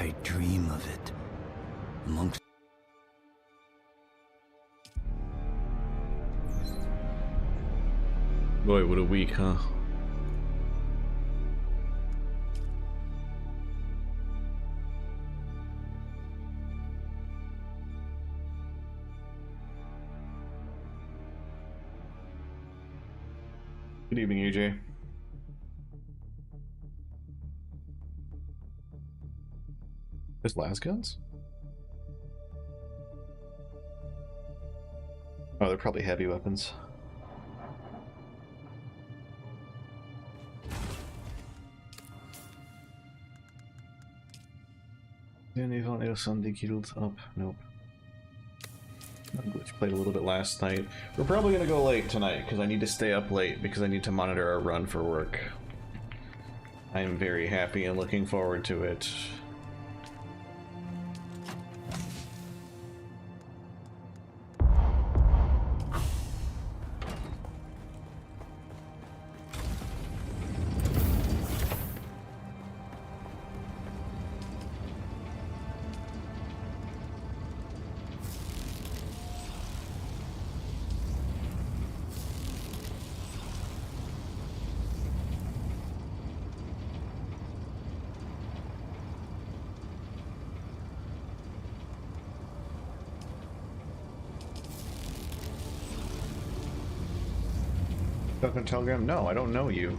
I dream of it. Amongst... Boy, what a week, huh? Good evening, AJ. There's las guns? Oh, they're probably heavy weapons. Then even er Sunday killed up. Nope. Glitch played a little bit last night. We're probably gonna go late tonight because I need to stay up late because I need to monitor our run for work. I am very happy and looking forward to it. Stuck on Telegram? No, I don't know you.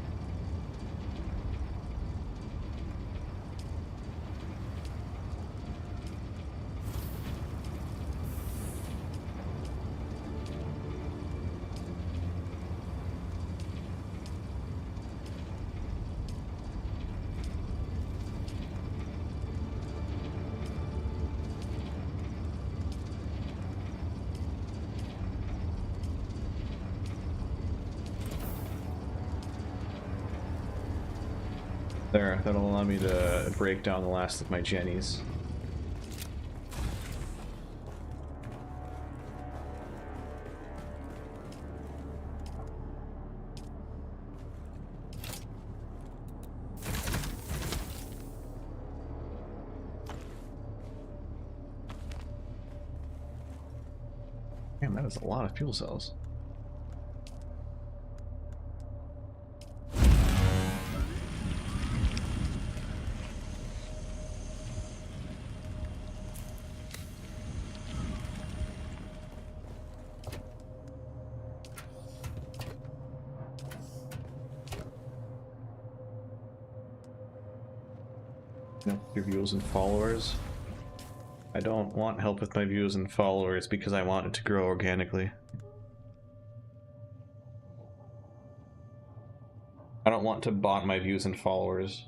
There, that'll allow me to break down the last of my jennies. Damn, that is a lot of fuel cells. Your views and followers. I don't want help with my views and followers because I want it to grow organically. I don't want to bot my views and followers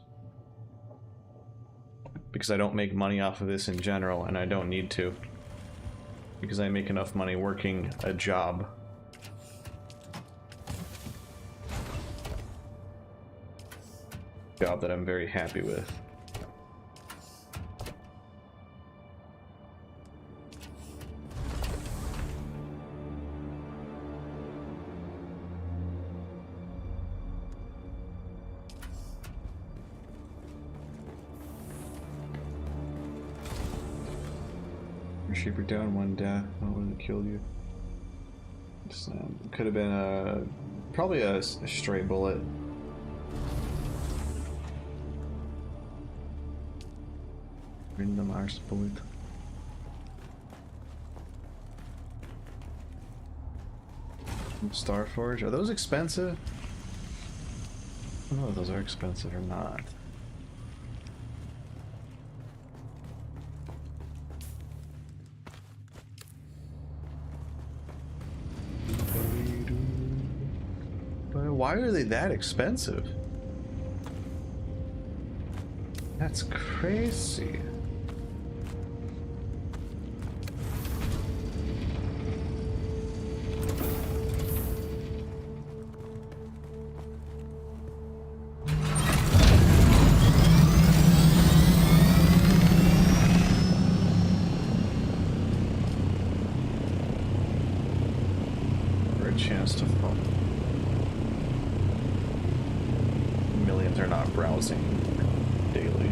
because I don't make money off of this in general, and I don't need to because I make enough money working a job. Job that I'm very happy with. Shaper down, one death. What would have killed you? Could have been probably a stray bullet. Random arse bullet. Starforge. Are those expensive? I don't know if those are expensive or not. Why are they that expensive? That's crazy. For a chance to fall. Millions are not browsing daily.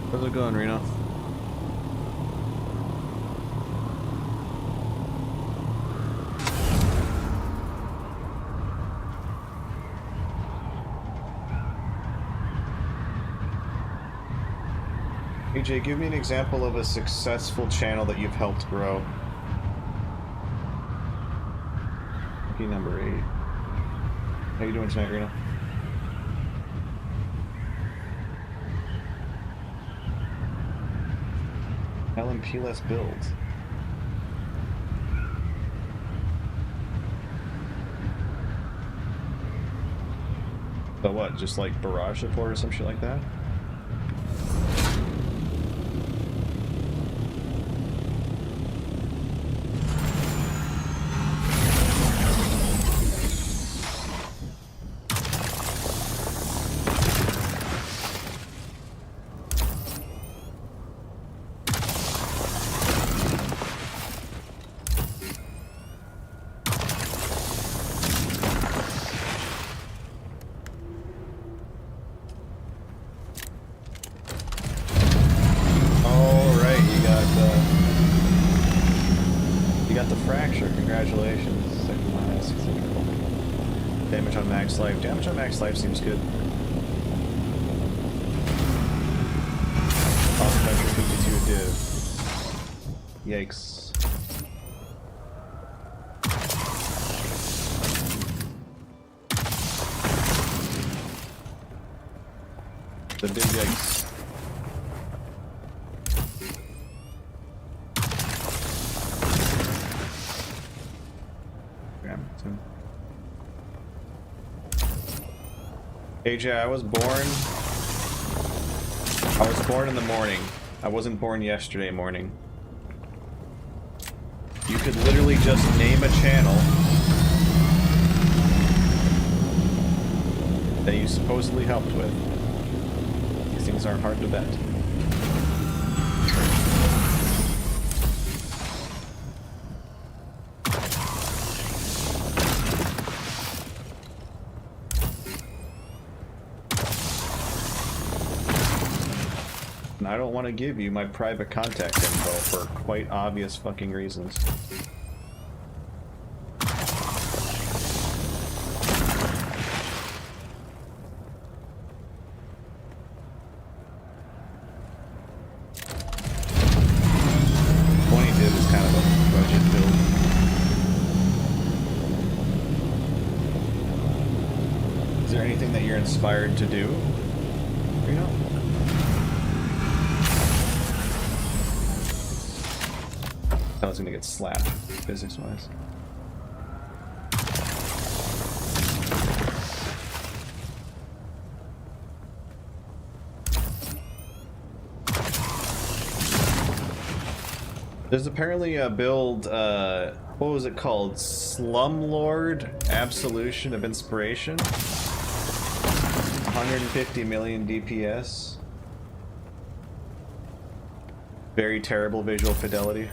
How's it going, Reno? AJ, give me an example of a successful channel that you've helped grow. Lucky number 8. How you doing tonight, Reno? LMP-less build. So what, just like barrage support or some shit like that? Life. Damage on max life seems good. Cost pressure 52 div. Yikes. The big yikes. AJ, I was born in the morning. I wasn't born yesterday morning. You could literally just name a channel that you supposedly helped with. These things aren't hard to bet. I don't want to give you my private contact info for quite obvious fucking reasons. Div is kind of a budget build. Is there anything that you're inspired to do? You know? I was gonna get slapped, physics-wise. There's apparently a build, what was it called? Slumlord Absolution of Inspiration? 150 million DPS. Very terrible visual fidelity.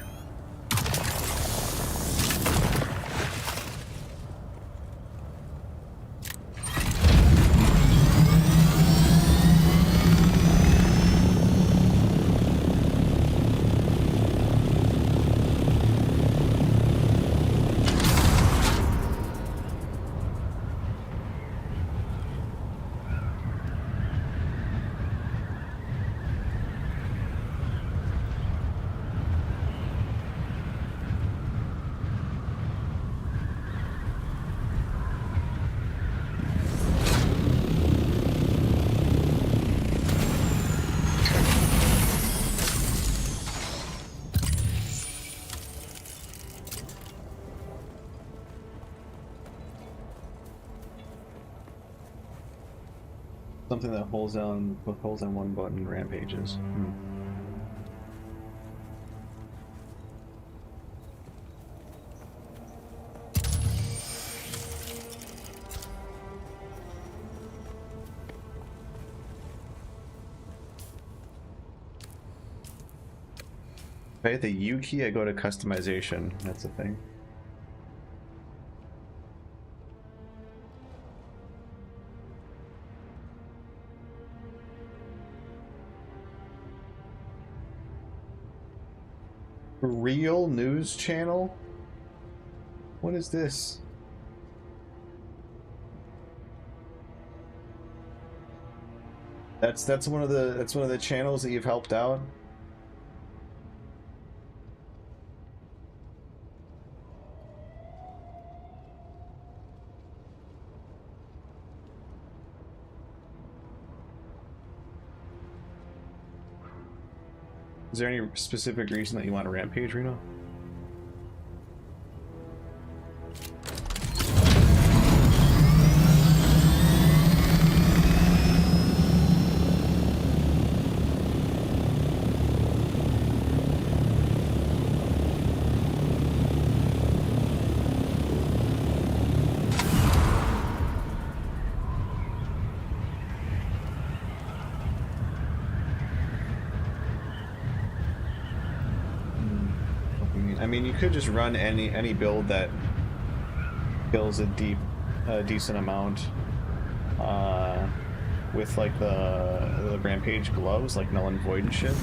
Something that holds down one button rampages. If I hit the U key, I go to customization. That's the thing. Real news channel? What is this? That's one of the channels that you've helped out. Is there any specific reason that you want a rampage, Reno? I mean, you could just run any build that kills a decent amount with like the rampage gloves, like null and void and shit.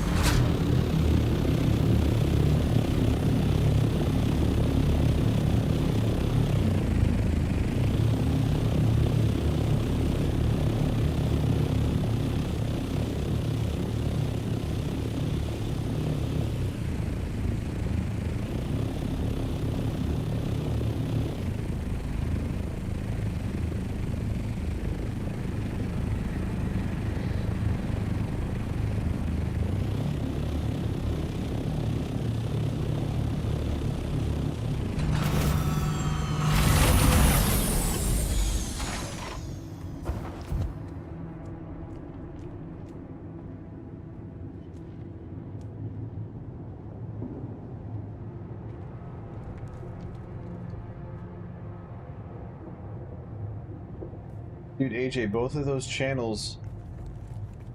Dude, AJ, both of those channels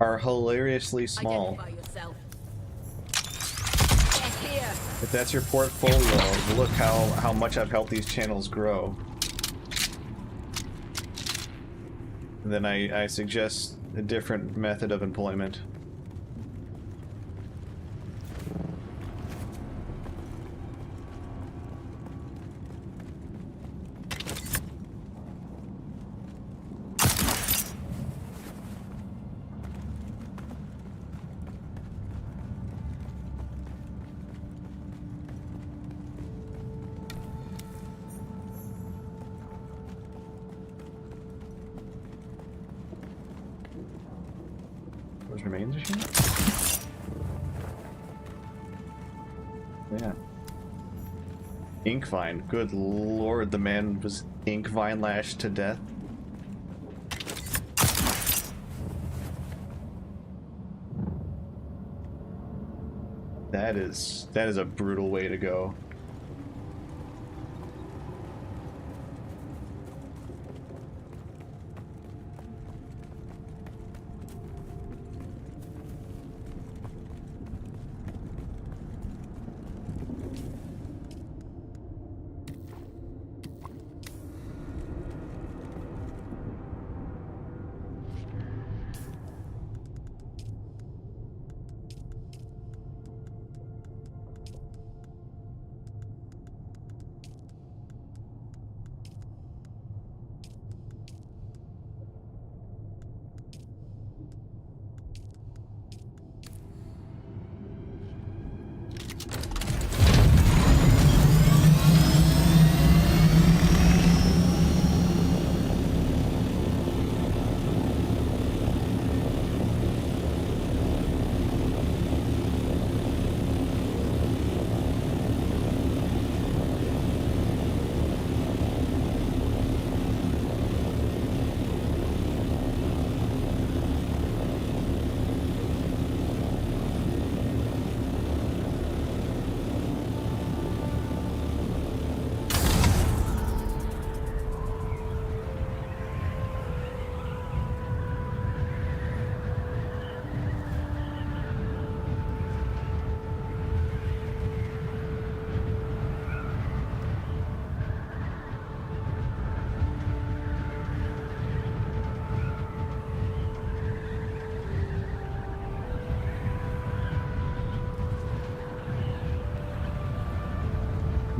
are hilariously small. If that's your portfolio, look how much I've helped these channels grow. And then I suggest a different method of employment. Remains machine? Yeah. Inkvine. Good lord, the man was Inkvine lashed to death. That is a brutal way to go.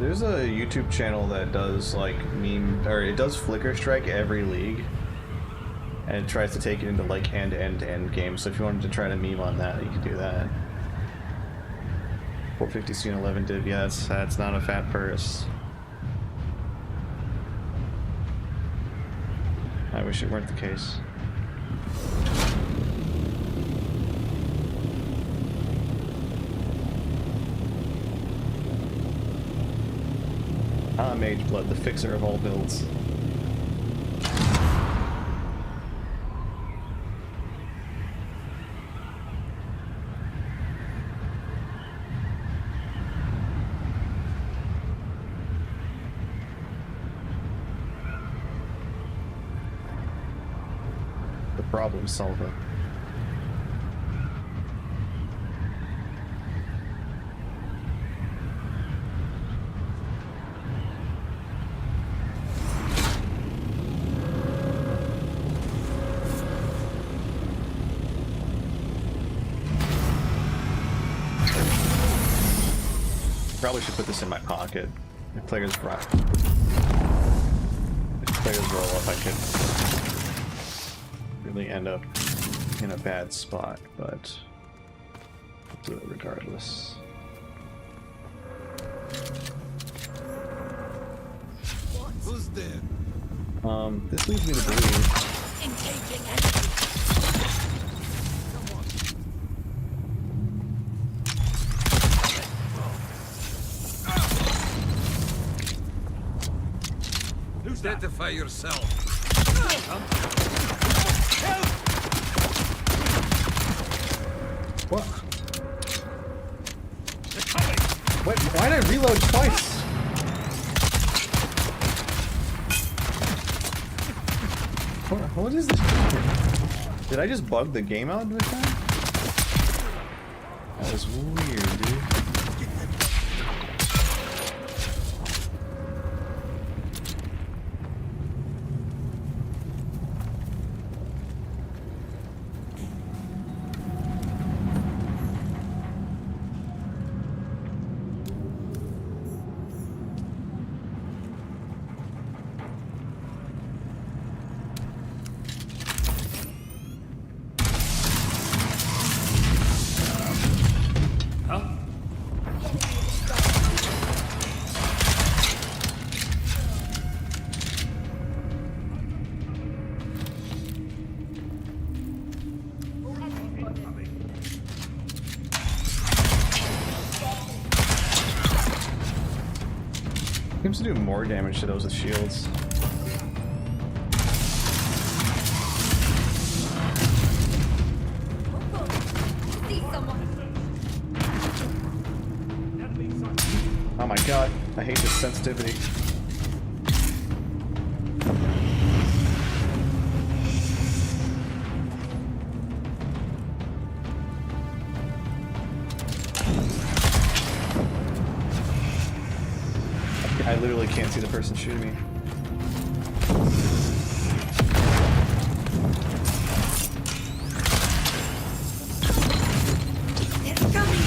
There's a YouTube channel that does like it does Flicker Strike every league, and it tries to take it into like end games. So if you wanted to try to meme on that, you could do that. 450 C and 11 div, yeah, that's not a fat purse. I wish it weren't the case. Ah, Mage Blood, the fixer of all builds. The problem solver. Probably should put this in my pocket. If players roll up, I could really end up in a bad spot, but I'll do it regardless. Who's there? This leads me to believe. Engaging enemy. Identify yourself. What? Wait, why did I reload twice? What is this? Did I just bug the game out this time? That was weird, dude. Seems to do more damage to those with shields. Oh my god, I hate this sensitivity. I literally can't see the person shooting me. It's coming.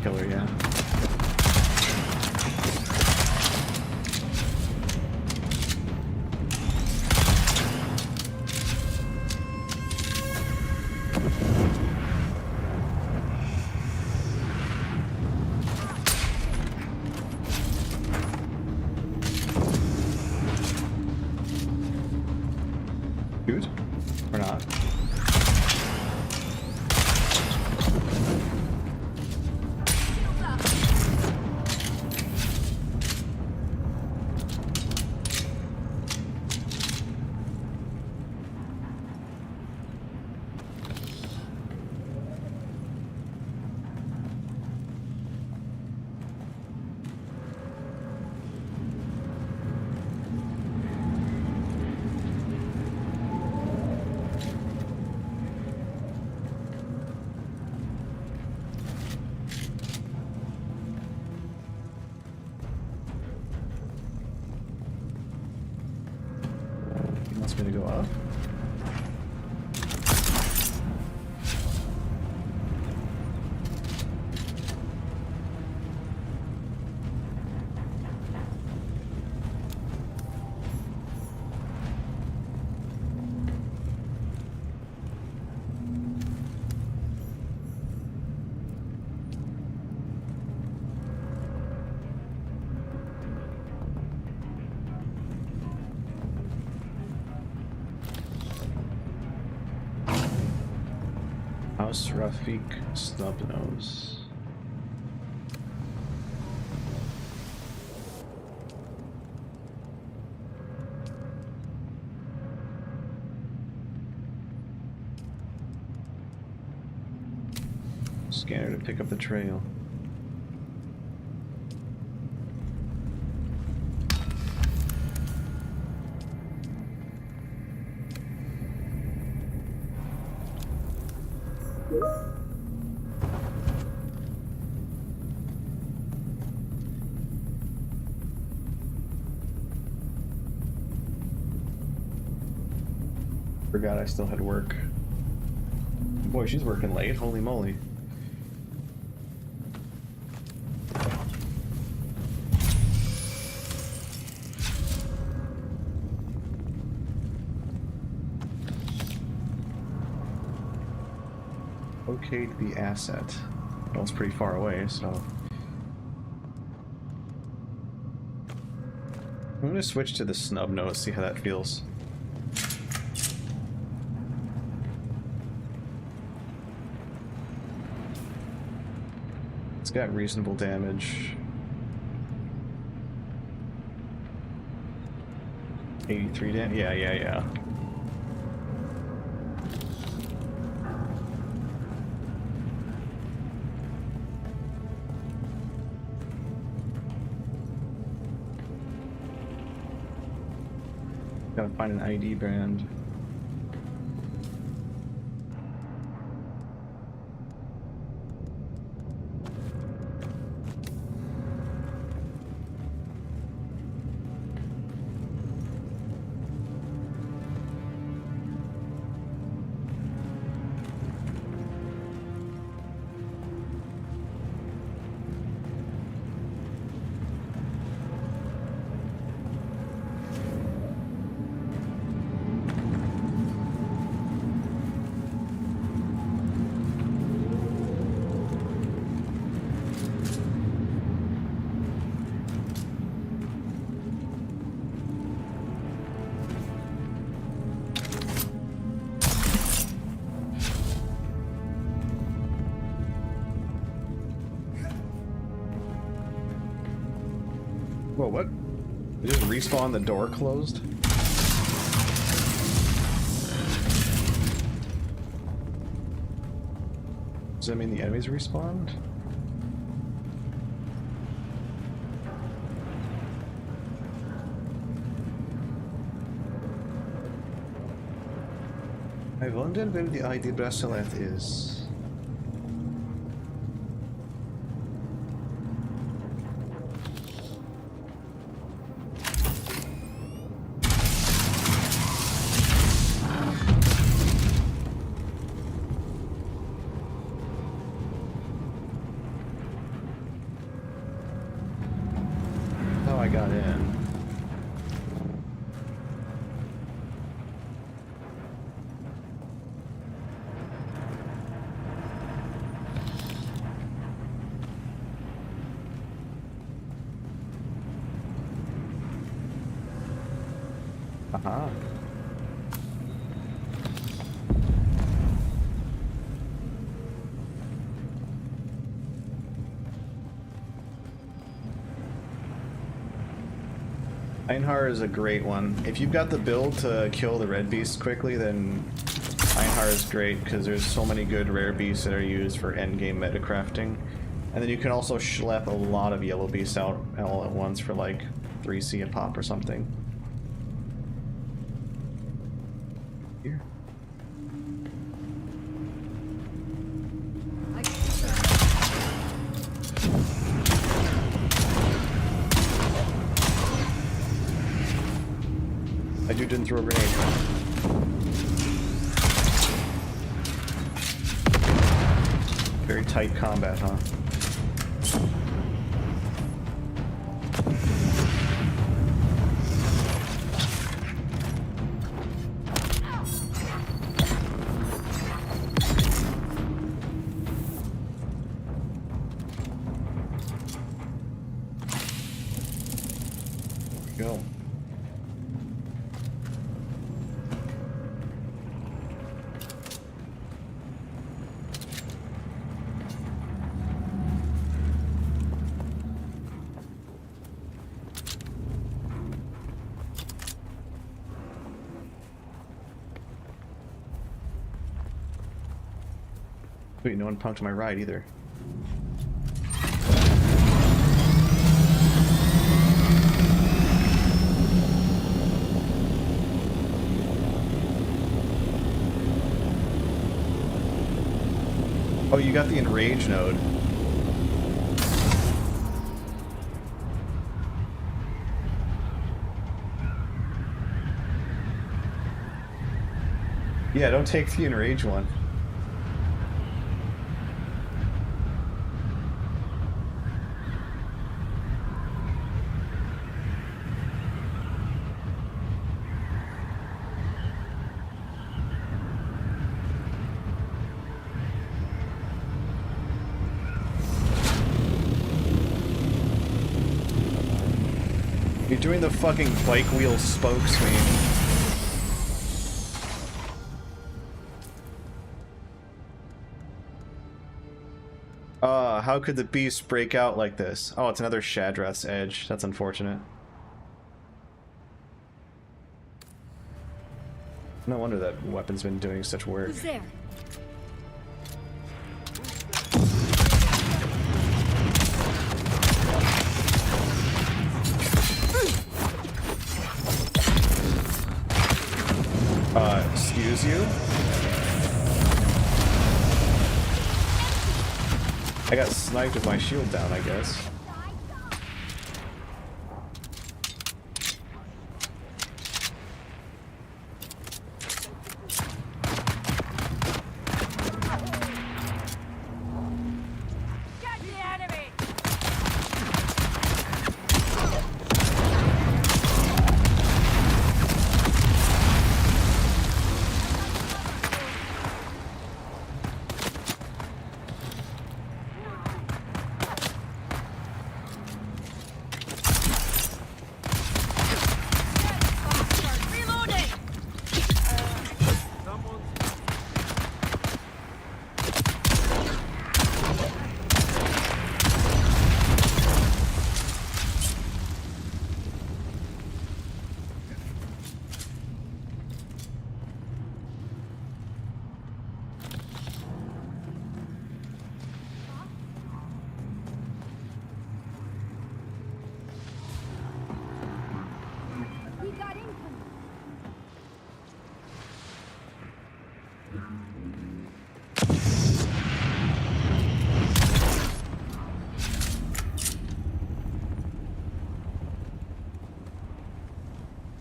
Killer, yeah. Shoot? Or not? He wants me to go up. House Rafik Snubnose. Scanner to pick up the trail. Forgot I still had work. Boy, she's working late. Holy moly. Locate the asset. Well, it's pretty far away, so... I'm gonna switch to the snub nose, see how that feels. It's got reasonable damage. 83 damage? Yeah. Gotta find an ID brand. Whoa, what? It just respawned, the door closed? Does that mean the enemies respawned? I wonder where the ID bracelet is. How I got in. Aha. Einhar is a great one. If you've got the build to kill the red beasts quickly, then Einhar is great because there's so many good rare beasts that are used for endgame meta crafting. And then you can also schlep a lot of yellow beasts out all at once for like 3C a pop or something. Here. I didn't throw a grenade. Very tight combat, huh? Go. Wait, no one punked my ride either. Oh, you got the enrage node. Yeah, don't take the enrage one. You're doing the fucking bike wheel spoke swing. How could the beast break out like this? Oh, it's another Shadrath's Edge. That's unfortunate. No wonder that weapon's been doing such work. Who's there? Excuse you? I got sniped with my shield down, I guess.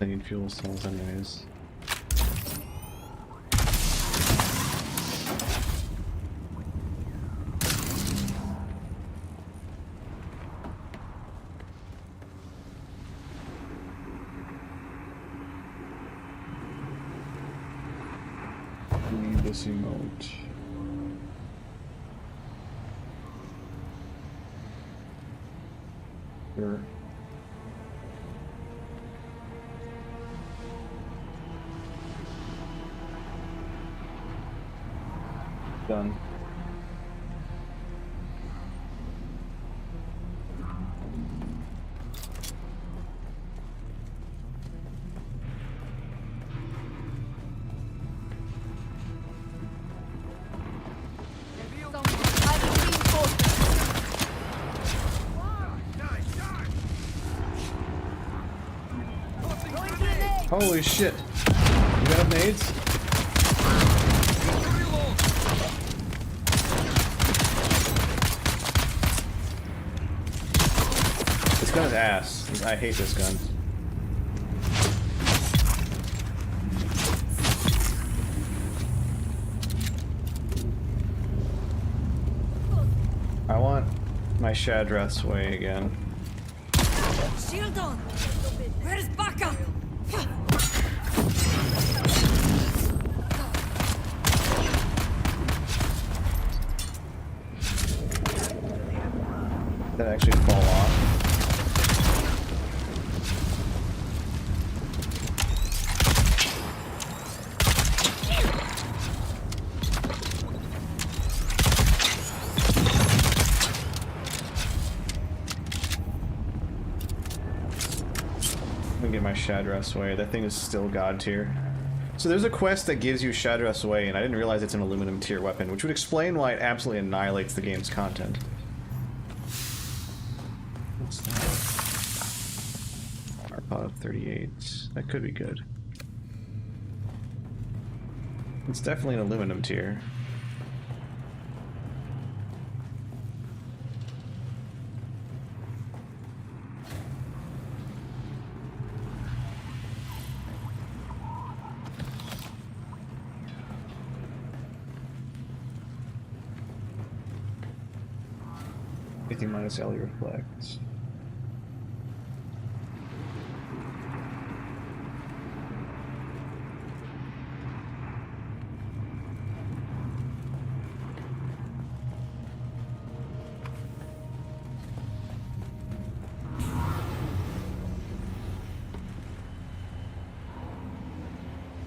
I need fuel cells anyways. Need this emote. Sure. Done. Holy shit. You got enough nades? This gun is ass. I hate this gun. I want my Shadrath's way again. Shield on! Where's backup? Did that actually fall off? Get my Shadrath's way. That thing is still god tier. So there's a quest that gives you Shadrath's way, and I didn't realize it's an aluminum tier weapon, which would explain why it absolutely annihilates the game's content. What's that? Arpod of 38. That could be good. It's definitely an aluminum tier. Anything minus LE reflects.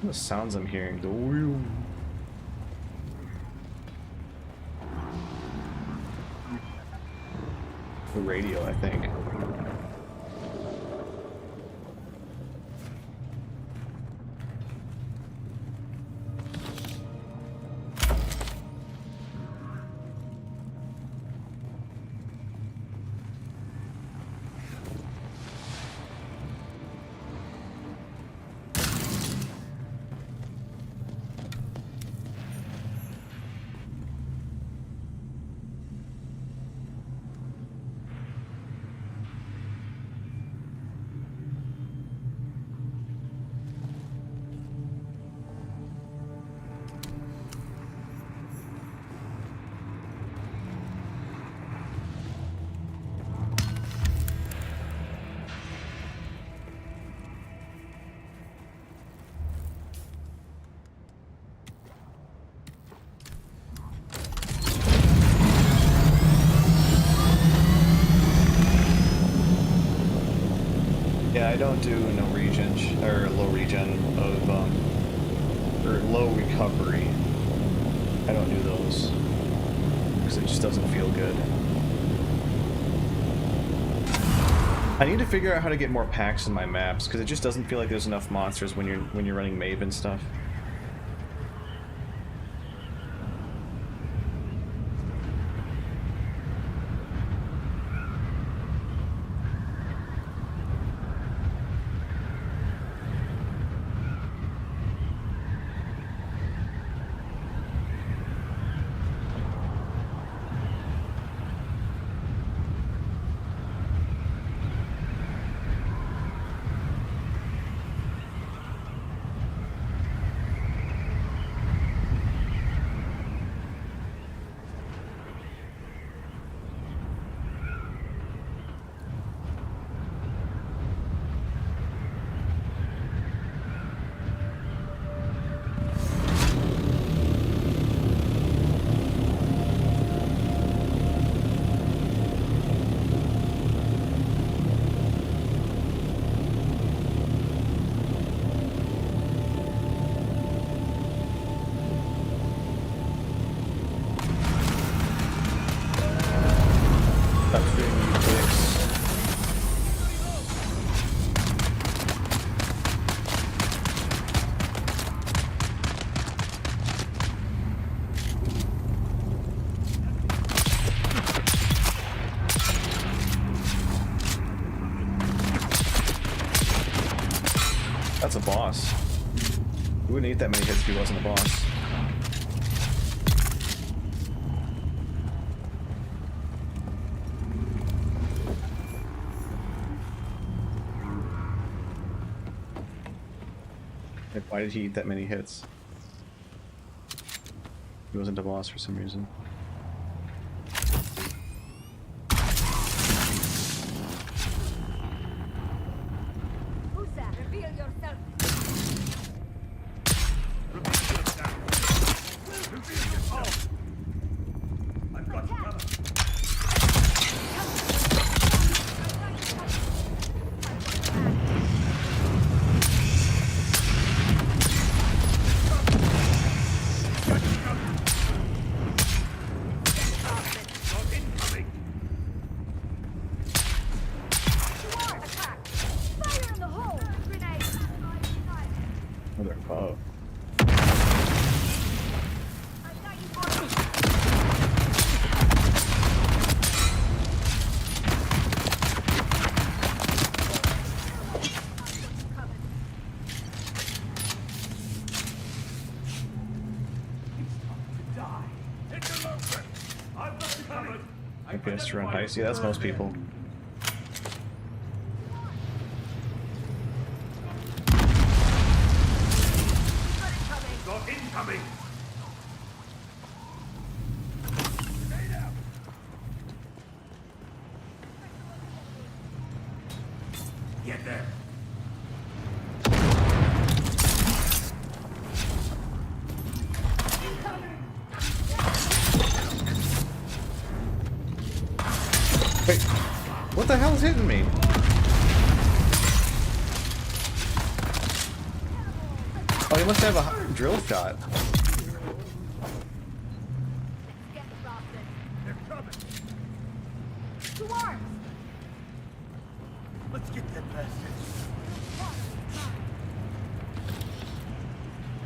The sounds I'm hearing, the wheel. The radio, I think. Yeah, I don't do no regen or low regen of or low recovery. I don't do those because it just doesn't feel good. I need to figure out how to get more packs in my maps because it just doesn't feel like there's enough monsters when you're running Maeve and stuff. That's a boss. We wouldn't eat that many hits if he wasn't a boss. Like, why did he eat that many hits? He wasn't a boss for some reason. Who's that? Reveal yourself. I've got you covered. Another bow. Okay, just to run heist. Yeah, that's most people. Incoming! Get there. Wait, what the hell is hitting me? Oh, he must have a drill shot. They're coming. To arms! Let's get that bastard.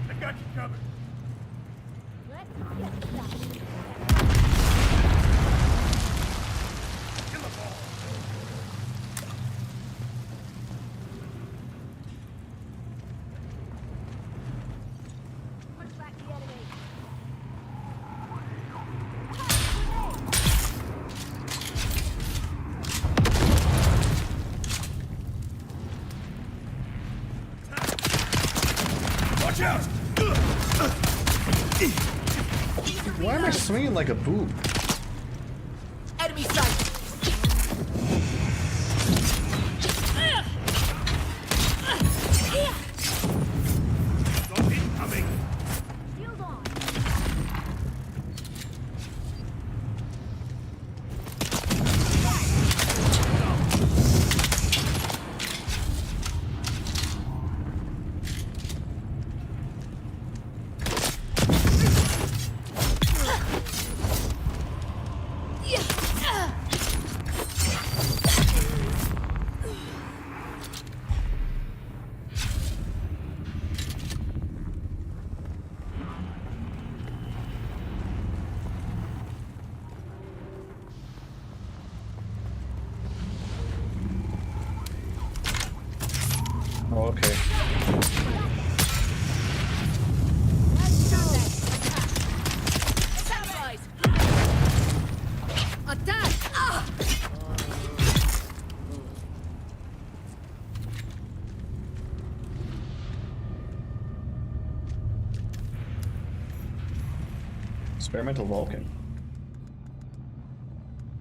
I got you covered. Let's get that. Kill the ball. Push back the enemy. Watch out! Why am I swinging like a boob? Enemy sight! Incoming! Shield on! Oh, okay. Attack! Ah! Experimental Vulcan.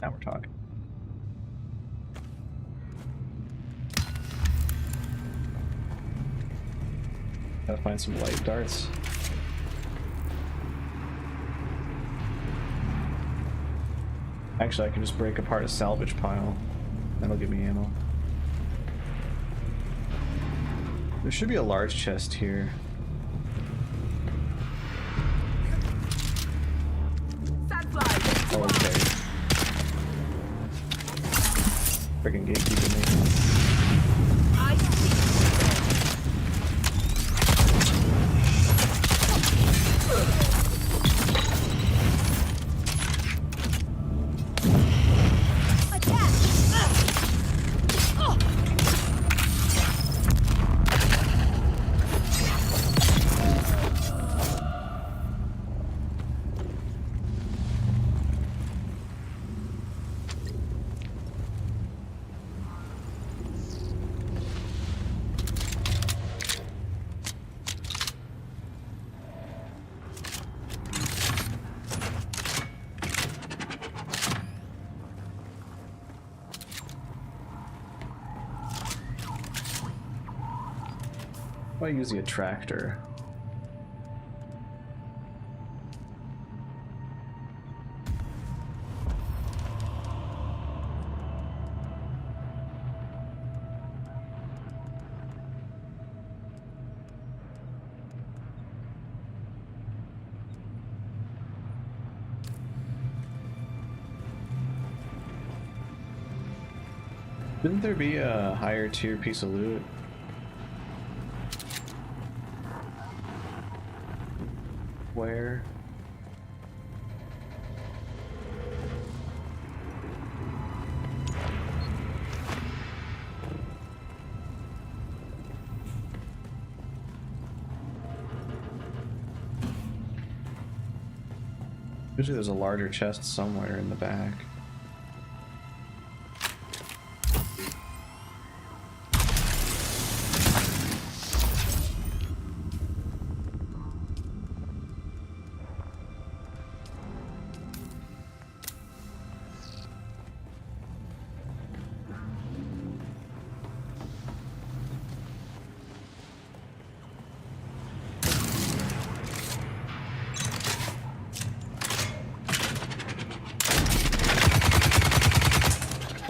Now we're talking. Gotta find some light darts. Actually, I can just break apart a salvage pile. That'll give me ammo. There should be a large chest here. Oh, okay. Freaking gatekeeping me. I see. Attack! Why use the attractor? Shouldn't there be a higher tier piece of loot? Where? Usually there's a larger chest somewhere in the back.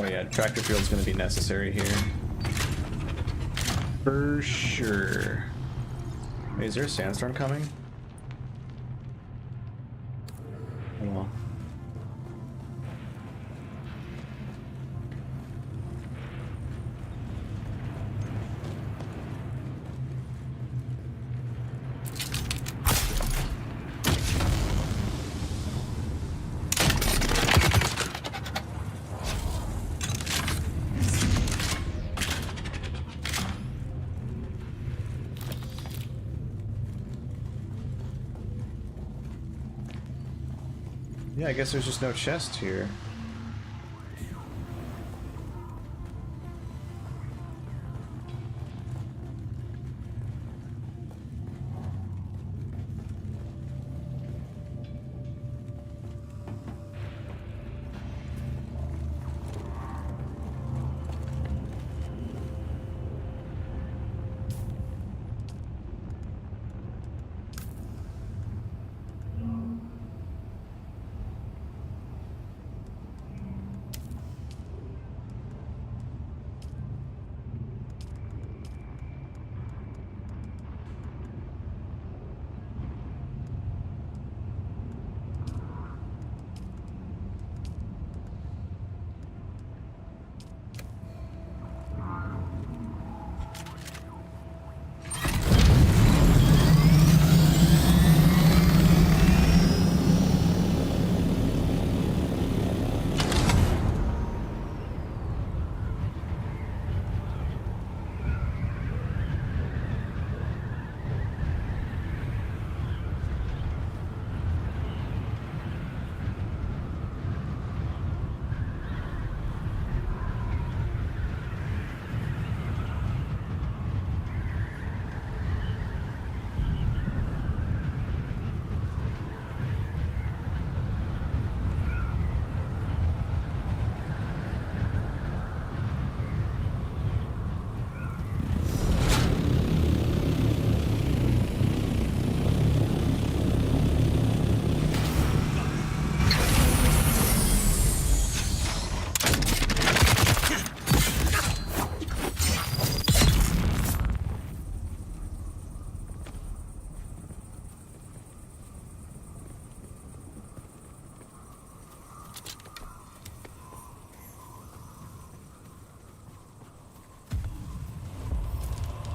Oh yeah, tractor field's gonna be necessary here. For sure. Wait, is there a sandstorm coming? Oh well. Yeah, I guess there's just no chest here.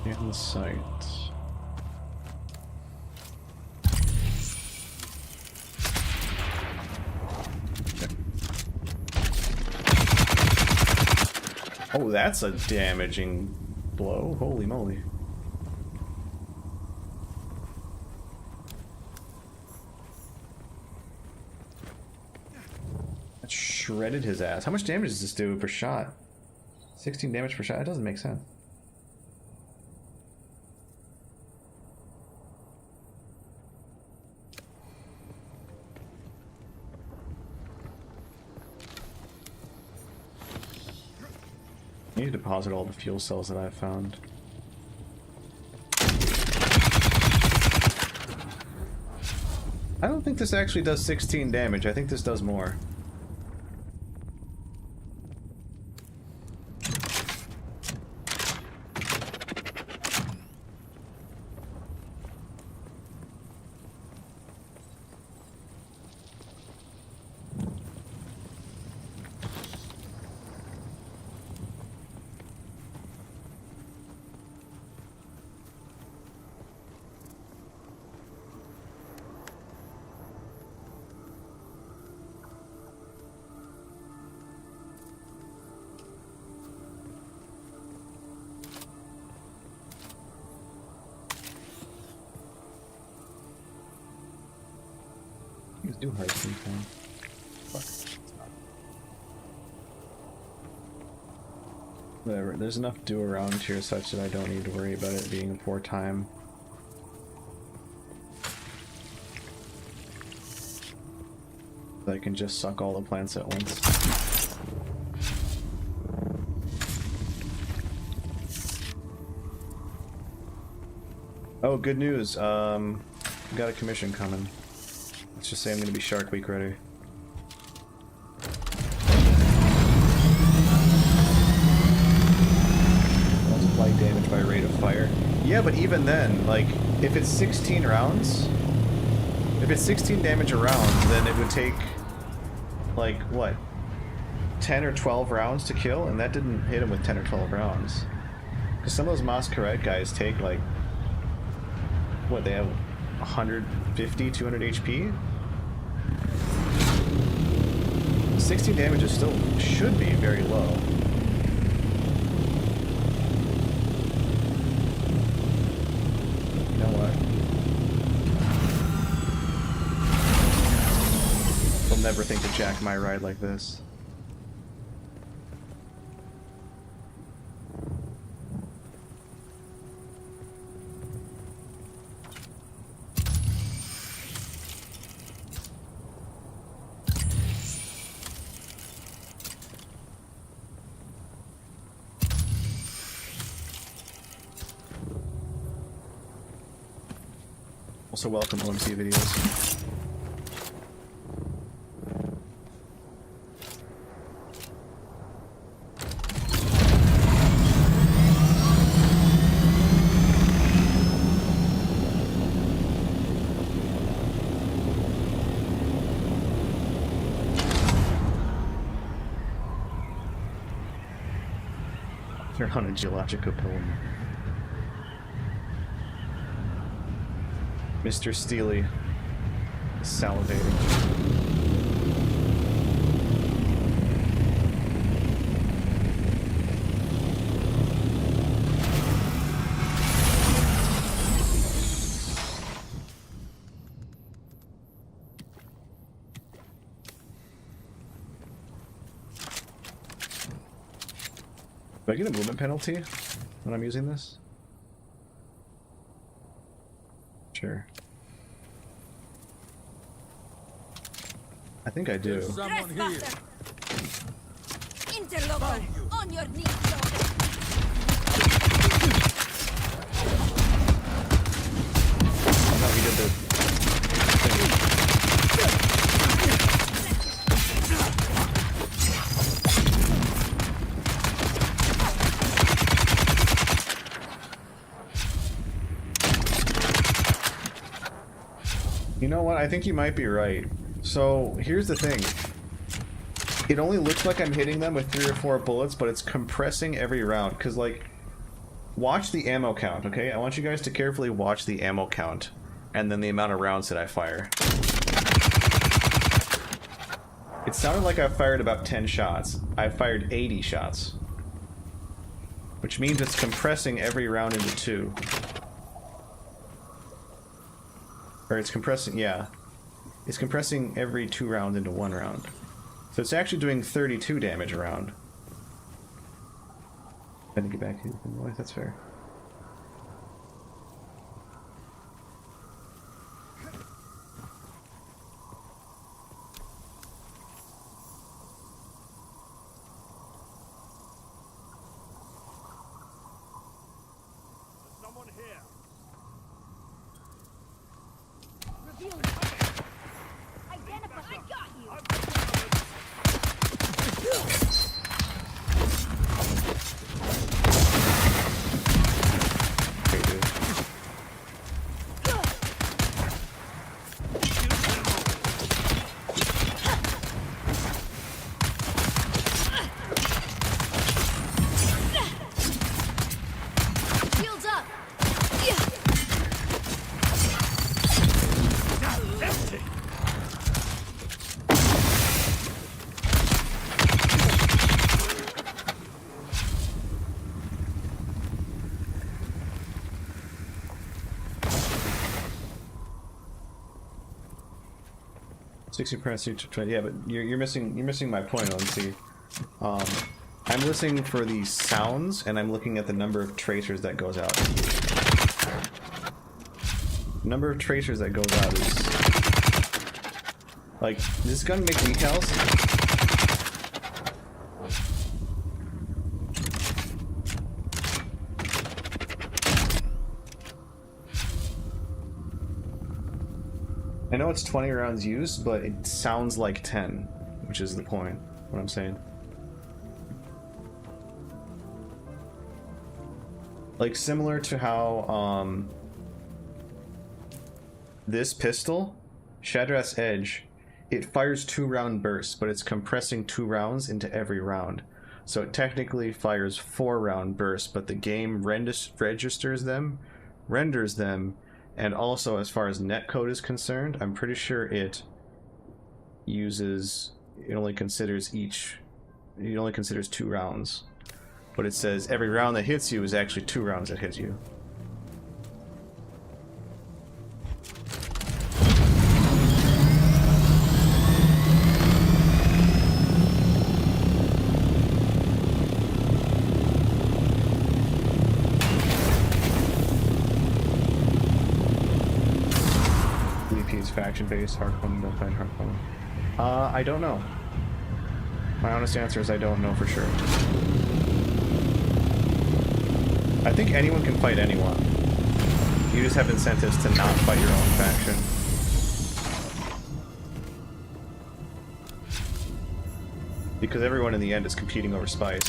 In sight. Oh, that's a damaging blow. Holy moly. That shredded his ass. How much damage does this do per shot? 16 damage per shot? That doesn't make sense. I need to deposit all the fuel cells that I've found. I don't think this actually does 16 damage. I think this does more. Things do hard sometimes. Fuck. Whatever, there's enough do around here such that I don't need to worry about it being a poor time. I can just suck all the plants at once. Oh, good news. Got a commission coming. Let's just say I'm gonna be Shark Week ready. Multiply damage by rate of fire. Yeah, but even then, like, if it's 16 rounds, if it's 16 damage a round, then it would take, like, what? 10 or 12 rounds to kill, and that didn't hit him with 10 or 12 rounds. Because some of those Masquerade guys take, like, what, they have 150, 200 HP? 16 damage is still, should be very low. You know what? They'll never think to jack my ride like this. Also welcome OMC videos. They're on a geological poem. Mr. Steely is salivating. Do I get a movement penalty when I'm using this? Sure. I think I do. Someone here. Interloper, on your knees, soldier. I thought we did the thing. You know what? I think you might be right. So, here's the thing. It only looks like I'm hitting them with 3 or 4 bullets, but it's compressing every round. Because, like, watch the ammo count, okay? I want you guys to carefully watch the ammo count. And then the amount of rounds that I fire. It sounded like I fired about 10 shots. I fired 80 shots. Which means it's compressing every round into 2. Or it's compressing, yeah. It's compressing every 2 rounds into 1 round. So it's actually doing 32 damage a round. I didn't get back to you. That's fair. Someone here. Reveal 60% to 20. Yeah, but you're missing my point, Lindsay. I'm listening for the sounds, and I'm looking at the number of tracers that goes out. The number of tracers that goes out is like, does this gun make decals? I know it's 20 rounds used, but it sounds like 10, which is the point, what I'm saying. Like, similar to how, this pistol, Shadrath's Edge, it fires 2-round bursts, but it's compressing 2 rounds into every round. So it technically fires 4-round bursts, but the game registers them, renders them, and also, as far as netcode is concerned, I'm pretty sure it only considers 2 rounds. But it says every round that hits you is actually 2 rounds that hit you. Faction-based, hardcore, don't find hardcore. I don't know. My honest answer is I don't know for sure. I think anyone can fight anyone. You just have incentives to not fight your own faction. Because everyone in the end is competing over spice.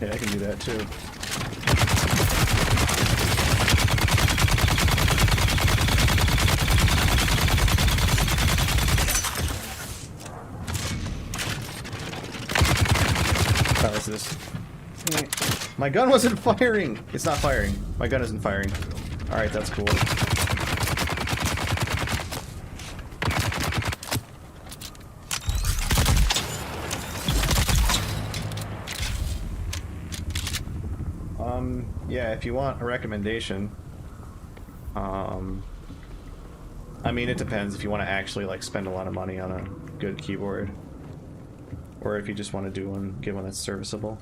Yeah, I can do that too. How is this? My gun wasn't firing! It's not firing. My gun isn't firing. Alright, that's cool. Yeah, if you want a recommendation, I mean, it depends if you want to actually, like, spend a lot of money on a good keyboard, or if you just want to get one that's serviceable.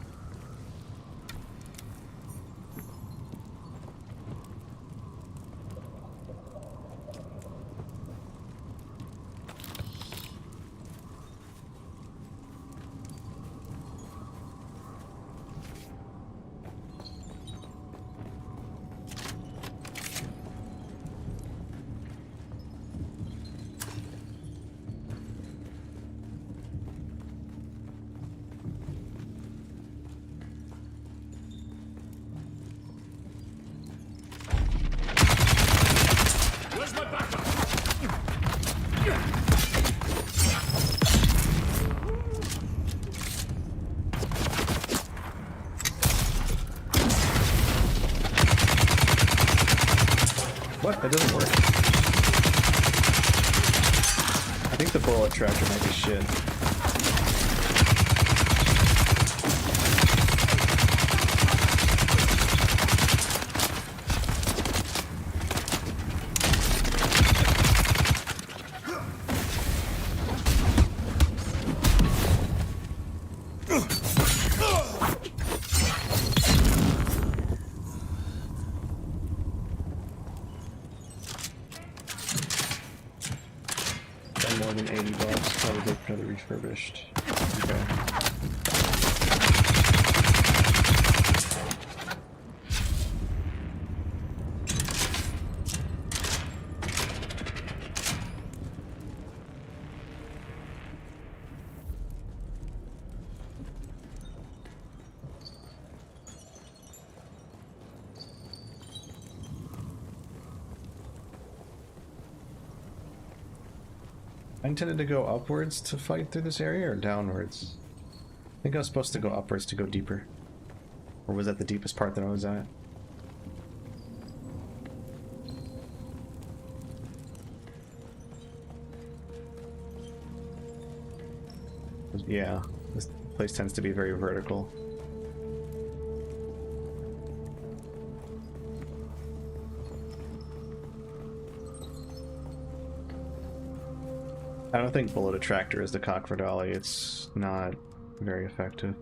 What? That doesn't work. I think the bullet tracker might be shit. More than 80 bucks, probably for another refurbished. Okay. I intended to go upwards to fight through this area, or downwards? I think I was supposed to go upwards to go deeper. Or was that the deepest part that I was at? Yeah, this place tends to be very vertical. I don't think bullet attractor is the cock for dolly. It's not very effective.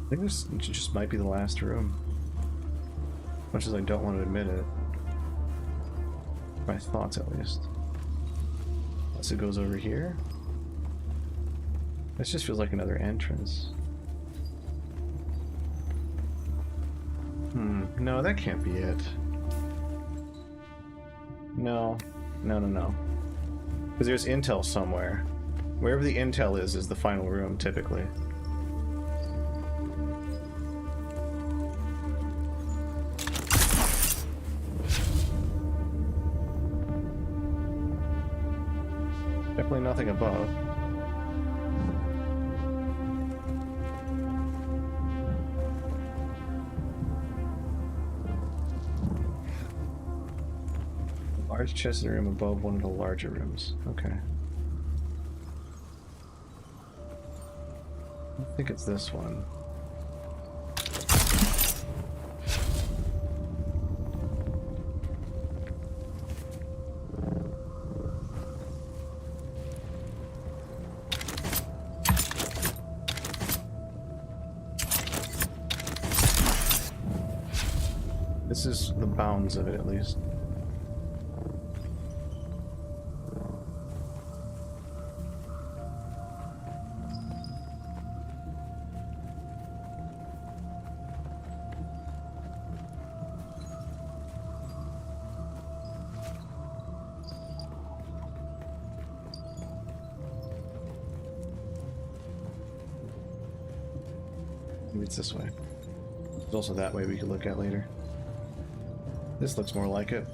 I think this just might be the last room. Much as I don't want to admit it. My thoughts, at least. Unless it goes over here. This just feels like another entrance. No, that can't be it. No. No. Because there's intel somewhere. Wherever the intel is the final room, typically. Definitely nothing above. Large chest in the room above one of the larger rooms. Okay. I think it's this one. This is the bounds of it, at least. Maybe it's this way. There's also that way we could look at later. This looks more like it.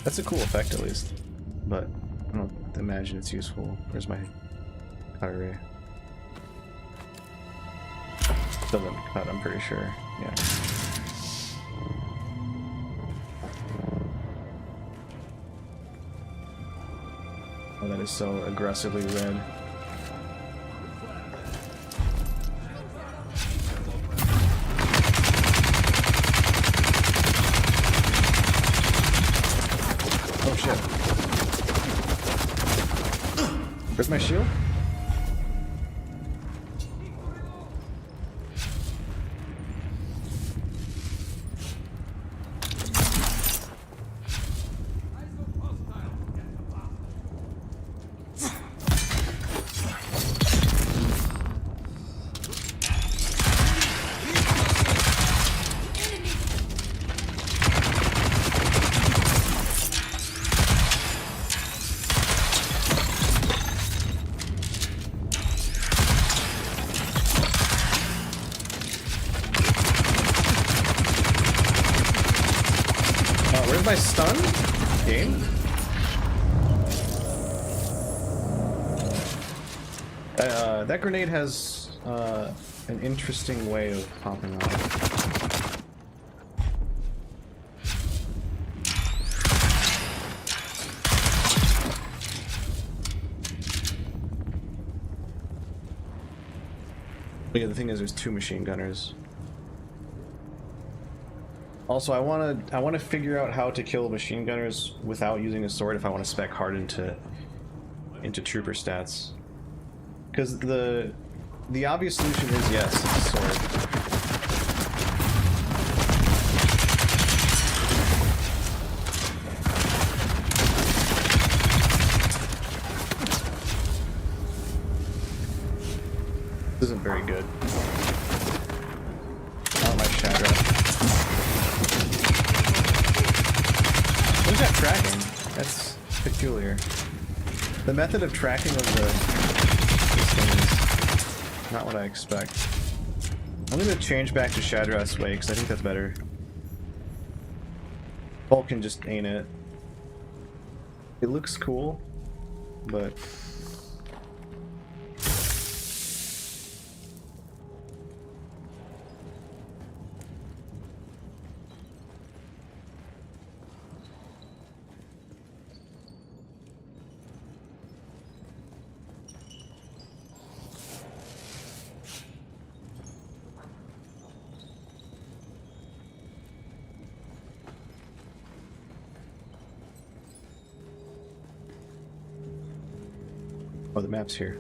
That's a cool effect, at least, but I don't imagine it's useful. Where's my cut array? Doesn't cut, I'm pretty sure. Yeah. Oh, that is so aggressively red. Where's my shield? My stun game. That grenade has an interesting way of popping off. But yeah, the thing is, there's two machine gunners. Also, I wanna figure out how to kill machine gunners without using a sword if I want to spec hard into trooper stats. Because the obvious solution is yes, it's a sword. This isn't very good. Not my shadow. What is that tracking? That's peculiar. The method of tracking of this thing is not what I expect. I'm gonna change back to Shadow's way because I think that's better. Vulcan just ain't it. It looks cool, but oh, the map's here.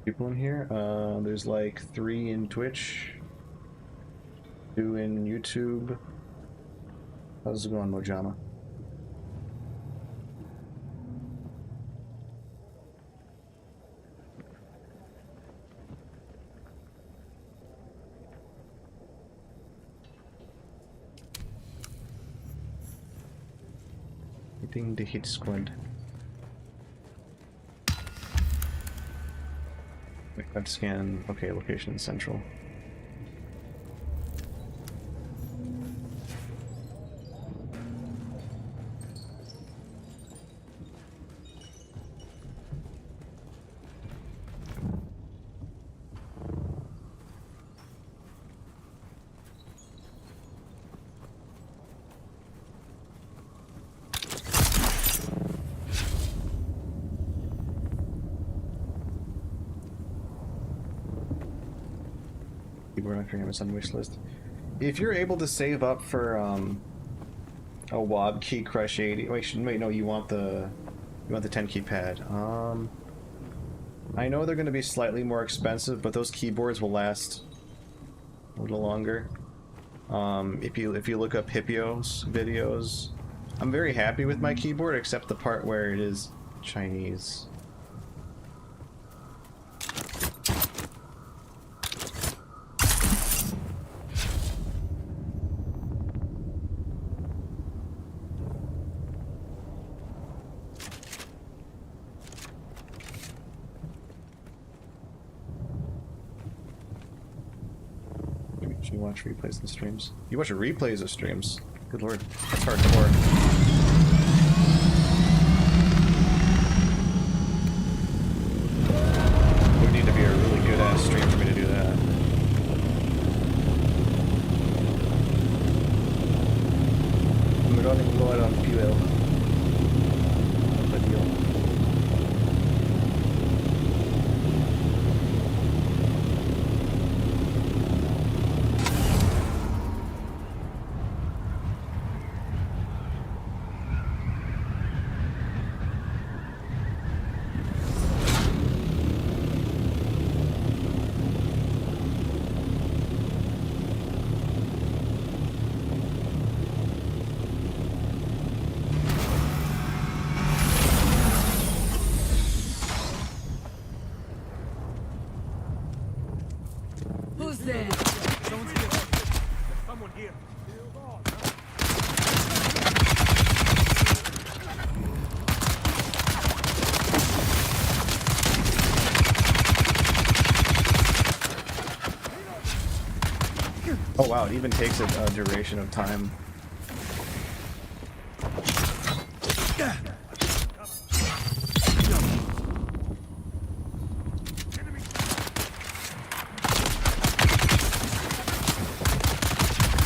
People in here? There's like 3 in Twitch, 2 in YouTube. How's it going, Mojama? Hitting the hit squad. Web scan. Okay, location central. We're not him on the wish list. If you're able to save up for a WOB key crush 80, wait no, you want the 10 key pad. I know they're going to be slightly more expensive, but those keyboards will last a little longer. If you look up Hippio's videos, I'm very happy with my keyboard except the part where it is Chinese. You watch replays and streams. You watch replays of streams. Good lord, that's hardcore. It would need to be a really good ass stream for me to do that. I'm running low on fuel. But deal. Wow, it even takes a duration of time.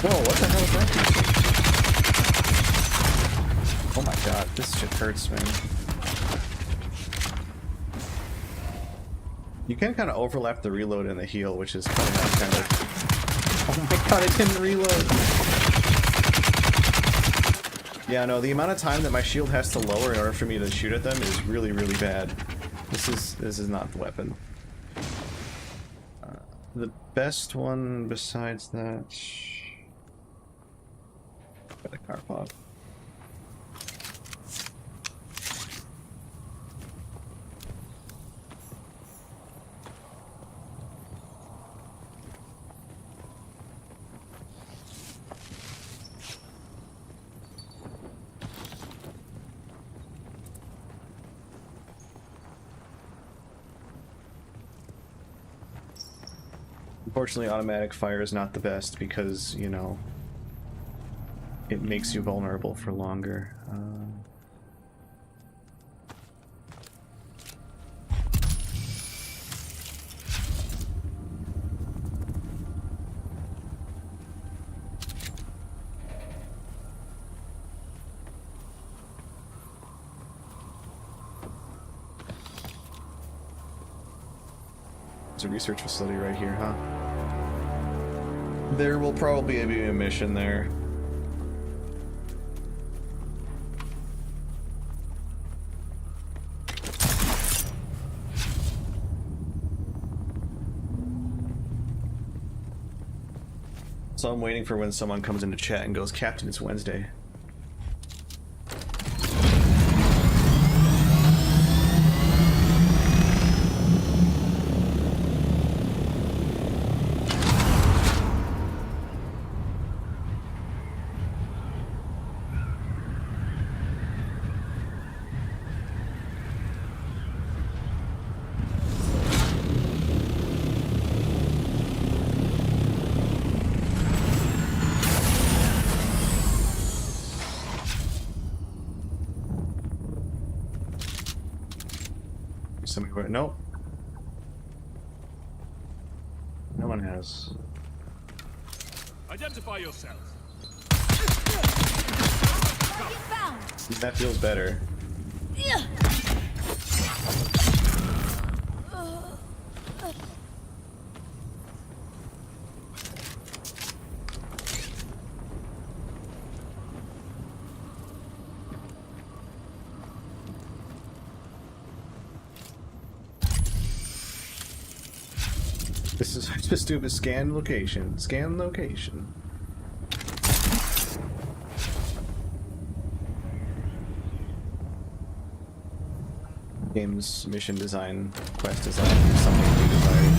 Whoa, what the hell is that? Oh my god, this shit hurts, man. You can kind of overlap the reload and the heal, which is kind of... Oh my god, it didn't reload! Yeah, no, the amount of time that my shield has to lower in order for me to shoot at them is really, really bad. This is not the weapon. The best one besides that... Got a car pop. Unfortunately, automatic fire is not the best because, you know, it makes you vulnerable for longer. There's a research facility right here, huh? There will probably be a mission there. So I'm waiting for when someone comes into chat and goes, "Captain, it's Wednesday." Nope. No one has. Identify yourselves. Found. That feels better. This is just stupid. Scan location. Scan location. Game's mission design, quest design, something to be desired.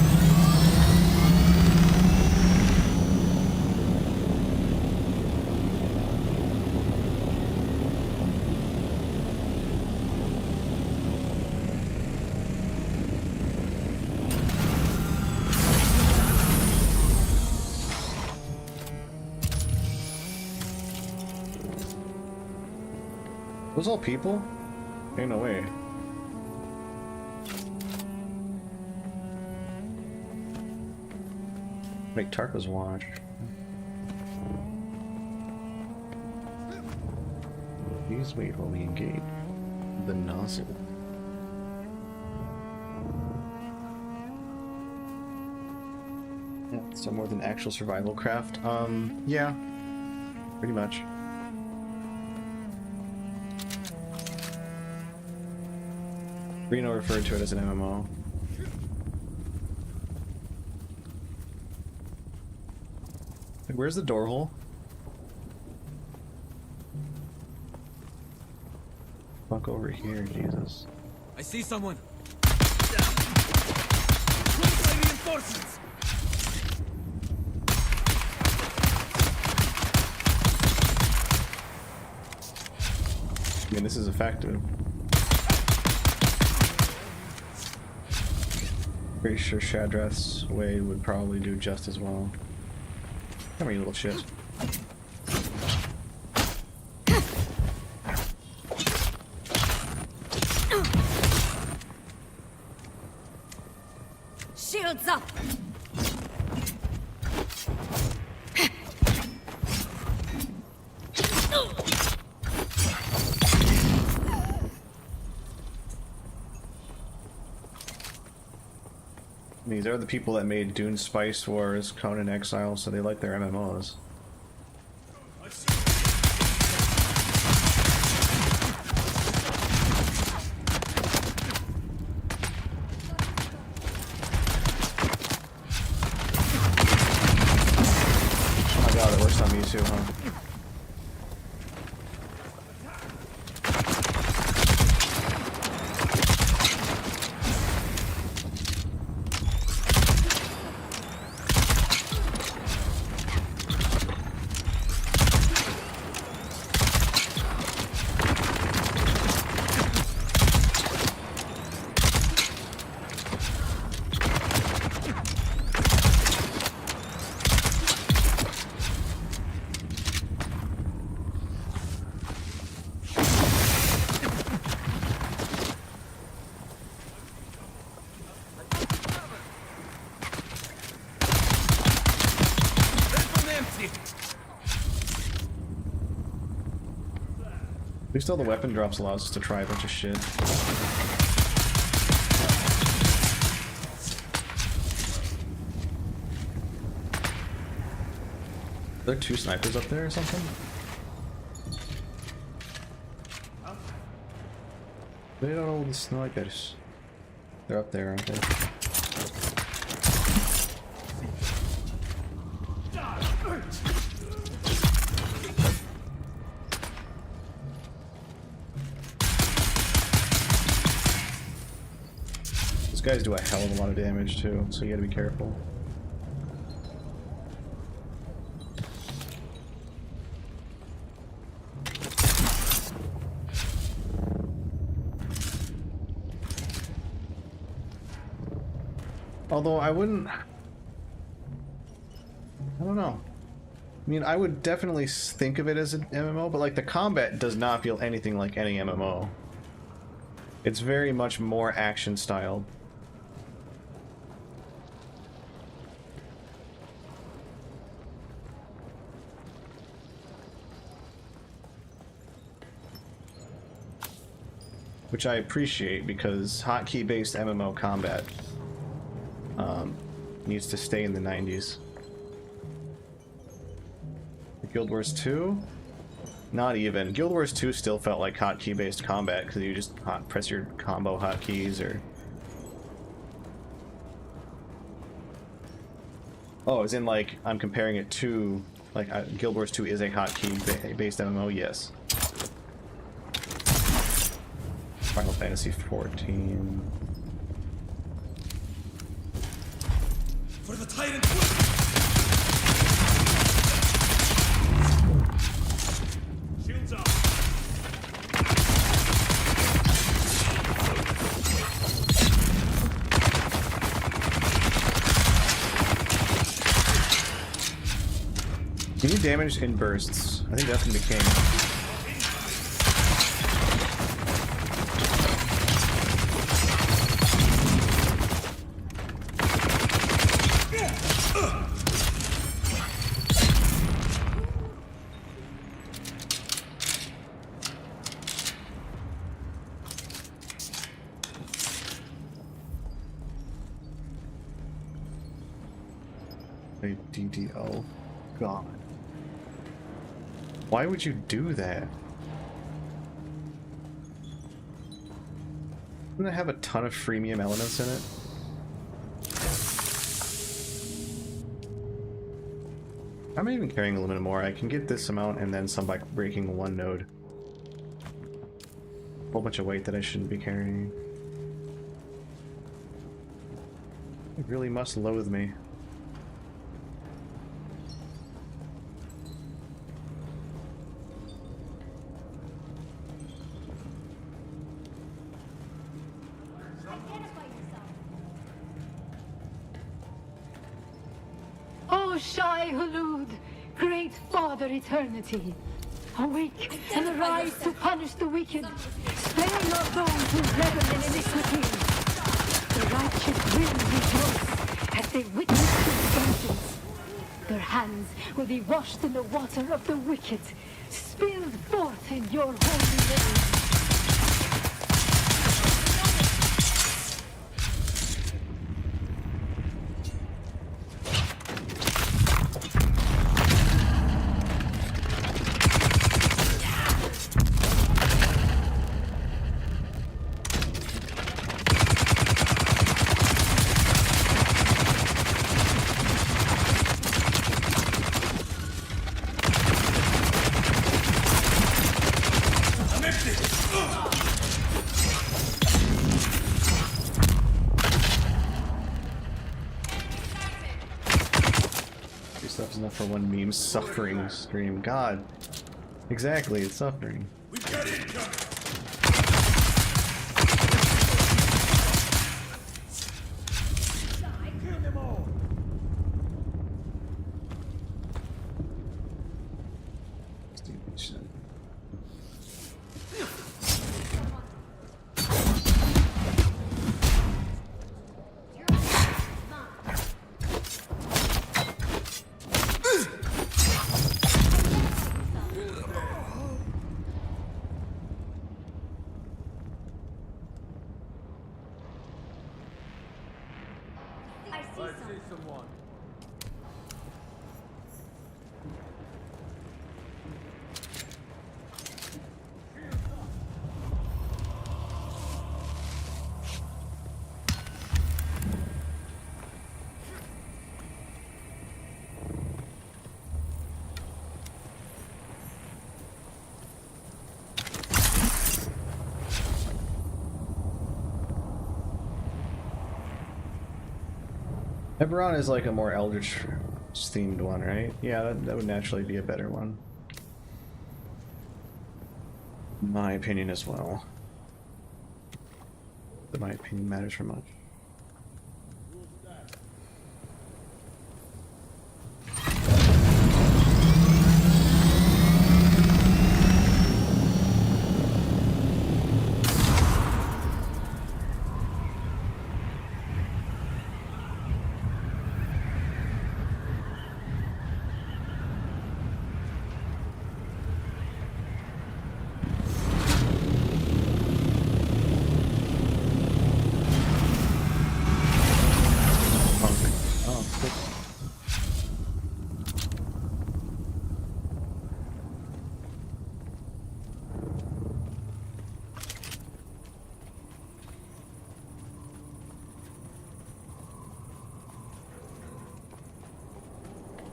Those all people? Ain't no way. Make Tarka's watch. Please wait while we engage the nozzle. Yeah, so more than actual survival craft. Yeah, pretty much. Reno referred to it as an MMO. Wait, where's the door hole? Fuck over here, Jesus. I see someone. Reinforcements. I mean, this is effective. Pretty sure Shadrath's way would probably do just as well. Come here, you little shit. Shields up! These are the people that made Dune Spice Wars, Conan Exile, so they like their MMOs. Oh my god, it works on me too, huh? At least all the weapon drops allows us to try a bunch of shit. Are there 2 snipers up there or something? They don't know the snipers. They're up there, aren't they? These guys do a hell of a lot of damage too, so you gotta be careful. Although I wouldn't... I don't know. I mean, I would definitely think of it as an MMO, but like the combat does not feel anything like any MMO. It's very much more action styled. Which I appreciate because hotkey based MMO combat needs to stay in the 90s. Guild Wars 2? Not even. Guild Wars 2 still felt like hotkey based combat because you just press your combo hotkeys or... Oh, as in like, I'm comparing it to... Like, Guild Wars 2 is a hotkey based MMO, yes. Final Fantasy 14. For the Titan! Shields up! You need damage in bursts. I think that's gonna be king. DDO. God. Why would you do that? Doesn't it have a ton of freemium elements in it? I'm not even carrying a little bit more. I can get this amount and then some by breaking one node. A whole bunch of weight that I shouldn't be carrying. It really must loathe me. O Shai Hulud, great Father Eternity, awake and arise to punish the wicked, spare not those who revel in iniquity. The righteous will rejoice as they witness his vengeance. Their hands will be washed in the water of the wicked, spilled forth in your holy name. Stuff's enough for one meme suffering stream. God. Exactly, it's suffering. We've got incoming. Kill them all. Stupid shit. Eberron is like a more Eldritch themed one, right? Yeah, that would naturally be a better one. My opinion as well. But my opinion matters for much.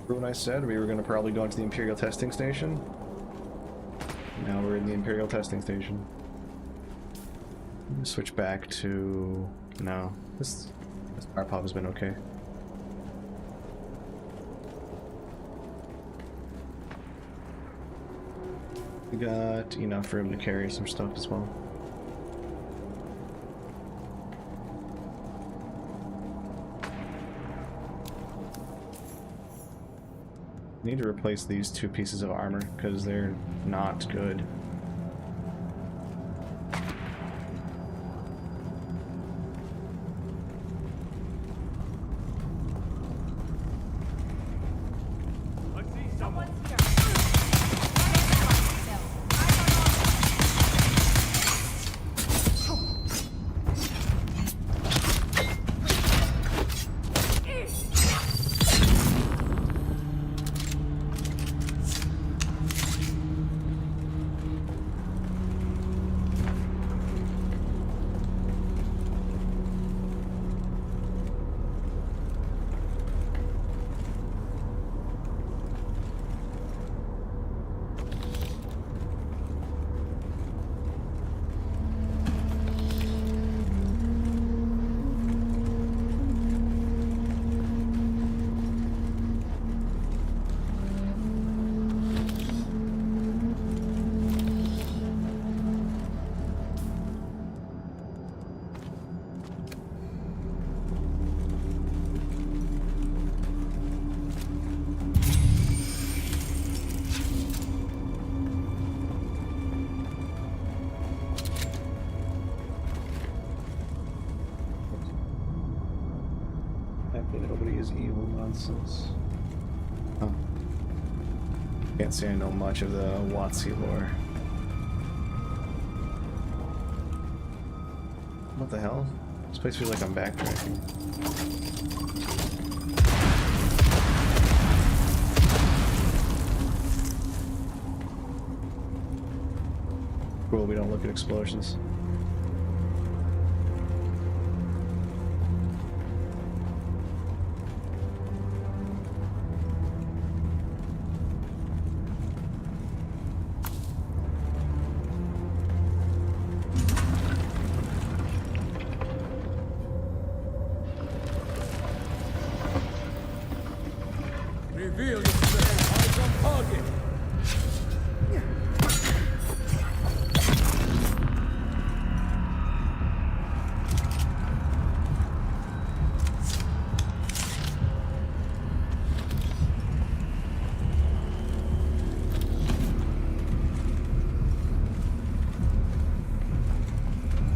When I said we were going to probably go into the Imperial testing station. Now we're in the Imperial testing station. Switch back to... No, this power pop has been okay. We got enough room to carry some stuff as well. Need to replace these two pieces of armor because they're not good. Apparently nobody is evil nonsense. Oh. Can't say I know much of the WotC lore. What the hell? This place feels like I'm backtracking. Cool, we don't look at explosions. Reveal yourself. Eyes on target.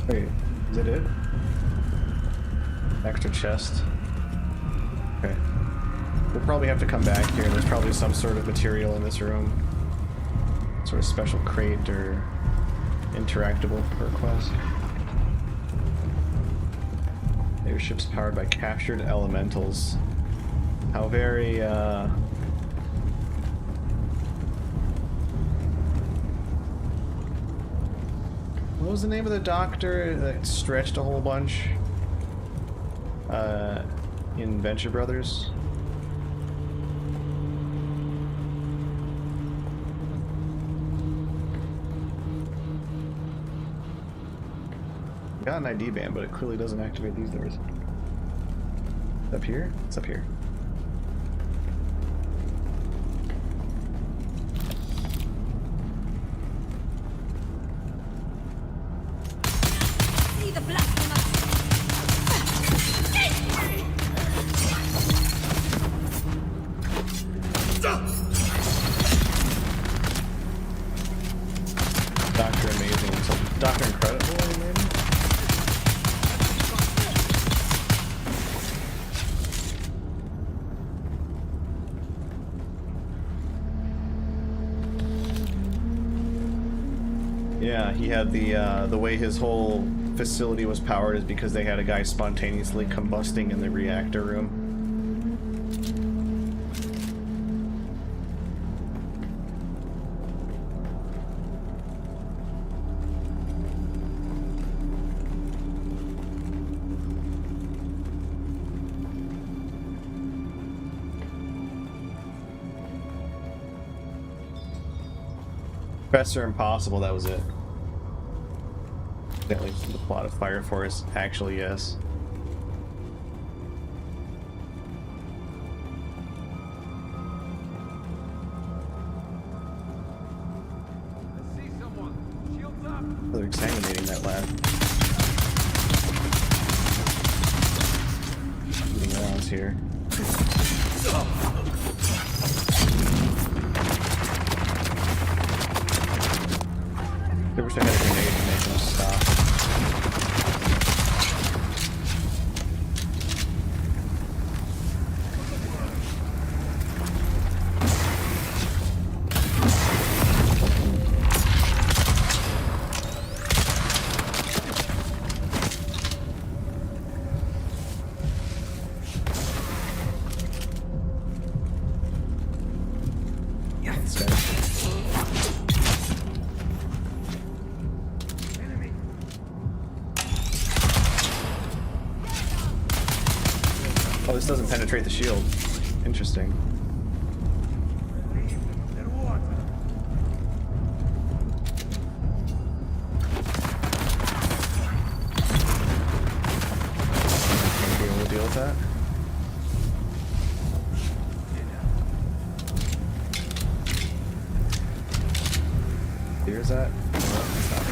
Wait, is that it? Extra chest. Okay. We'll probably have to come back here. There's probably some sort of material in this room. Sort of special crate or interactable request. Airship's powered by captured elementals. How very, What was the name of the doctor that stretched a whole bunch? In Venture Brothers? Got an ID band, but it clearly doesn't activate these doors. Up here? It's up here. See the blasphemer! Doctor Amazing. So Doctor Incredible, maybe? Yeah, he had the way his whole facility was powered is because they had a guy spontaneously combusting in the reactor room. Professor Impossible, that was it. Definitely the plot of Fire Force, actually, yes. I see someone. Shields up. They're exterminating that lab. Moving around here. I wish I had a grenade to make them stop. This guy. Oh, this doesn't penetrate the shield. Interesting. Their water. Maybe we'll deal with that. Here's that. No, it's not.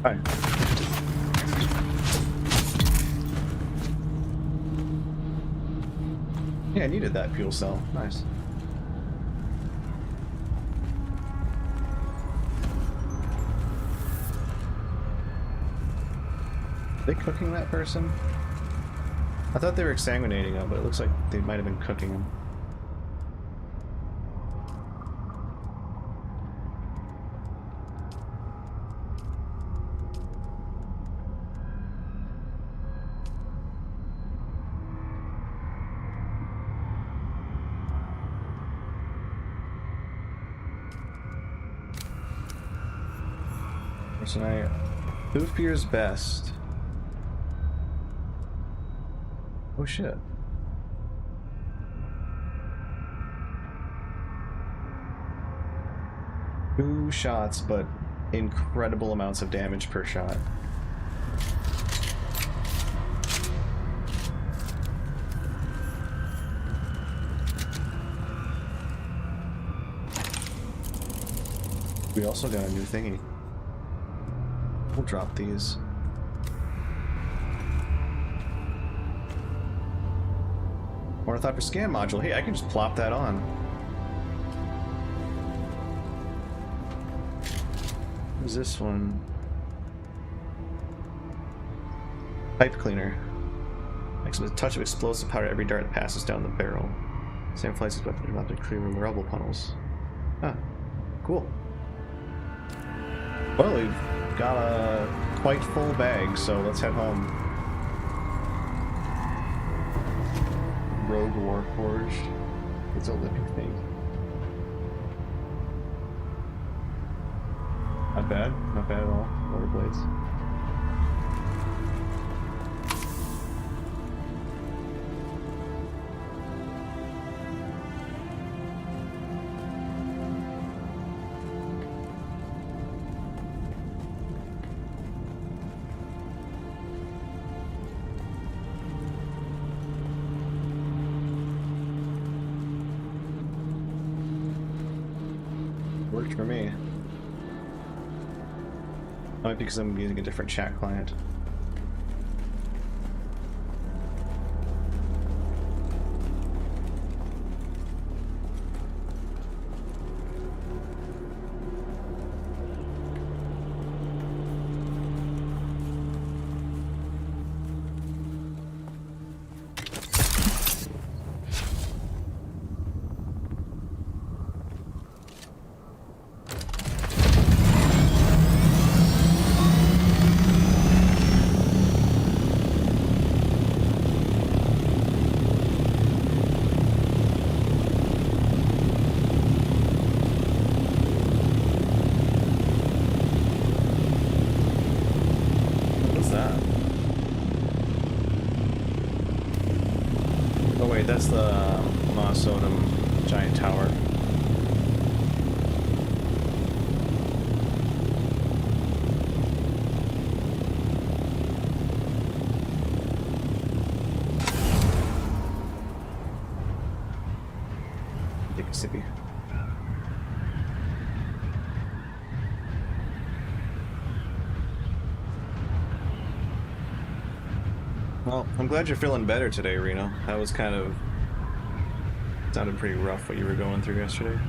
Fine. Yeah, I needed that fuel cell. Nice. Are they cooking that person? I thought they were exsanguinating him, but it looks like they might have been cooking him. Tonight, who fears best? Oh shit. 2 shots, but incredible amounts of damage per shot. We also got a new thingy. We'll drop these. Ornithopter scan module. Hey, I can just plop that on. What's this one? Pipe cleaner. Makes a touch of explosive powder every dart that passes down the barrel. Same flights as weapon allowed to clear rubble puddles. Huh. Cool. Well, we've got a quite full bag, so let's head home. Rogue Warforged. It's a living thing. Not bad. Not bad at all. Rollerblades. Worked for me. Might be because I'm using a different chat client. That's the monosodium giant tower. Take a sippy. Well, I'm glad you're feeling better today, Reno. That was kind of... sounded pretty rough what you were going through yesterday.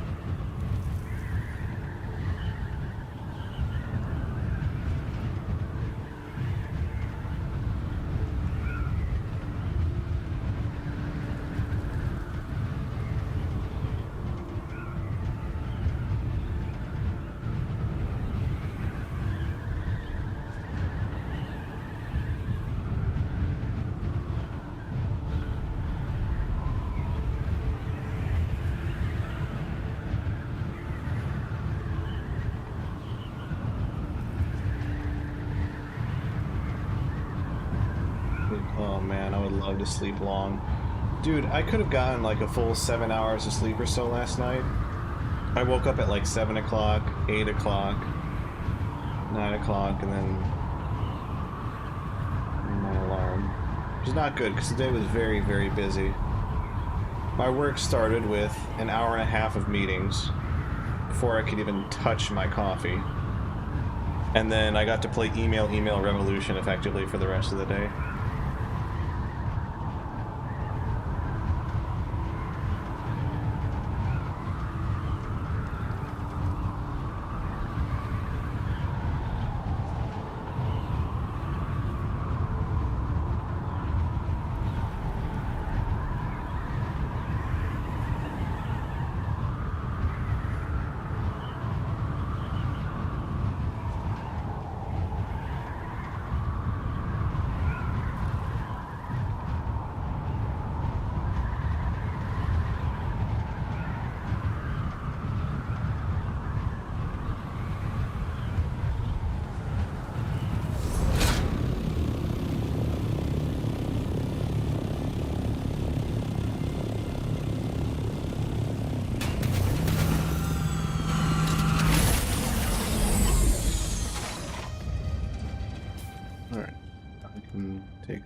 Oh man, I would love to sleep long. Dude, I could have gotten like a full 7 hours of sleep or so last night. I woke up at like 7 o'clock, 8 o'clock, 9 o'clock, and then my alarm. Which is not good because the day was very, very busy. My work started with an hour and a half of meetings before I could even touch my coffee. And then I got to play email revolution effectively for the rest of the day.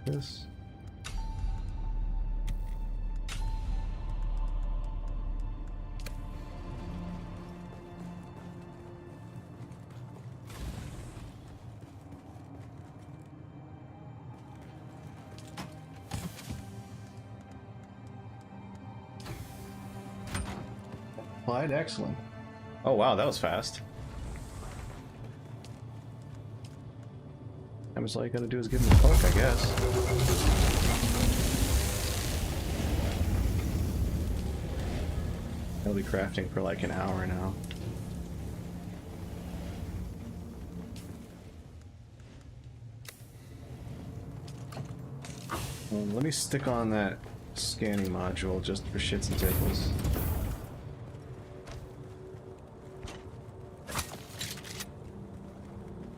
this. Applied, excellent. Oh wow, that was fast. I was all you gotta do is give him a poke, I guess. I'll be crafting for like an hour now. Well, let me stick on that scanning module just for shits and giggles.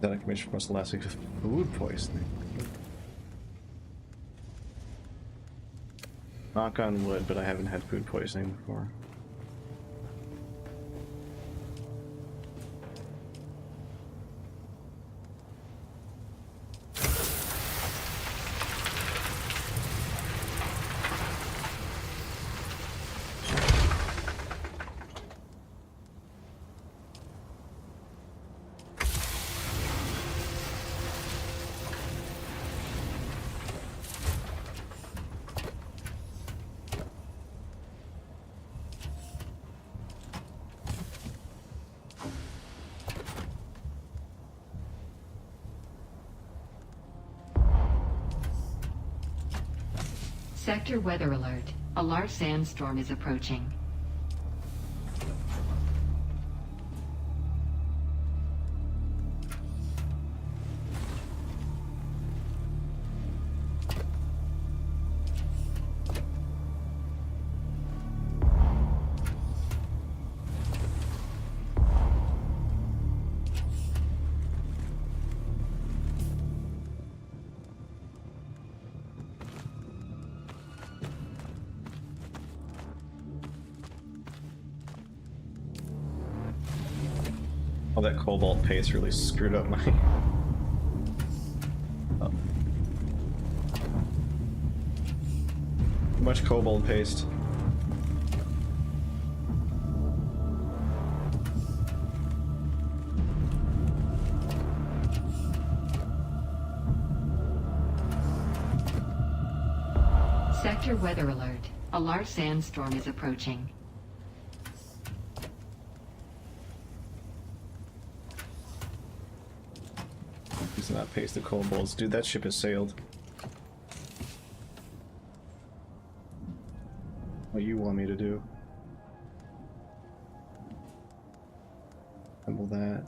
That I commissioned must last week with food poisoning. Knock on wood, but I haven't had food poisoning before. Sector weather alert. A large sandstorm is approaching. Oh, that cobalt paste really screwed up my... Oh. Too much cobalt paste. Sector weather alert. A large sandstorm is approaching. Using that paste of cobalts. Dude, that ship has sailed. What you want me to do? Assemble that.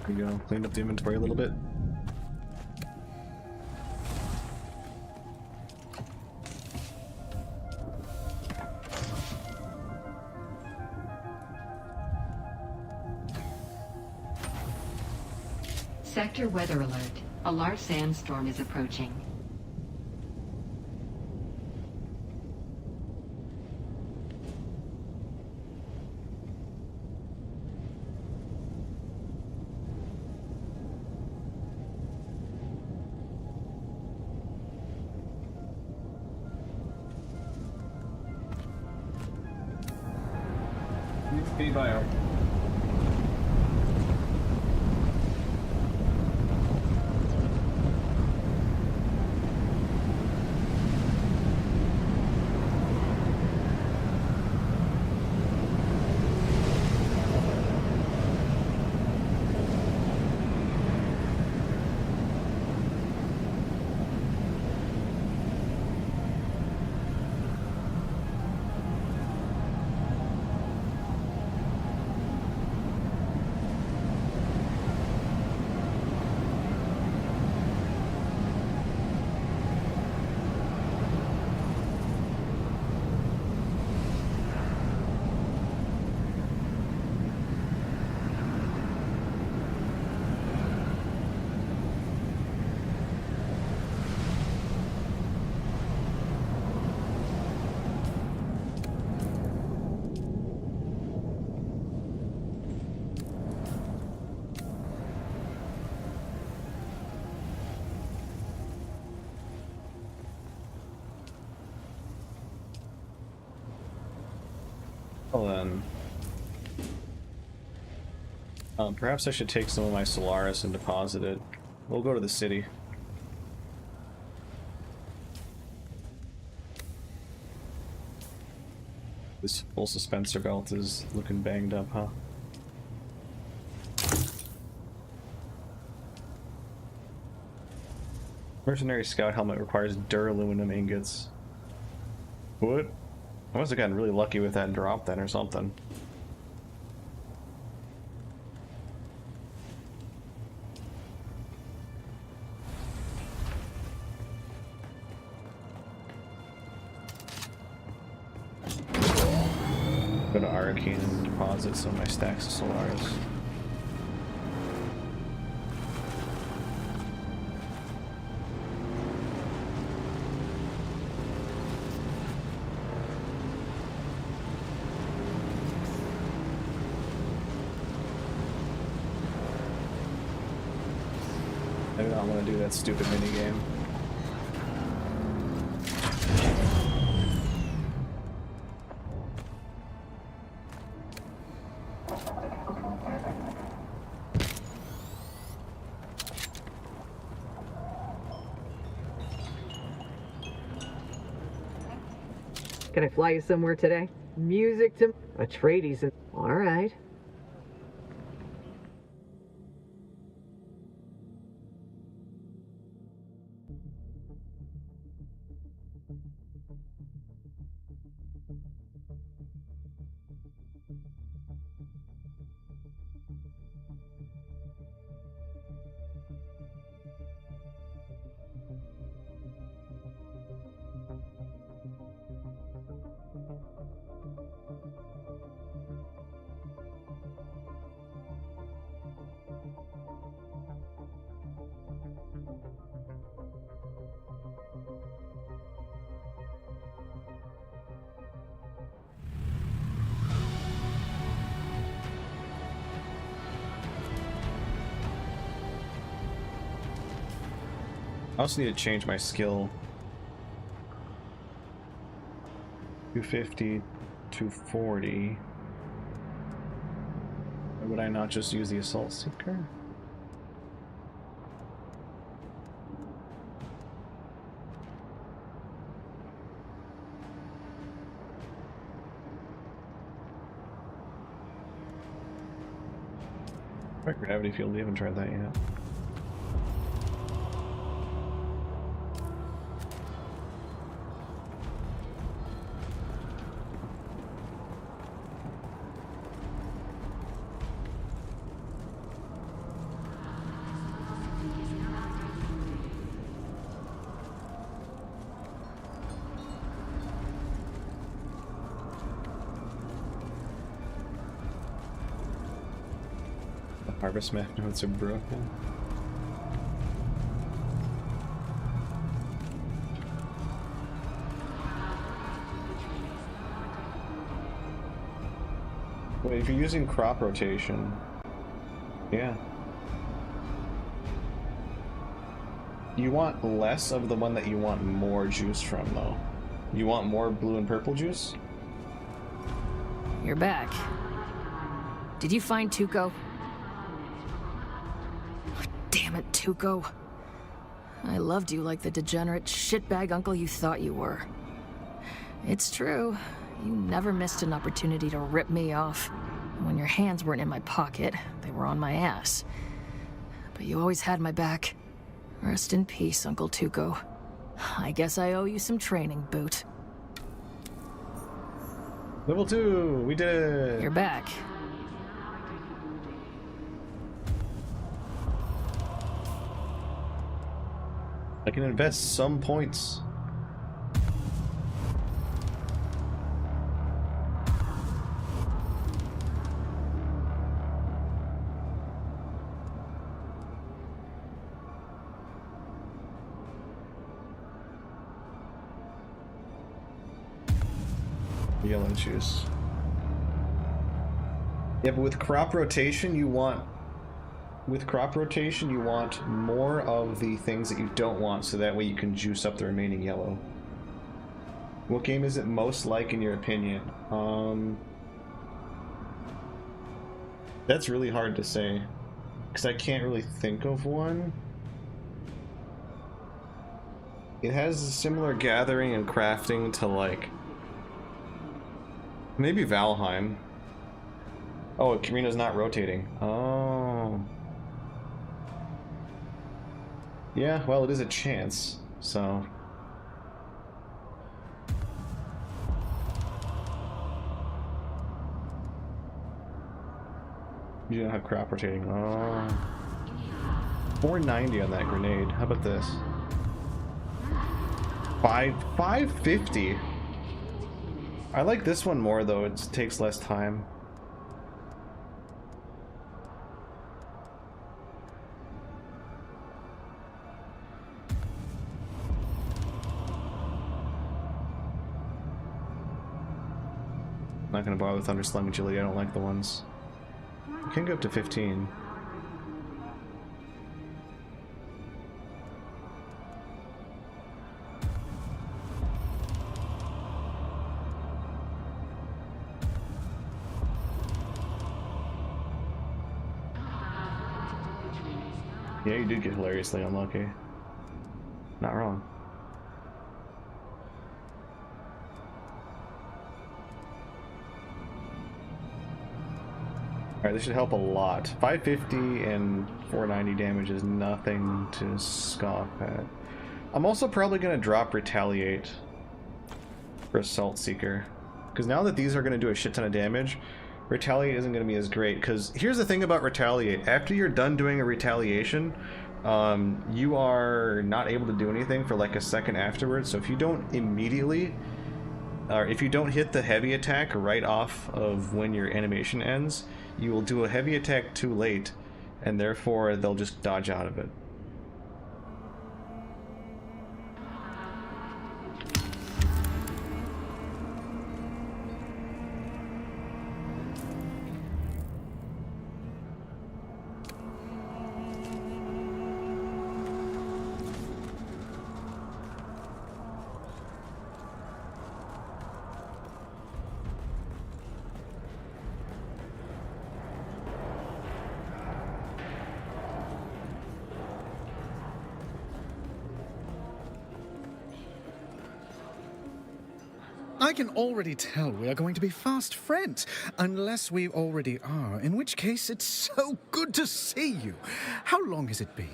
There you go. Clean up the inventory a little bit. Sector weather alert. A large sandstorm is approaching. Bio. Well then, perhaps I should take some of my Solaris and deposit it. We'll go to the city. This full suspensor belt is looking banged up, huh? Mercenary scout helmet requires duraluminum ingots. What? I must have gotten really lucky with that drop then or something. Go to Arcane and deposit some of my stacks of Solaris. I do not want to do that stupid minigame. Can I fly you somewhere today? Music to Atreides and... All right. I also need to change my skill. 250, 240. Why would I not just use the Assault Seeker? Right, gravity field, we haven't tried that yet. Harvest map notes are broken. Wait, if you're using crop rotation, yeah. You want less of the one that you want more juice from, though. You want more blue and purple juice? You're back. Did you find Tuco? Damn it, Tuco. I loved you like the degenerate shitbag uncle you thought you were. It's true. You never missed an opportunity to rip me off. When your hands weren't in my pocket, they were on my ass. But you always had my back. Rest in peace, Uncle Tuco. I guess I owe you some training, Boot. Level 2! We did it! You're back. I can invest some points. Yellow juice. Yeah, but with crop rotation, you want more of the things that you don't want, so that way you can juice up the remaining yellow. What game is it most like in your opinion? That's really hard to say, because I can't really think of one. It has a similar gathering and crafting to, like, maybe Valheim. Oh, Karina's not rotating. Oh. Yeah, well, it is a chance, so... You don't have crap rotating. Oh. 490 on that grenade. How about this? 550. I like this one more though. It takes less time. Not gonna bother with Thunderslung Agility. I don't like the ones. You can go up to 15. Yeah, you did get hilariously unlucky. Not wrong. Alright, this should help a lot. 550 and 490 damage is nothing to scoff at. I'm also probably going to drop Retaliate for Assault Seeker. Because now that these are going to do a shit ton of damage, Retaliate isn't going to be as great. Because here's the thing about Retaliate. After you're done doing a Retaliation, you are not able to do anything for like a second afterwards. So if you don't immediately... or if you don't hit the heavy attack right off of when your animation ends, you will do a heavy attack too late, and therefore they'll just dodge out of it. I can already tell we are going to be fast friends, unless we already are, in which case it's so good to see you. How long has it been?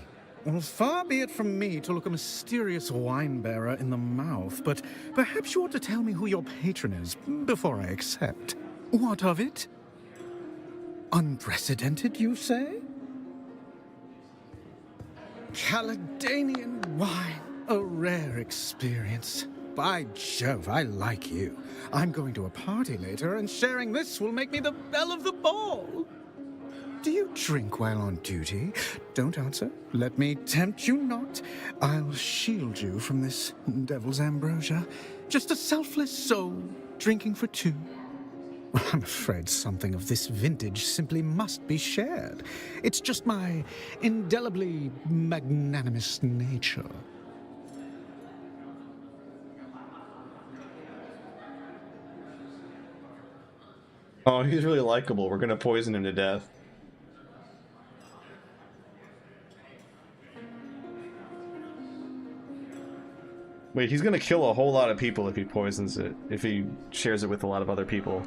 Well, far be it from me to look a mysterious wine-bearer in the mouth, but perhaps you ought to tell me who your patron is before I accept. What of it? Unprecedented, you say? Caledonian wine, a rare experience. By Jove, I like you. I'm going to a party later, and sharing this will make me the belle of the ball. Do you drink while on duty? Don't answer. Let me tempt you not. I'll shield you from this devil's ambrosia. Just a selfless soul, drinking for two. Well, I'm afraid something of this vintage simply must be shared. It's just my indelibly magnanimous nature. Oh, he's really likable. We're gonna poison him to death. Wait, he's gonna kill a whole lot of people if he poisons it, if he shares it with a lot of other people.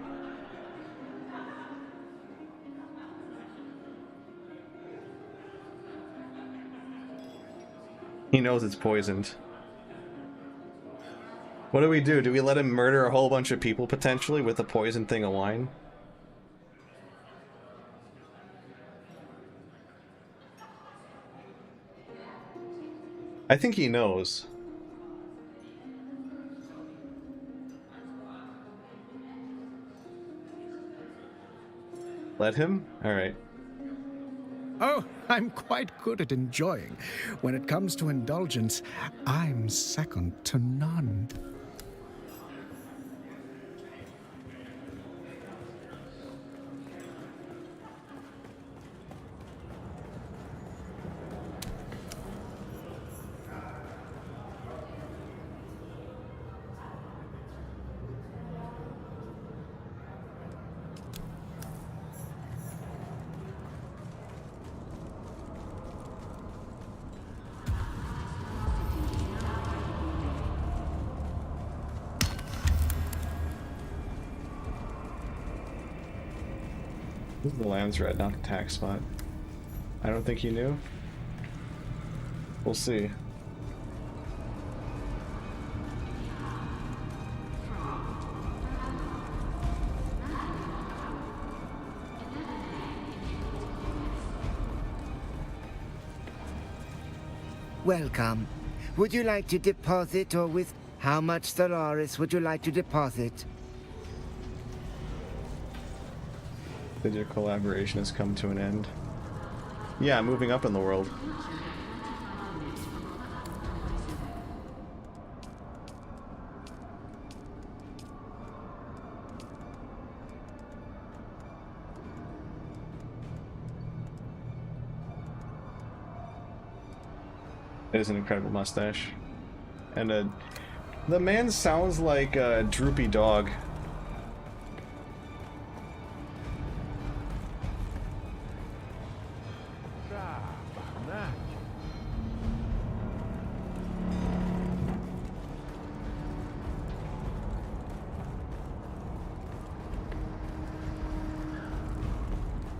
He knows it's poisoned. What do we do? Do we let him murder a whole bunch of people potentially with a poison thing of wine? I think he knows. Let him? Alright. Oh, I'm quite good at enjoying. When it comes to indulgence, I'm second to none. This is the land's red, not the tax spot. I don't think you knew. We'll see. Welcome. Would you like to deposit, or with how much Solaris would you like to deposit? Did your collaboration has come to an end? Yeah, moving up in the world. It is an incredible mustache. And the man sounds like a droopy dog.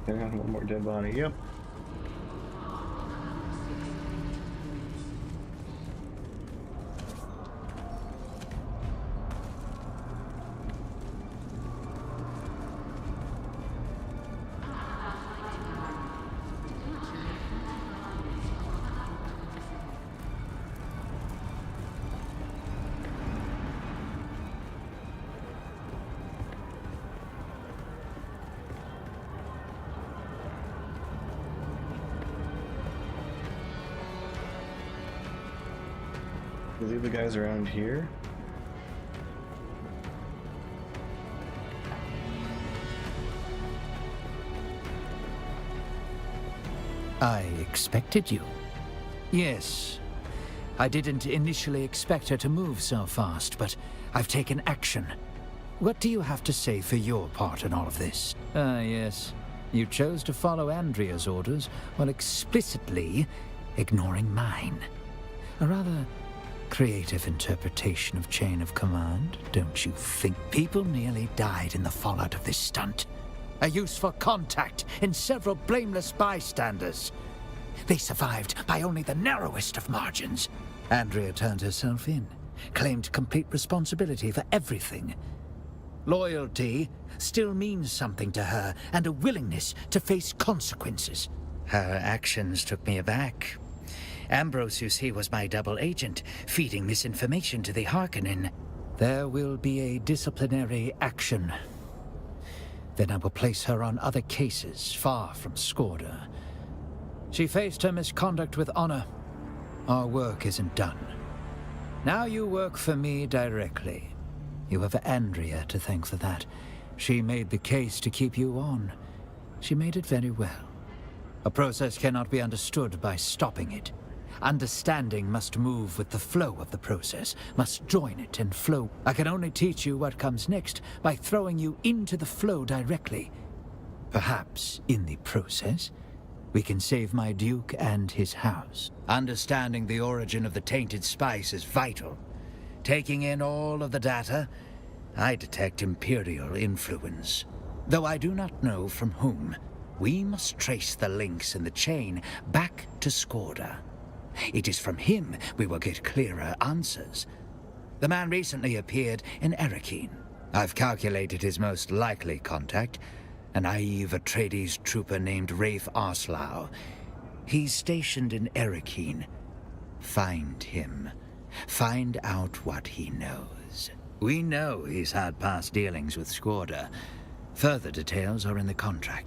Hang on, one more dead body. Yep. I believe the guys around here. I expected you. Yes. I didn't initially expect her to move so fast, but I've taken action. What do you have to say for your part in all of this? Yes. You chose to follow Andrea's orders while explicitly ignoring mine. A rather creative interpretation of chain of command, don't you think? People nearly died in the fallout of this stunt. A useful contact in several blameless bystanders. They survived by only the narrowest of margins. Andrea turned herself in, claimed complete responsibility for everything. Loyalty still means something to her, and a willingness to face consequences. Her actions took me aback. Ambrose, you see, was my double agent, feeding misinformation to the Harkonnen. There will be a disciplinary action. Then I will place her on other cases, far from Skorda. She faced her misconduct with honor. Our work isn't done. Now you work for me directly. You have Andrea to thank for that. She made the case to keep you on. She made it very well. A process cannot be understood by stopping it. Understanding must move with the flow of the process, must join it and flow. I can only teach you what comes next by throwing you into the flow directly. Perhaps, in the process, we can save my Duke and his house. Understanding the origin of the tainted spice is vital. Taking in all of the data, I detect Imperial influence. Though I do not know from whom, we must trace the links in the chain back to Skorda. It is from him we will get clearer answers. The man recently appeared in Erechine. I've calculated his most likely contact, a naive Atreides trooper named Rafe Arslau. He's stationed in Erechine. Find him. Find out what he knows. We know he's had past dealings with Skorda. Further details are in the contract.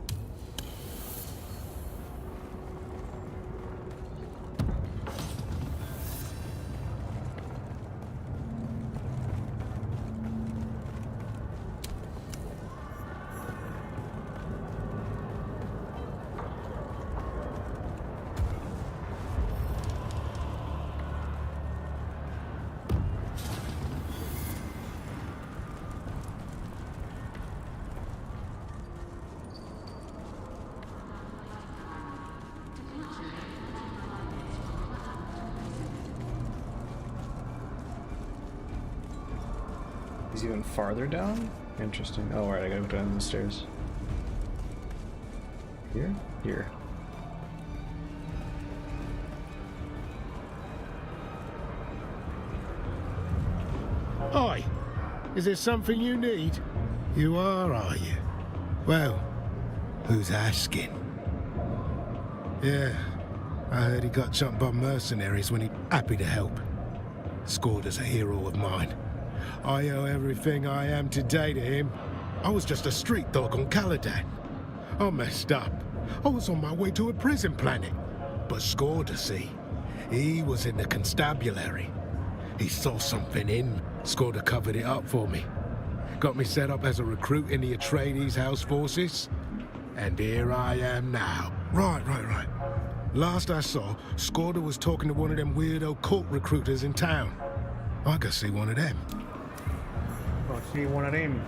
He's even farther down? Interesting. Oh, alright, I gotta go down the stairs. Here? Here. Oi! Is there something you need? You are you? Well, who's asking? Yeah, I heard he got jumped by mercenaries when he... Happy to help. Scored as a hero of mine. I owe everything I am today to him. I was just a street dog on Caladan. I messed up. I was on my way to a prison planet. But Scorda, see, he was in the constabulary. He saw something in me. Scorda covered it up for me. Got me set up as a recruit in the Atreides House forces. And here I am now. Right. Last I saw, Scorda was talking to one of them weirdo cult recruiters in town. I could see one of them. Go see one of them.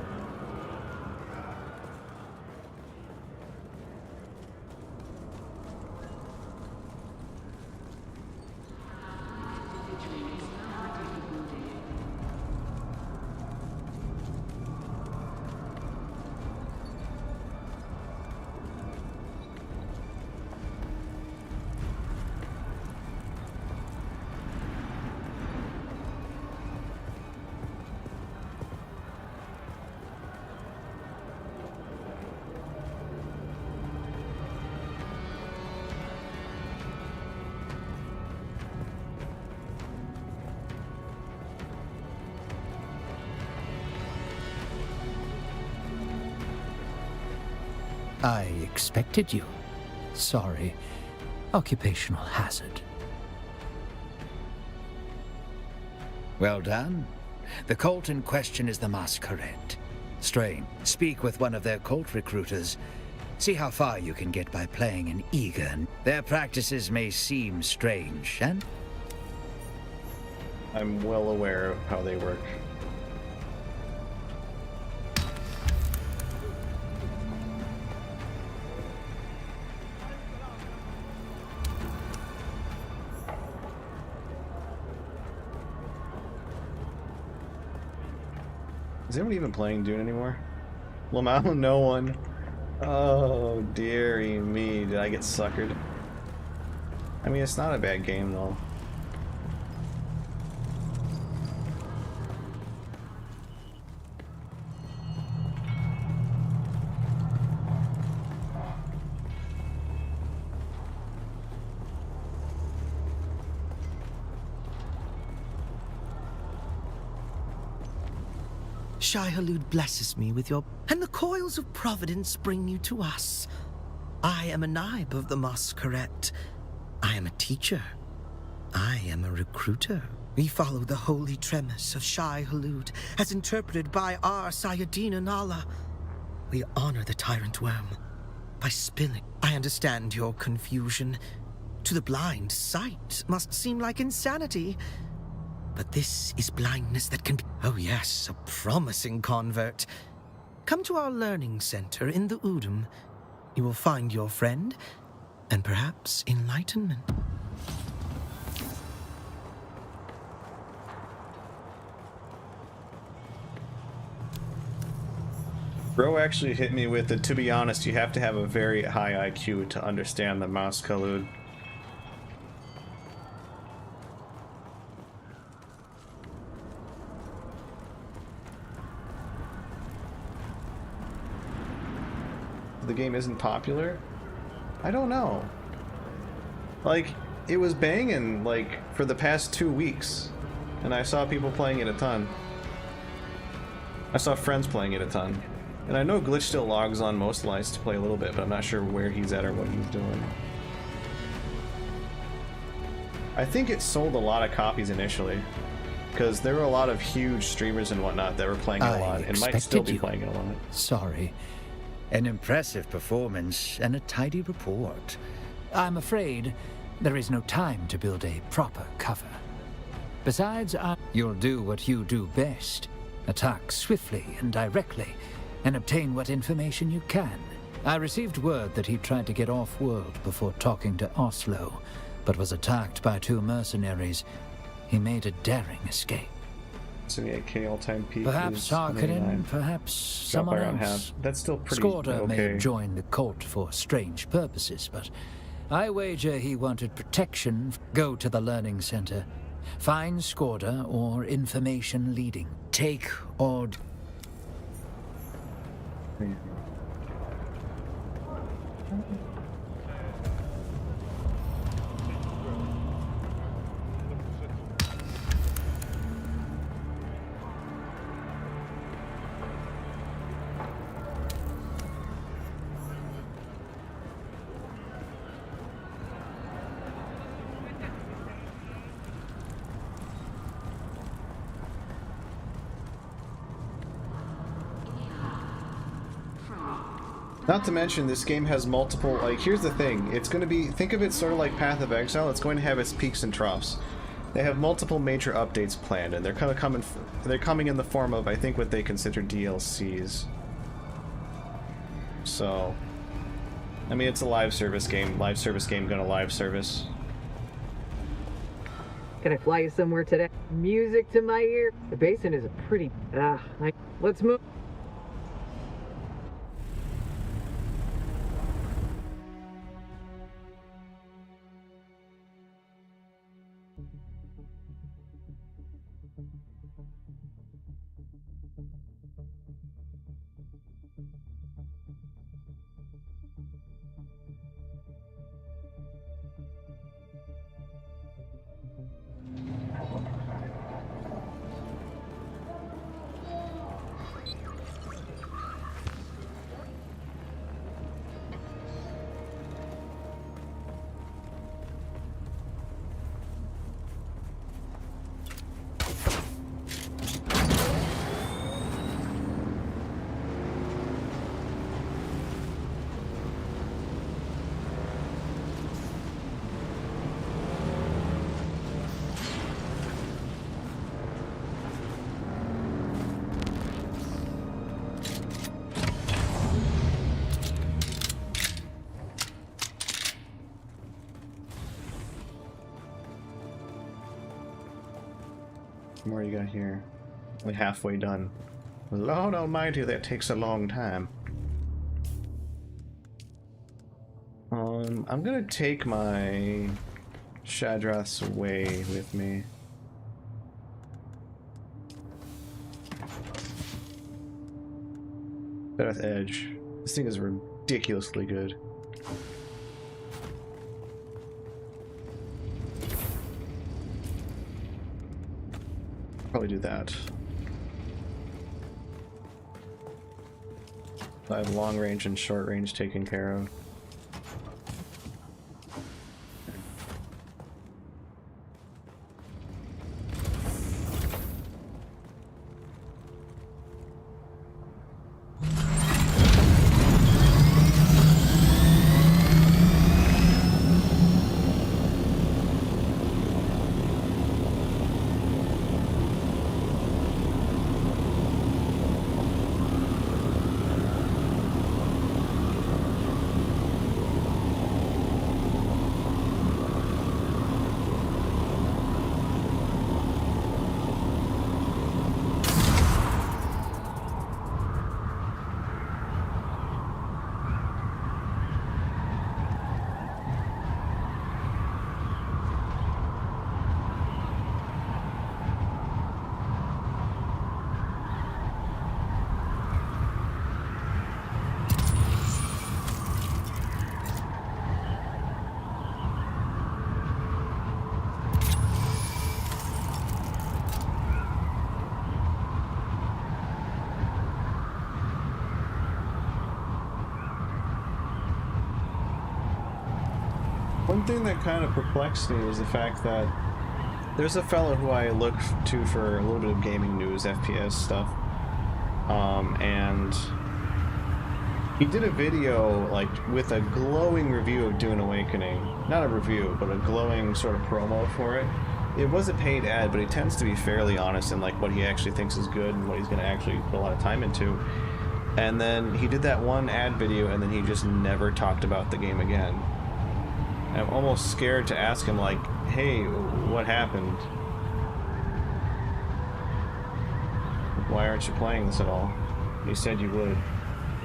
I expected you. Sorry. Occupational hazard. Well done. The cult in question is the Masquerade. Strain, speak with one of their cult recruiters. See how far you can get by playing an eager. Their practices may seem strange, and... I'm well aware of how they work. Is anyone even playing Dune anymore? Lamau, no one. Oh, dearie me. Did I get suckered? I mean, it's not a bad game, though. Shai-Hulud blesses me with your... And the coils of providence bring you to us. I am a Naib of the Masquerade. I am a teacher. I am a recruiter. We follow the holy tremis of Shai-Hulud, as interpreted by our Sayadina Nala. We honor the tyrant worm by spilling. I understand your confusion. To the blind, sight must seem like insanity. But this is blindness that can be... Oh yes, a promising convert. Come to our learning center in the Udum. You will find your friend, and perhaps enlightenment. Bro actually hit me with the, to be honest, you have to have a very high IQ to understand the Masquerade. The game isn't popular? I don't know. Like, it was banging, like, for the past 2 weeks. And I saw people playing it a ton. I saw friends playing it a ton. And I know Glitch still logs on most lights to play a little bit, but I'm not sure where he's at or what he's doing. I think it sold a lot of copies initially. Because there were a lot of huge streamers and whatnot that were playing it a lot, and might still be playing it a lot. Sorry. An impressive performance and a tidy report. I'm afraid there is no time to build a proper cover. Besides, you'll do what you do best. Attack swiftly and directly, and obtain what information you can. I received word that he tried to get off-world before talking to Oslo, but was attacked by 2 mercenaries. He made a daring escape. 78k all-time peak. Perhaps is Harkonnen, 99. perhaps Drop by someone around else. half. That's still pretty Skorda may okay. have joined the court for strange purposes, but I wager he wanted protection. Go to the learning center. Find Skorda or information leading. Take or... Not to mention, this game has multiple, like, here's the thing, it's going to be, think of it sort of like Path of Exile, it's going to have its peaks and troughs. They have multiple major updates planned, and they're kind of coming in the form of, I think, what they consider DLCs. So, I mean, it's a live service game gonna live service. Can I fly you somewhere today? Music to my ear. The basin is a pretty... let's move. What do you got here? We're halfway done. Lord almighty, that takes a long time. I'm gonna take my Shadrath's Way with me. Shadrath's Edge. This thing is ridiculously good. Probably do that. I have long range and short range taken care of. One thing that kind of perplexed me was the fact that there's a fellow who I look to for a little bit of gaming news, FPS stuff, and he did a video like with a glowing review of Dune Awakening. Not a review, but a glowing sort of promo for it. It was a paid ad, but he tends to be fairly honest in like what he actually thinks is good and what he's going to actually put a lot of time into. And then he did that one ad video, and then he just never talked about the game again. I'm almost scared to ask him, like, hey, what happened? Why aren't you playing this at all? You said you would,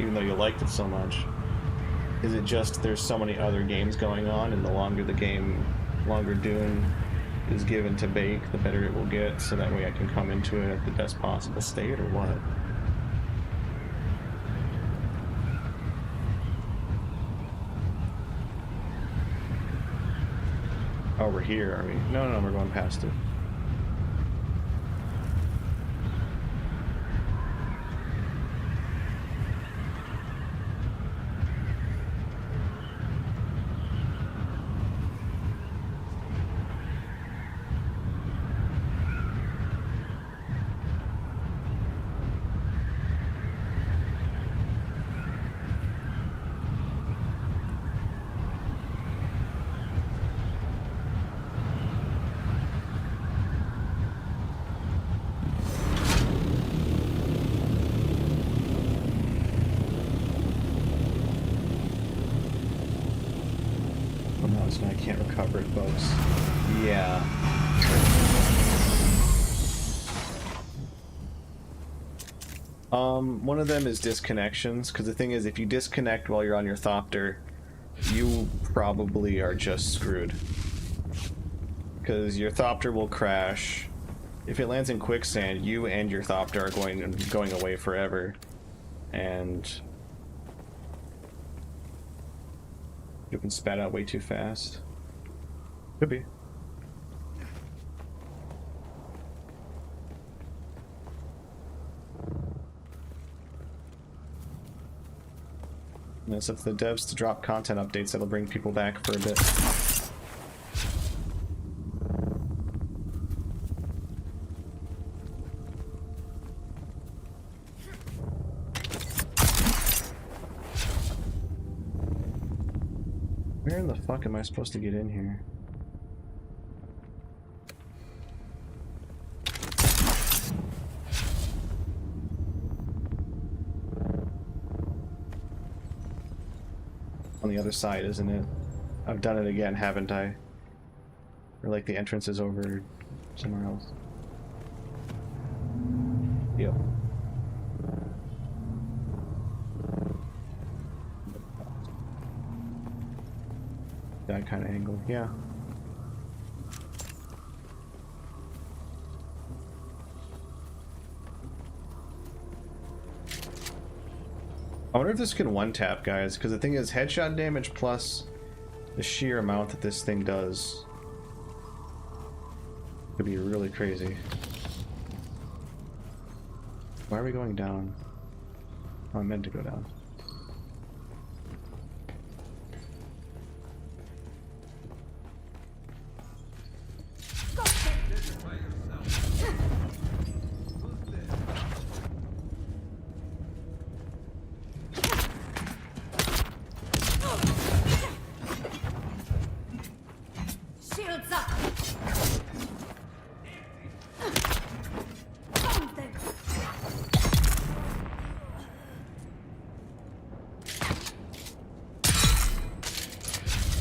even though you liked it so much. Is it just there's so many other games going on, and the longer Dune is given to bake, the better it will get, so that way I can come into it at the best possible state, or what? Oh, we're here, are we? No, we're going past it. I can't recover it, folks. Yeah. One of them is disconnections, because the thing is, if you disconnect while you're on your Thopter, you probably are just screwed. Because your Thopter will crash. If it lands in quicksand, you and your Thopter are going away forever. And you've been spat out way too fast. Could be. And it's up to the devs to drop content updates that'll bring people back for a bit. Where in the fuck am I supposed to get in here? On the other side, isn't it? I've done it again, haven't I? Or like the entrance is over somewhere else. Yep. That kind of angle, yeah. I wonder if this can one-tap, guys, because the thing is, headshot damage plus the sheer amount that this thing does could be really crazy. Why are we going down? Oh, I meant to go down.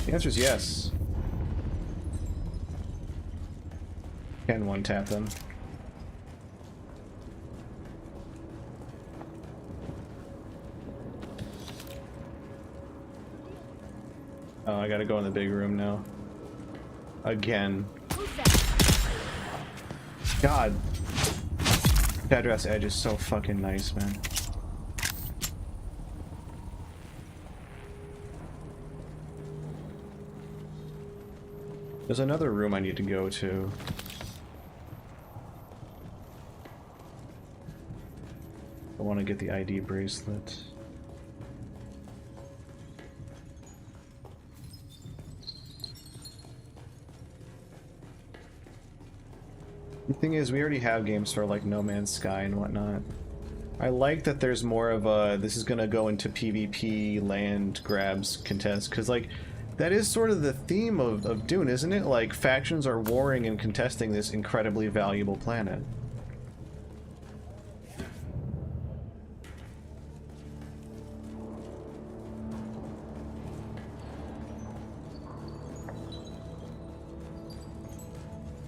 The answer is yes. Can one-tap them. Oh, I gotta go in the big room now. Again. God. Shadrath's Edge is so fucking nice, man. There's another room I need to go to. I want to get the ID bracelet. The thing is, we already have games for like No Man's Sky and whatnot. I like that there's more of a, this is gonna go into PvP land grabs contest, because like, that is sort of the theme of Dune, isn't it? Like, factions are warring and contesting this incredibly valuable planet.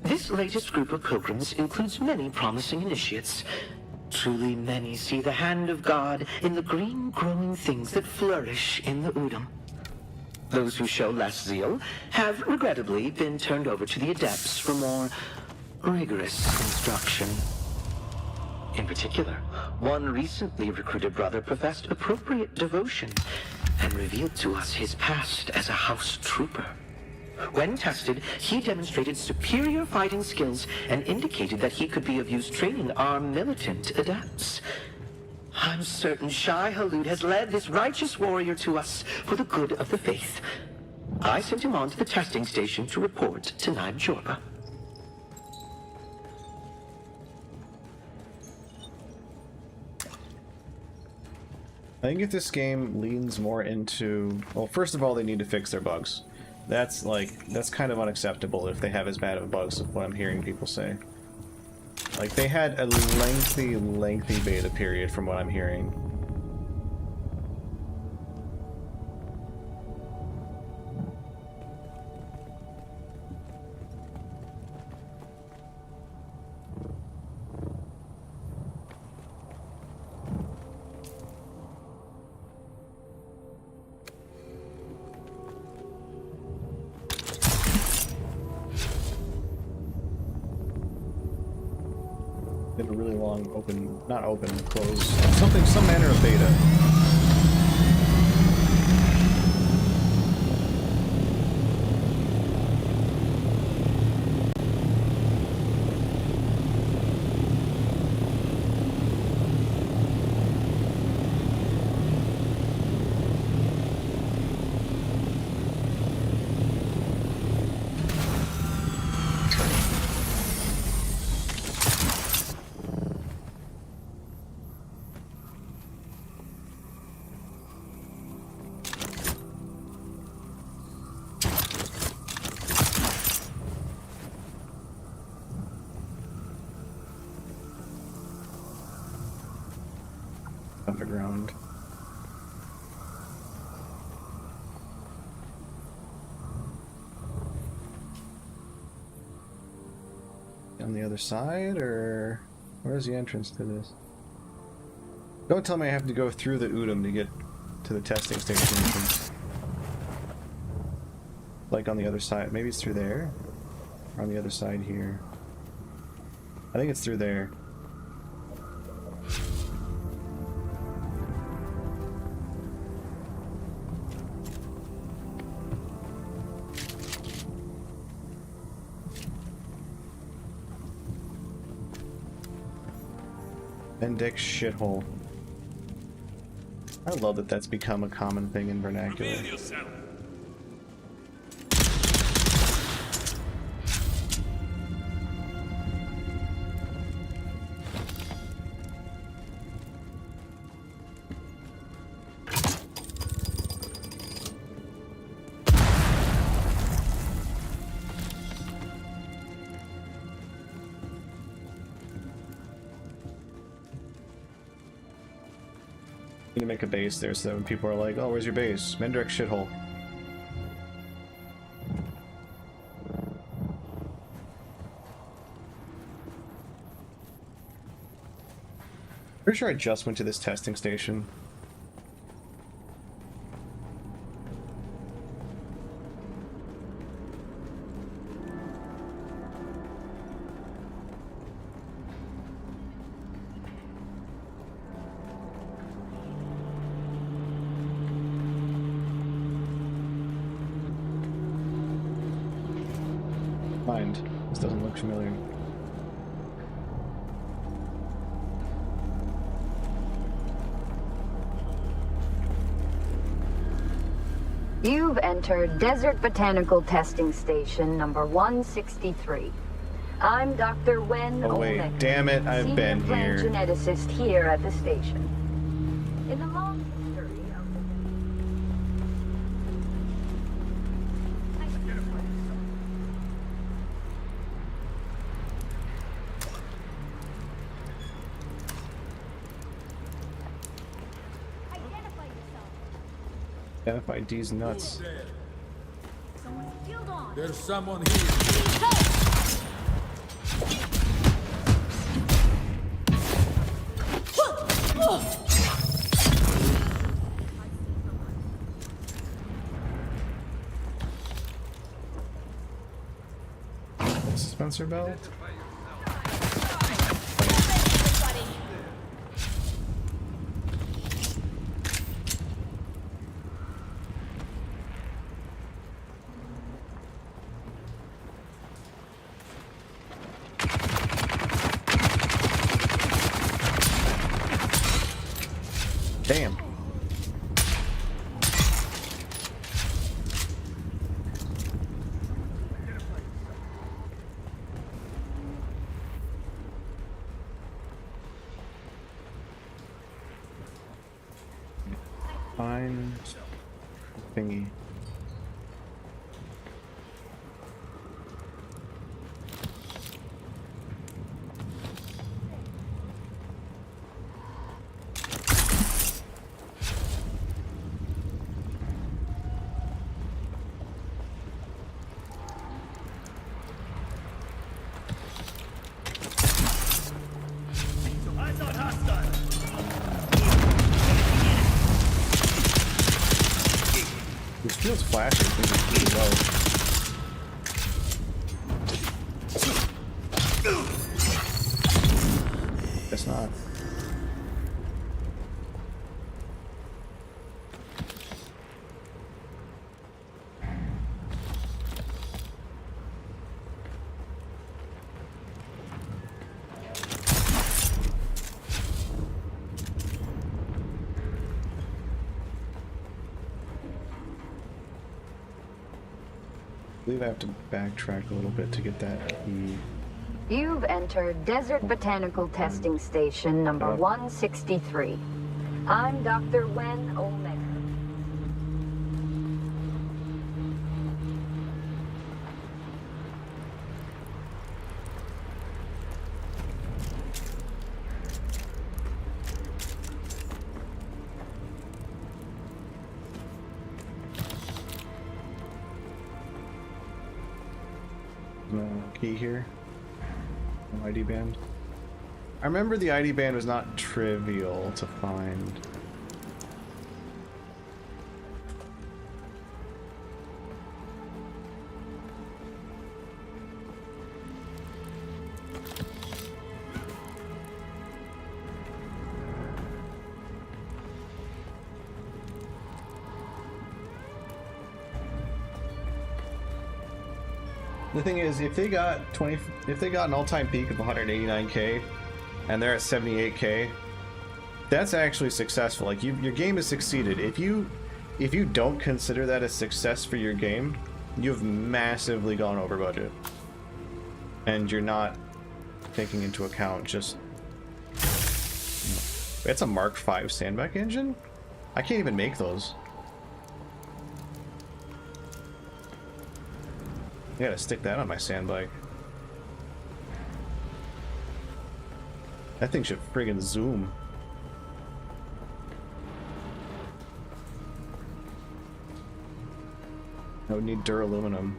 This latest group of pilgrims includes many promising initiates. Truly many see the hand of God in the green growing things that flourish in the Udam. Those who show less zeal have regrettably been turned over to the adepts for more rigorous instruction. In particular, one recently recruited brother professed appropriate devotion and revealed to us his past as a house trooper. When tested, he demonstrated superior fighting skills and indicated that he could be of use training our militant adepts. I'm certain Shai Halud has led this righteous warrior to us for the good of the faith. I sent him on to the testing station to report to Naib Jorba. I think if this game leans more into... Well, first of all, they need to fix their bugs. That's kind of unacceptable if they have as bad of bugs as what I'm hearing people say. Like, they had a lengthy beta period from what I'm hearing. A really long close, some manner of beta. Underground. On the other side, or where's the entrance to this? Don't tell me I have to go through the Udam to get to the testing station entrance. Like on the other side. Maybe it's through there? Or on the other side here. I think it's through there. Index shithole. I love that that's become a common thing in vernacular. To make a base there so that when people are like, oh, where's your base? Mendrek shithole. Pretty sure I just went to this testing station. This doesn't look familiar. You've entered Desert Botanical Testing Station number 163. I'm Dr. Wen Oh wait, Olmec, damn it, I've been plant here. geneticist here at the station. In the long history of Identify these nuts. There's someone here. Dispenser belt? Damn. Fine thingy. This feels flashy, pretty low. Guess not. I believe I have to backtrack a little bit to get that key. You've entered Desert Botanical Testing Station number 163. I'm Dr. Wen Omega. Key here. No ID band. I remember the ID band was not trivial to find. The thing is, if they got an all-time peak of 189k, and they're at 78k, that's actually successful. Like your game has succeeded. If you don't consider that a success for your game, you've massively gone over budget, and you're not taking into account just. It's a Mark V sandbag engine. I can't even make those. I gotta stick that on my sand bike. That thing should friggin' zoom. I would need duraluminum.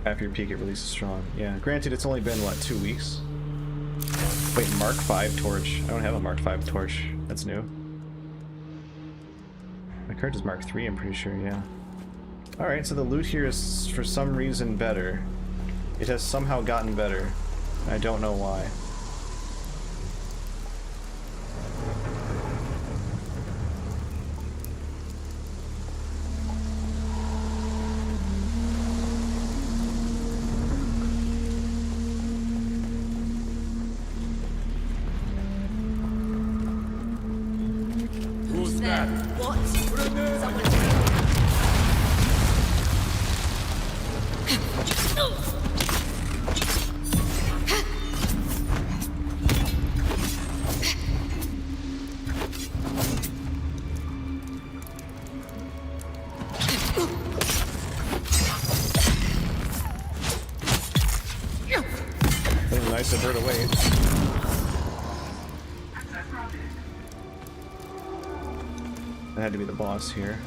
After your peak, it releases strong. Yeah, granted, it's only been, what, 2 weeks? Wait, Mark V torch. I don't have a Mark V torch. That's new. My card is Mark III, I'm pretty sure, yeah. Alright, so the loot here is, for some reason, better. It has somehow gotten better. I don't know why. Who's that? What? Someone. It was nice of her to wait. That had to be the boss here.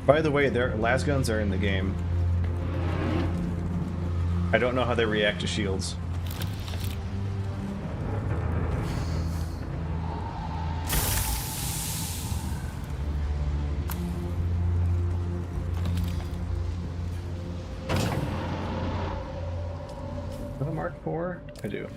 By the way, their lasguns are in the game. I don't know how they react to shields. Have a Mark IV? I do.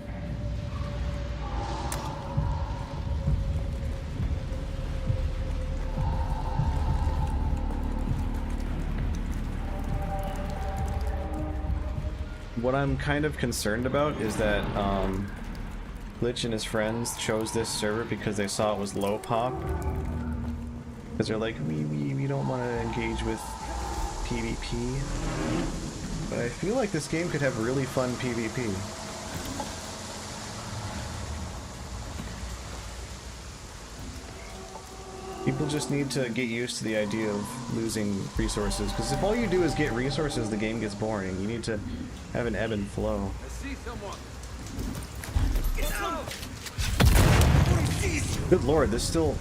What I'm kind of concerned about is that Lich and his friends chose this server because they saw it was low pop. Because they're like, we don't want to engage with PvP. But I feel like this game could have really fun PvP. People just need to get used to the idea of losing resources, because if all you do is get resources, the game gets boring. You need to have an ebb and flow. I see someone. Good lord, this still...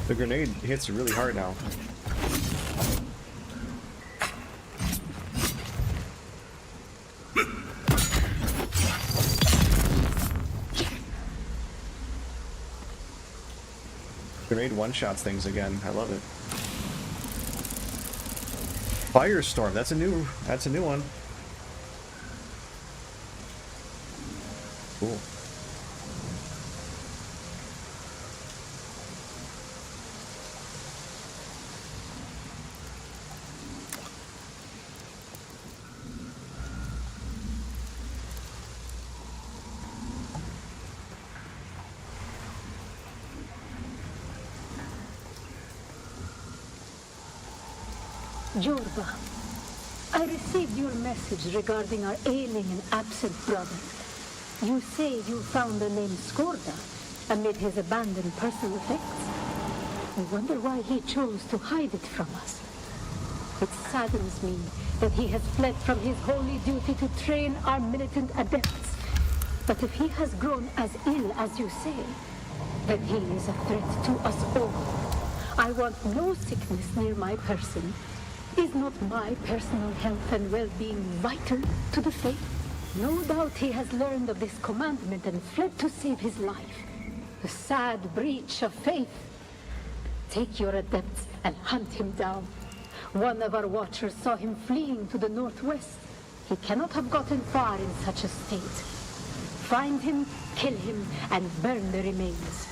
The grenade hits really hard now. Grenade one-shots things again. I love it. Firestorm. That's a new one. Cool. Jorba, I received your message regarding our ailing and absent brother. You say you found the name Skorda amid his abandoned personal effects. I wonder why he chose to hide it from us. It saddens me that he has fled from his holy duty to train our militant adepts. But if he has grown as ill as you say, then he is a threat to us all. I want no sickness near my person. Is not my personal health and well-being vital to the faith? No doubt he has learned of this commandment and fled to save his life. A sad breach of faith. Take your adepts and hunt him down. One of our watchers saw him fleeing to the northwest. He cannot have gotten far in such a state. Find him, kill him, and burn the remains.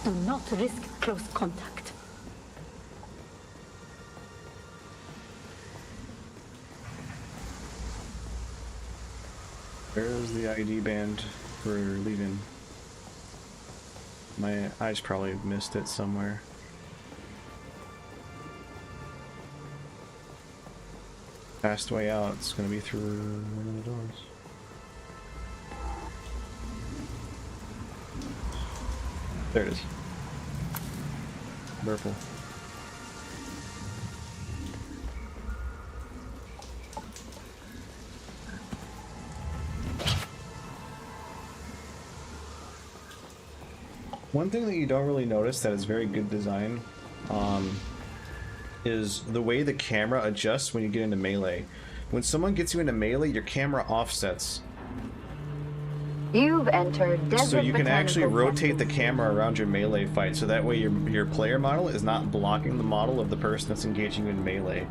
Do not risk close contact. Where's the ID band for leaving? I just probably missed it somewhere. Fast way out, it's gonna be through one of the doors. There it is. Purple. One thing that you don't really notice that is very good design is the way the camera adjusts when you get into melee. When someone gets you into melee, your camera offsets. You've entered Desert So you can actually Botanical rotate the camera around your melee fight, so that way your player model is not blocking the model of the person that's engaging you in melee.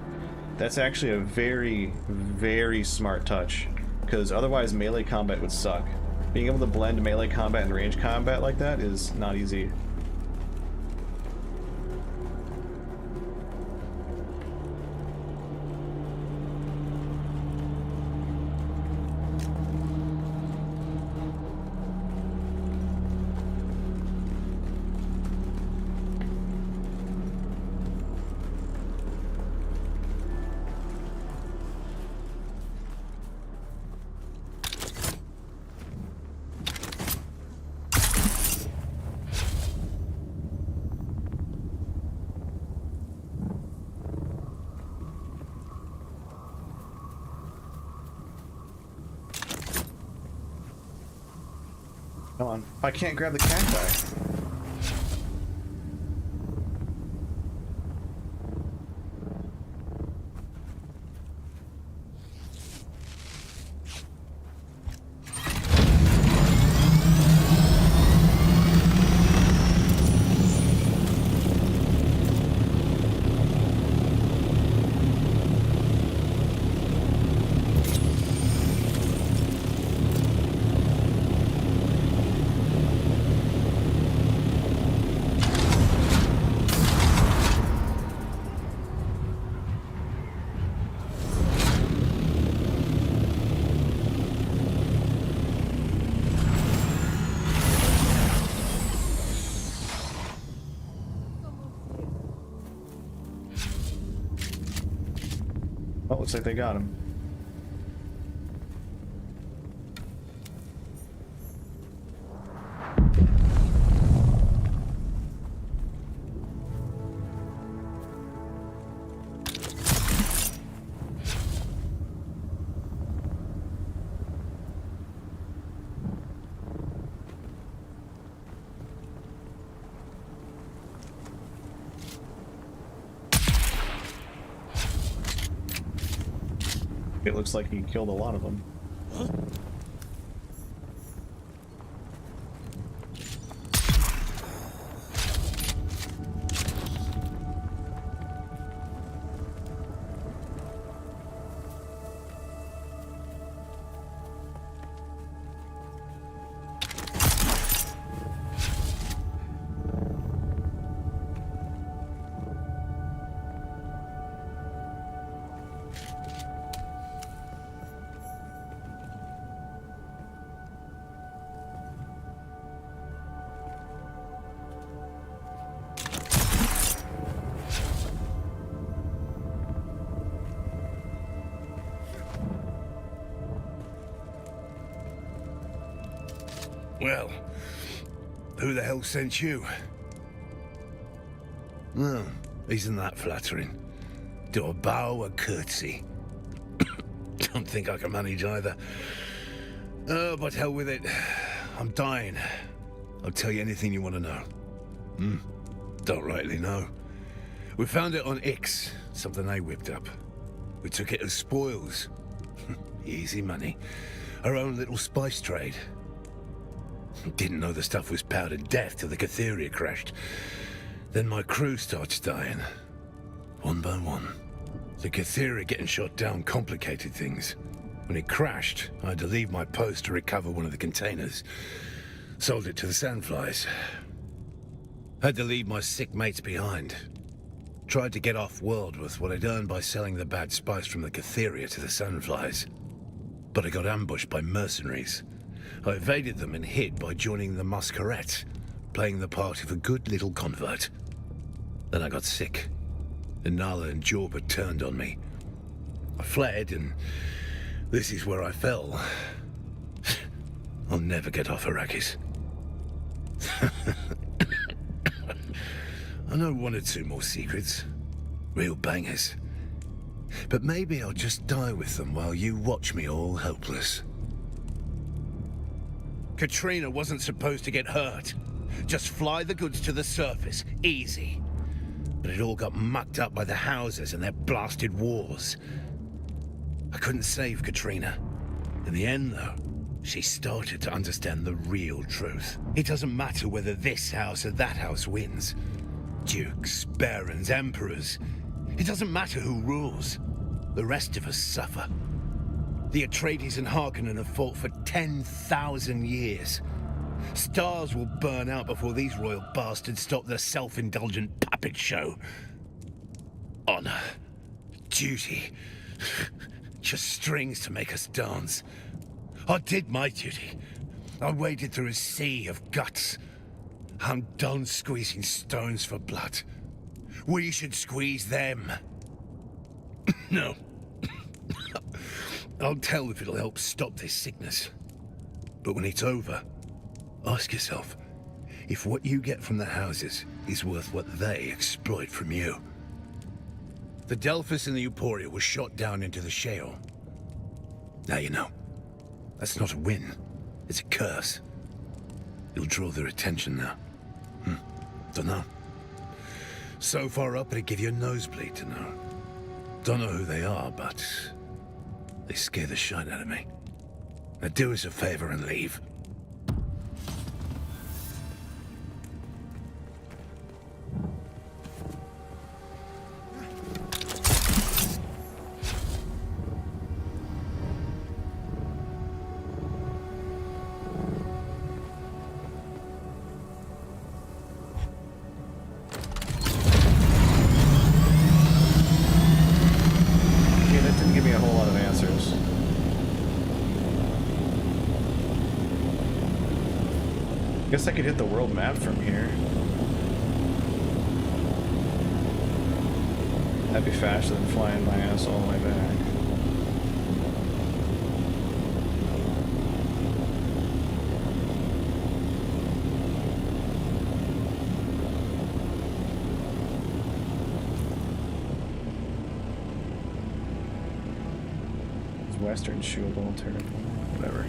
That's actually a very, very smart touch, because otherwise melee combat would suck. Being able to blend melee combat and range combat like that is not easy. Come on. I can't grab the cacti. Oh, looks like they got him. It looks like he killed a lot of them. Well, who the hell sent you? No, isn't that flattering? Do a bow, a curtsy. Don't think I can manage either. Oh, but hell with it. I'm dying. I'll tell you anything you want to know. Don't rightly know. We found it on Ix, something they whipped up. We took it as spoils. Easy money. Our own little spice trade. Didn't know the stuff was powdered death till the Catheria crashed. Then my crew starts dying. One by one. The Catheria getting shot down complicated things. When it crashed, I had to leave my post to recover one of the containers. Sold it to the Sandflies. Had to leave my sick mates behind. Tried to get off-world with what I'd earned by selling the bad spice from the Catheria to the Sandflies. But I got ambushed by mercenaries. I evaded them and hid by joining the Masquerette, playing the part of a good little convert. Then I got sick. Inala and Jorba turned on me. I fled, and this is where I fell. I'll never get off Arrakis. I know one or two more secrets. Real bangers. But maybe I'll just die with them while you watch me all helpless. Katrina wasn't supposed to get hurt. Just fly the goods to the surface. Easy. But it all got mucked up by the houses and their blasted wars. I couldn't save Katrina. In the end, though, she started to understand the real truth. It doesn't matter whether this house or that house wins. Dukes, barons, emperors. It doesn't matter who rules. The rest of us suffer. The Atreides and Harkonnen have fought for 10,000 years. Stars will burn out before these royal bastards stop their self-indulgent puppet show. Honor. Duty. Just strings to make us dance. I did my duty. I waded through a sea of guts. I'm done squeezing stones for blood. We should squeeze them. No. I'll tell if it'll help stop this sickness. But when it's over, ask yourself if what you get from the houses is worth what they exploit from you. The Delphus and the Euphoria were shot down into the Sheol. Now you know. That's not a win. It's a curse. You'll draw their attention now. Dunno. So far up it'd give you a nosebleed to know. Don't know who they are, but they scare the shit out of me. Now do us a favor and leave. Guess I could hit the world map from here. That'd be faster than flying my ass all the way back. It's Western Shoeable Territory. Whatever.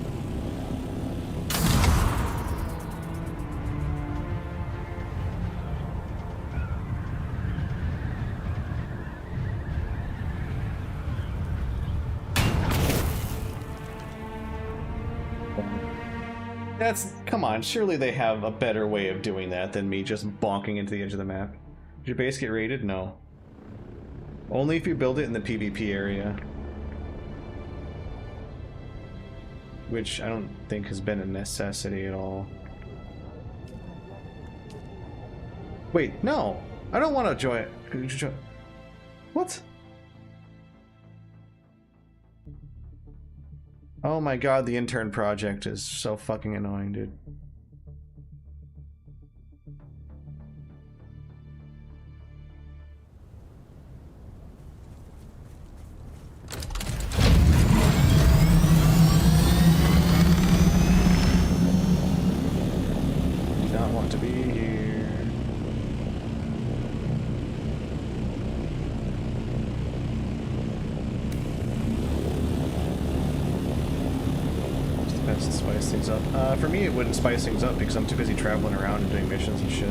Come on, surely they have a better way of doing that than me just bonking into the edge of the map. Did your base get raided? No. Only if you build it in the PvP area. Which I don't think has been a necessity at all. Wait, no! I don't want to join it. What? Oh my god, the intern project is so fucking annoying, dude. Do not want to be here. To spice things up. For me, it wouldn't spice things up because I'm too busy traveling around and doing missions and shit.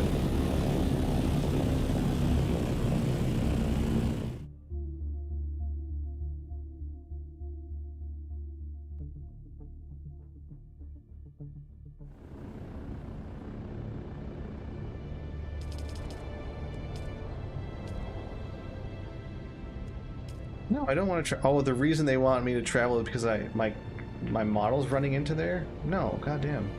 No, I don't want to. Oh, the reason they want me to travel is because my model's running into there? No, goddamn.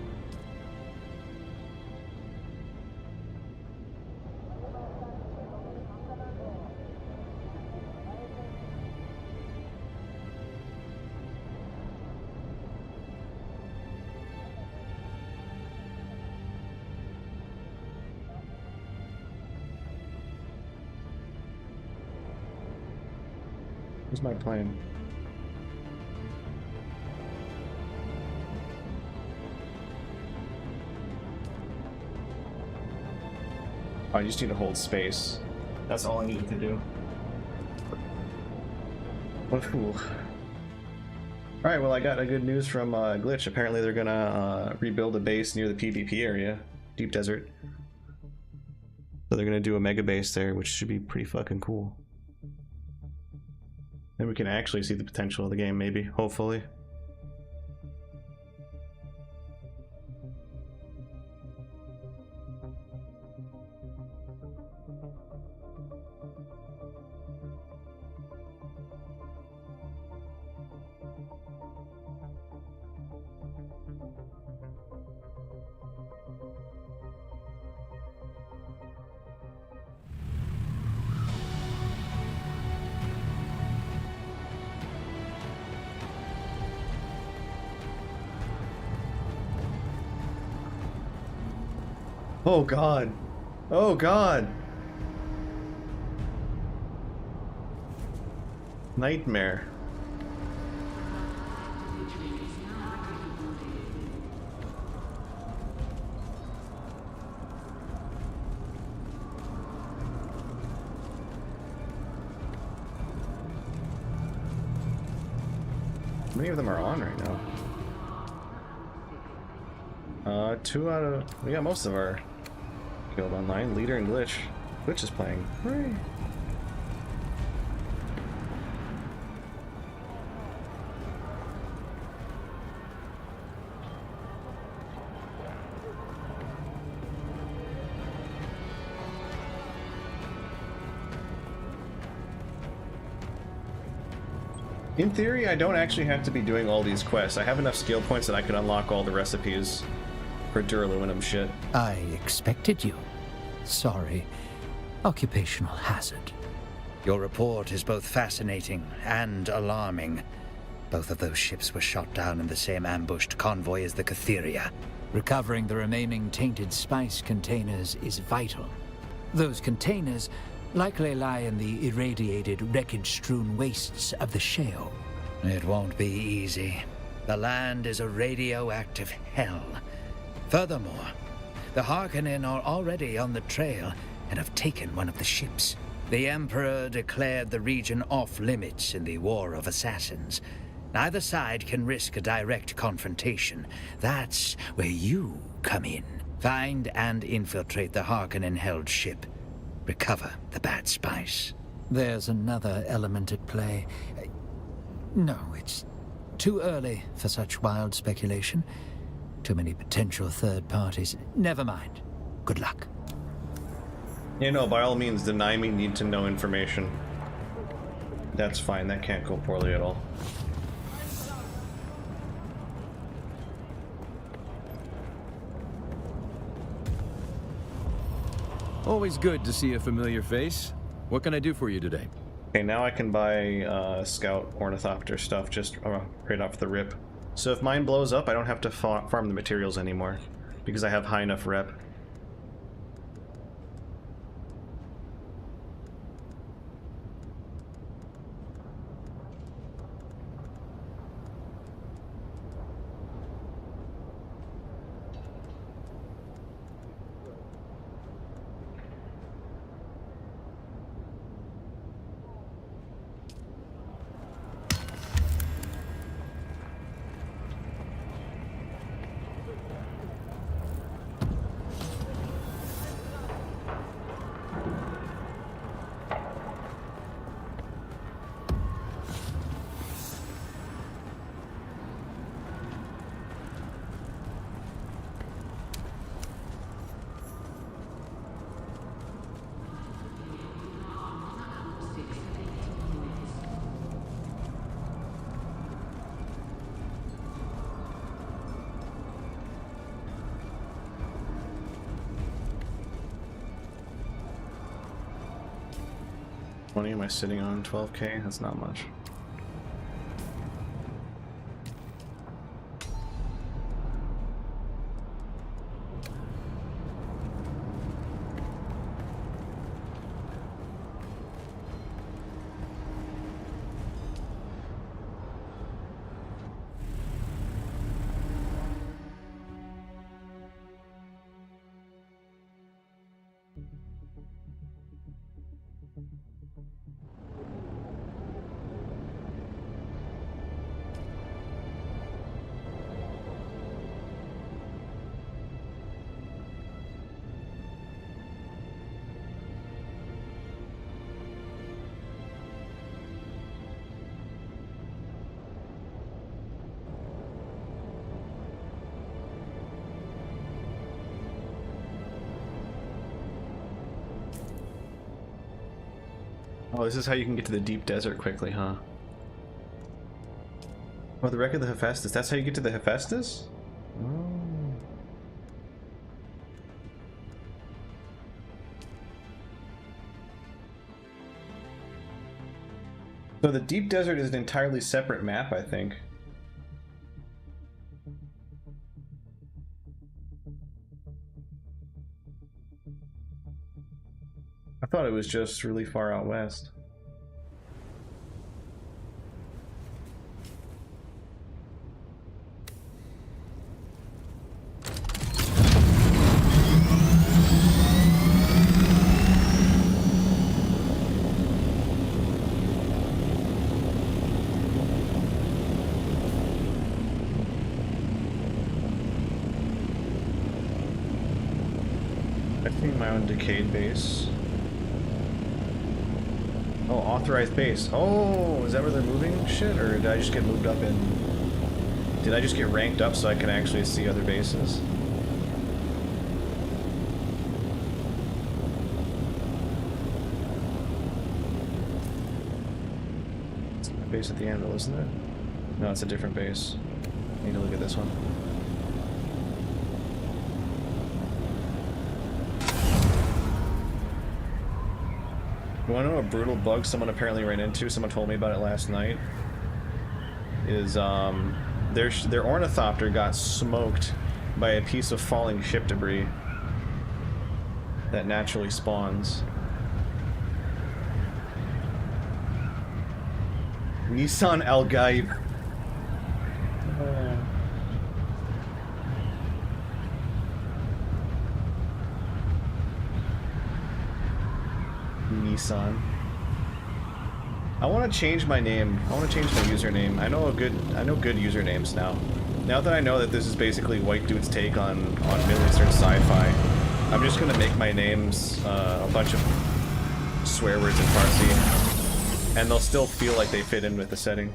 Where's my plane? Oh, I just need to hold space. That's all I needed to do. Alright, well I got a good news from Glitch. Apparently they're gonna rebuild a base near the PvP area, Deep Desert. So they're gonna do a mega base there, which should be pretty fucking cool. Then we can actually see the potential of the game, maybe, hopefully. Oh god. Oh god. Nightmare. How many of them are on right now? We got most of our guild online. Leader and Glitch. Glitch is playing. Hooray. In theory, I don't actually have to be doing all these quests. I have enough skill points that I could unlock all the recipes for duraluminum shit. I expected you. Sorry. Occupational hazard. Your report is both fascinating and alarming. Both of those ships were shot down in the same ambushed convoy as the Catheria. Recovering the remaining tainted spice containers is vital. Those containers likely lie in the irradiated, wreckage-strewn wastes of the shale. It won't be easy. The land is a radioactive hell. Furthermore, the Harkonnen are already on the trail and have taken one of the ships. The Emperor declared the region off-limits in the War of Assassins. Neither side can risk a direct confrontation. That's where you come in. Find and infiltrate the Harkonnen-held ship. Recover the bad spice. There's another element at play. No, it's too early for such wild speculation. Too many potential third parties. Never mind. Good luck. You know, by all means, deny me need to know information. That's fine. That can't go poorly at all. Always good to see a familiar face. What can I do for you today? Okay, now I can buy Scout Ornithopter stuff just right off the rip. So if mine blows up, I don't have to farm the materials anymore, because I have high enough rep. Am I sitting on 12k? That's not much. Oh, this is how you can get to the deep desert quickly, huh? Oh, the wreck of the Hephaestus. That's how you get to the Hephaestus? Oh. So the deep desert is an entirely separate map, I think. I thought it was just really far out west. Found decayed base. Oh, authorized base. Oh, is that where they're moving shit? Or did I just get moved up in... Did I just get ranked up so I can actually see other bases? It's a base at the anvil, isn't it? No, it's a different base. I need to look at this one. You wanna know a brutal bug someone apparently ran into? Someone told me about it last night. Is, their ornithopter got smoked by a piece of falling ship debris that naturally spawns. Nissan Al Gaib. Nissan. I want to change my name. I want to change my username. I know good usernames now. Now that I know that this is basically White Dude's take on Middle Eastern sci-fi, I'm just gonna make my names a bunch of swear words in Farsi, and they'll still feel like they fit in with the setting.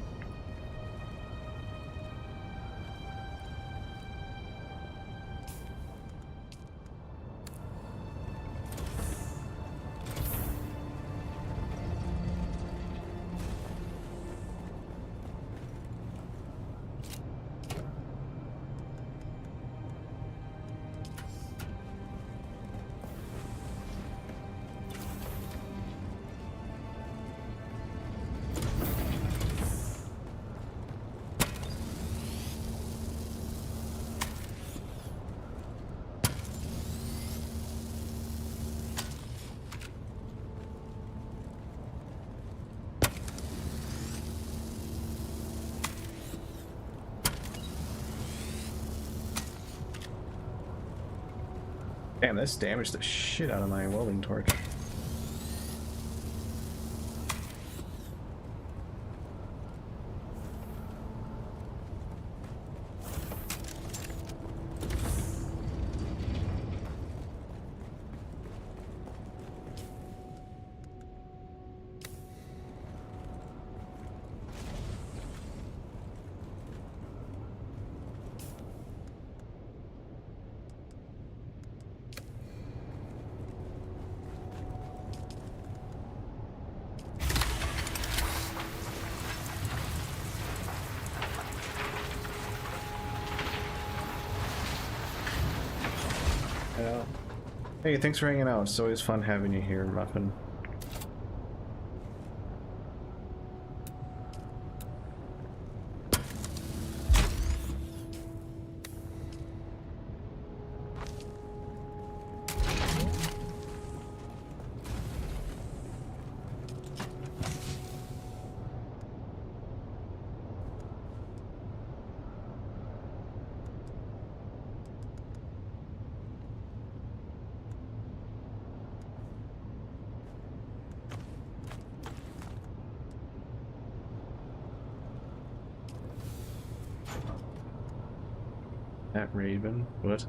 Damn, this damaged the shit out of my welding torch. Hey, thanks for hanging out. It's always fun having you here, Muffin. That Raven? What?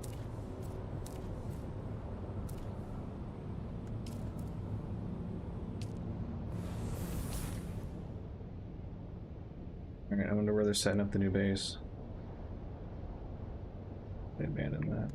Alright, I wonder where they're setting up the new base. They abandoned that.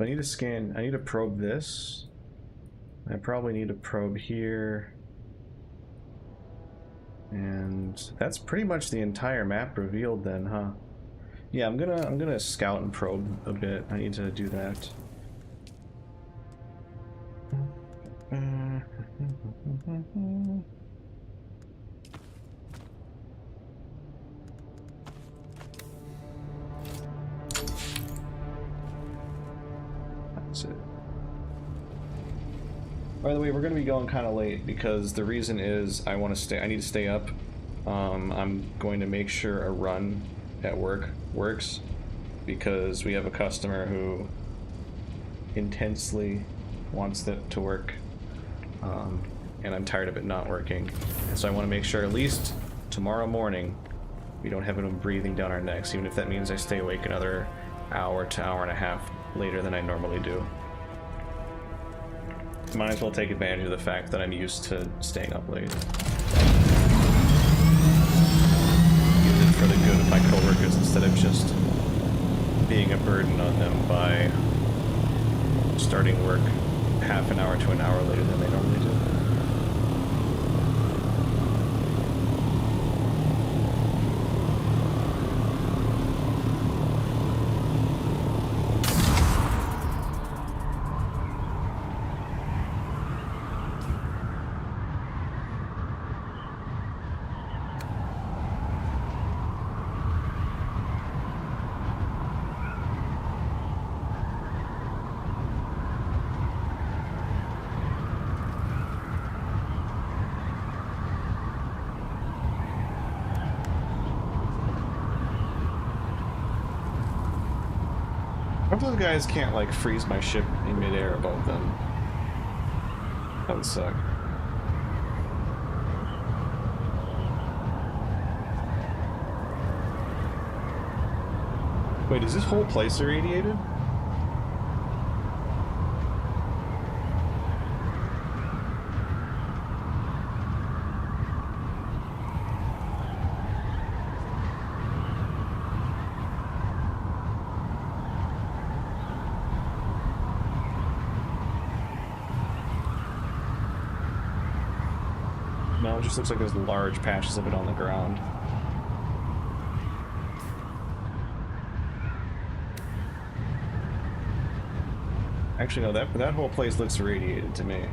I need to scan, I need to probe this. I probably need to probe here. And that's pretty much the entire map revealed then, huh? Yeah, I'm gonna scout and probe a bit. I need to do that. That's it. By the way, we're gonna be going kind of late because the reason is I need to stay up I'm going to make sure a run at work works, because we have a customer who intensely wants it to work, and I'm tired of it not working. And so I want to make sure at least tomorrow morning we don't have him breathing down our necks, even if that means I stay awake another hour to hour and a half later than I normally do. Might as well take advantage of the fact that I'm used to staying up late. Use it for the good of my coworkers instead of just being a burden on them by starting work half an hour to an hour later than they normally do. I hope those guys can't, like, freeze my ship in midair above them. That would suck. Wait, is this whole place irradiated? No, it just looks like there's large patches of it on the ground. Actually, no, that whole place looks irradiated to me.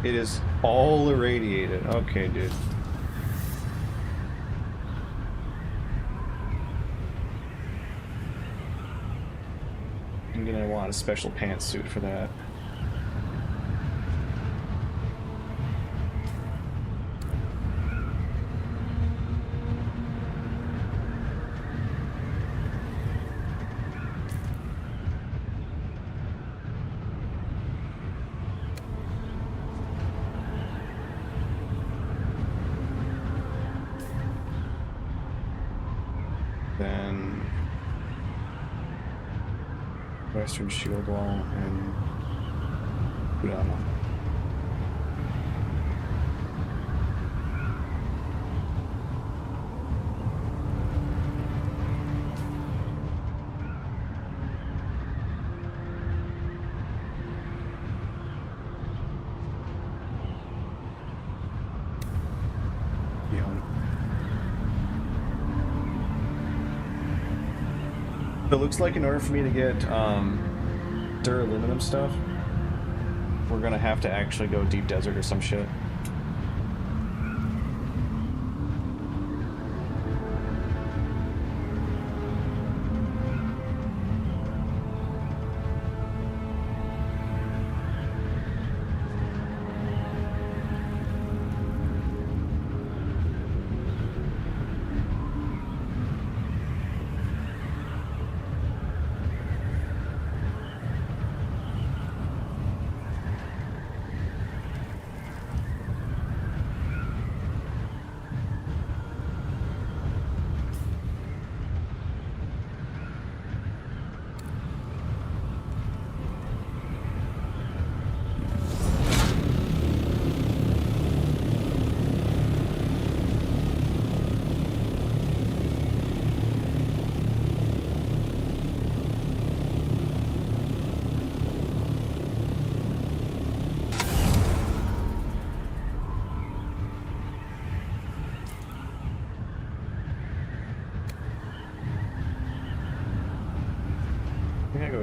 It is all irradiated. Okay, dude. I'm gonna want a special pantsuit for that. Then Western Shield Wall and Udama. It looks like in order for me to get duraluminum stuff, we're gonna have to actually go deep desert or some shit.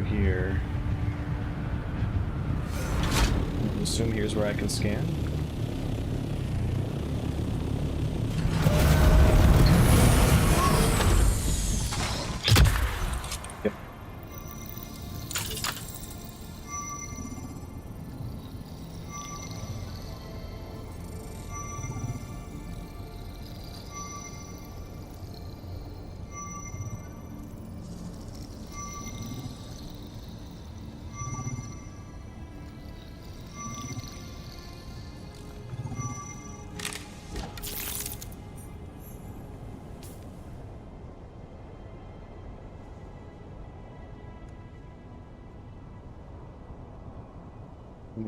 Here. I assume here's where I can scan. Yep.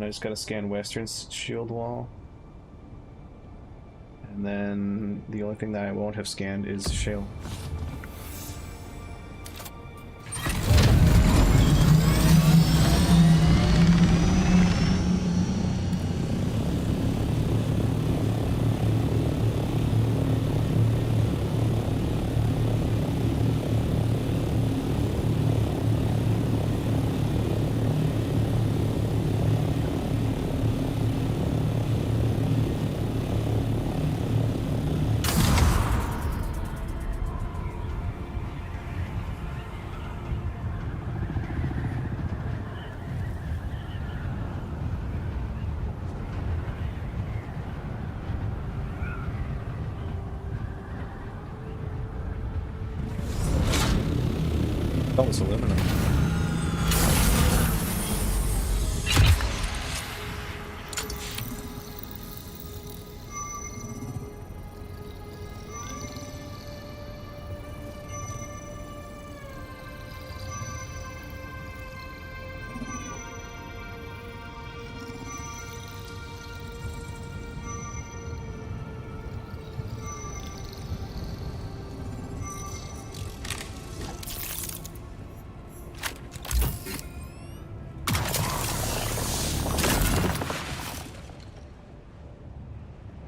And I just gotta scan Western shield wall. And then the only thing that I won't have scanned is shale. Oh, it's aluminum.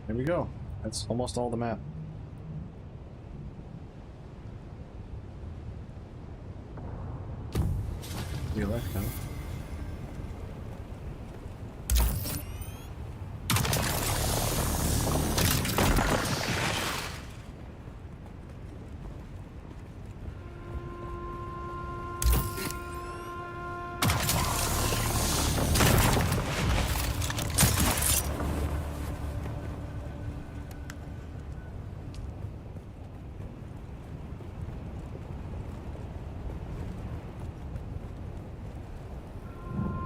There we go. That's almost all the map. You left now.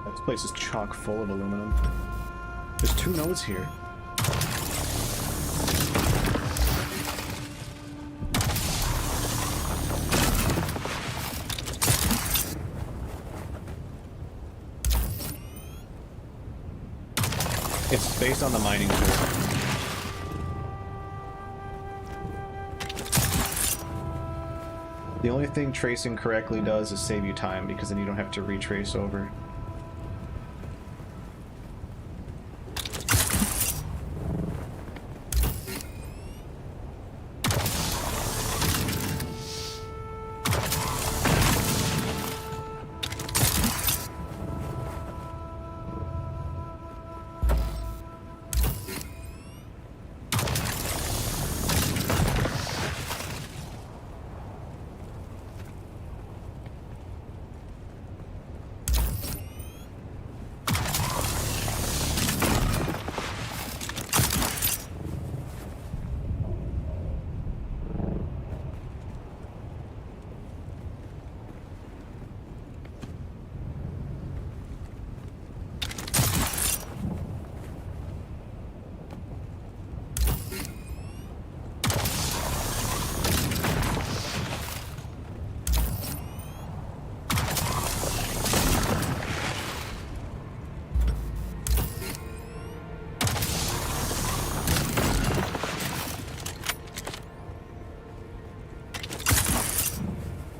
This place is chock full of aluminum. There's 2 nodes here. It's based on the mining tool. The only thing tracing correctly does is save you time, because then you don't have to retrace over.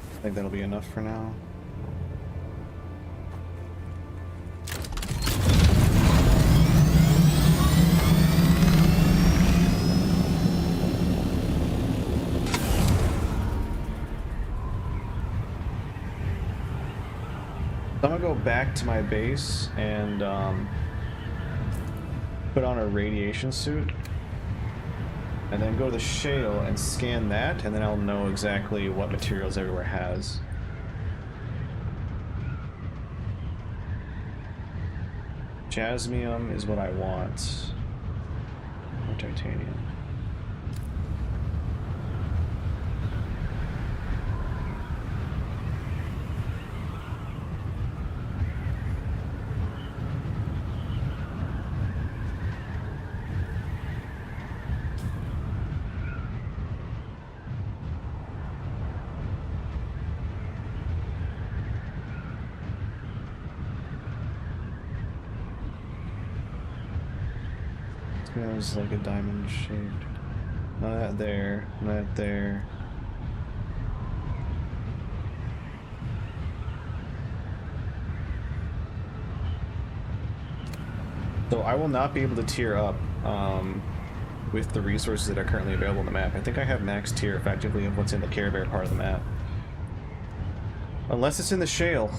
I think that'll be enough for now. So I'm gonna go back to my base and put on a radiation suit, and then go to the shale and scan that, and then I'll know exactly what materials everywhere has. Jasmium is what I want. Or titanium. Yeah, there's like a diamond shaped. Not that there, not there. So I will not be able to tier up with the resources that are currently available on the map. I think I have max tier effectively of what's in the Care Bear part of the map. Unless it's in the shale.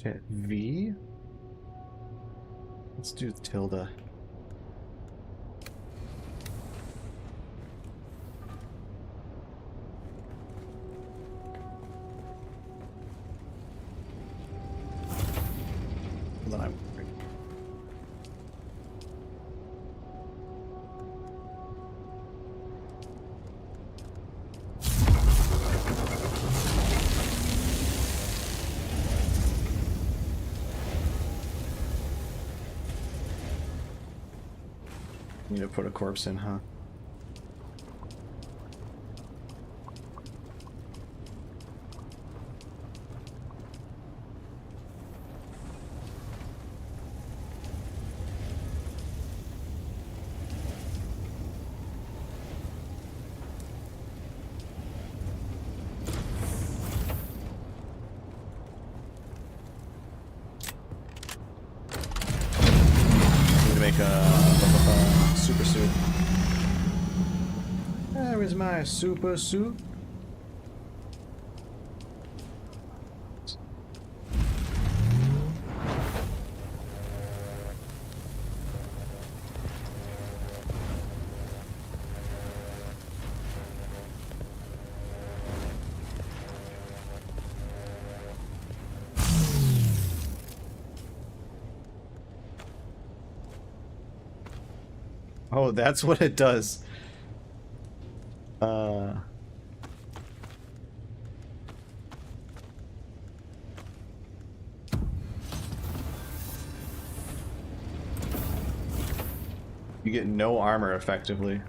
Hit V. Let's do tilde. Hold on. Need to put a corpse in, huh? Need to make a super suit. Where is my super suit? Oh, that's what it does. You get no armor effectively.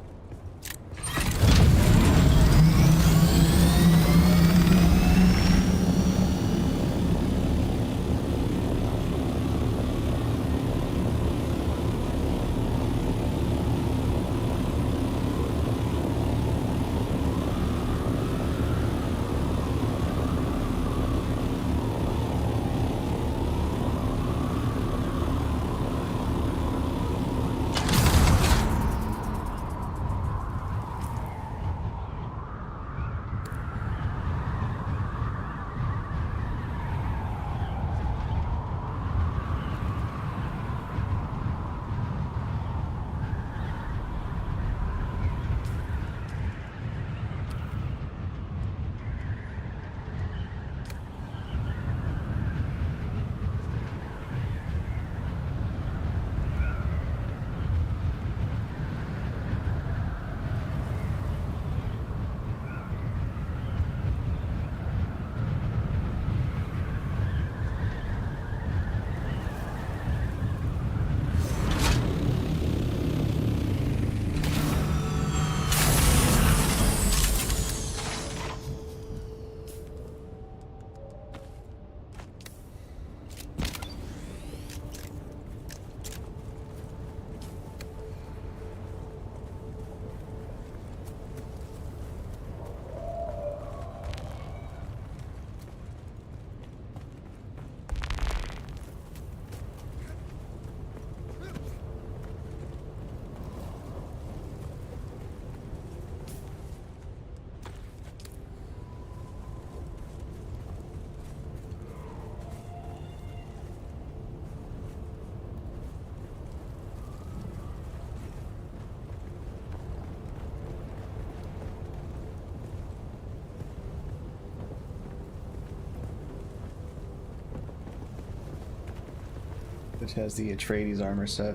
which has the Atreides armor set.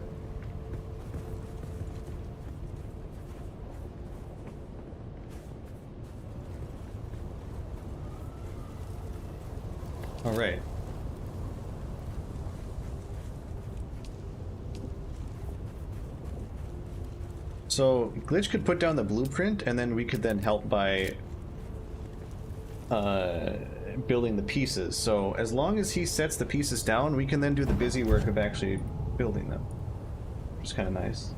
All right. So Glitch could put down the blueprint, and then we could then help by building the pieces. So as long as he sets the pieces down, we can then do the busy work of actually building them, which is kind of nice.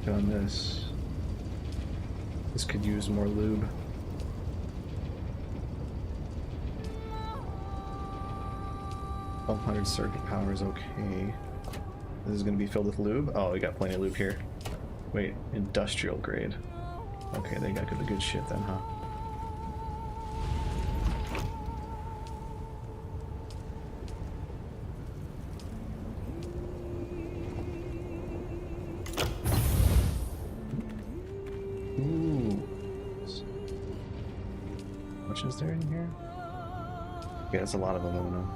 On this. This could use more lube. $1,200 circuit power is okay. This is going to be filled with lube. Oh, we got plenty of lube here. Wait, industrial grade. Okay, they got the good shit then, huh? Is there in here? Yeah, that's a lot of aluminum.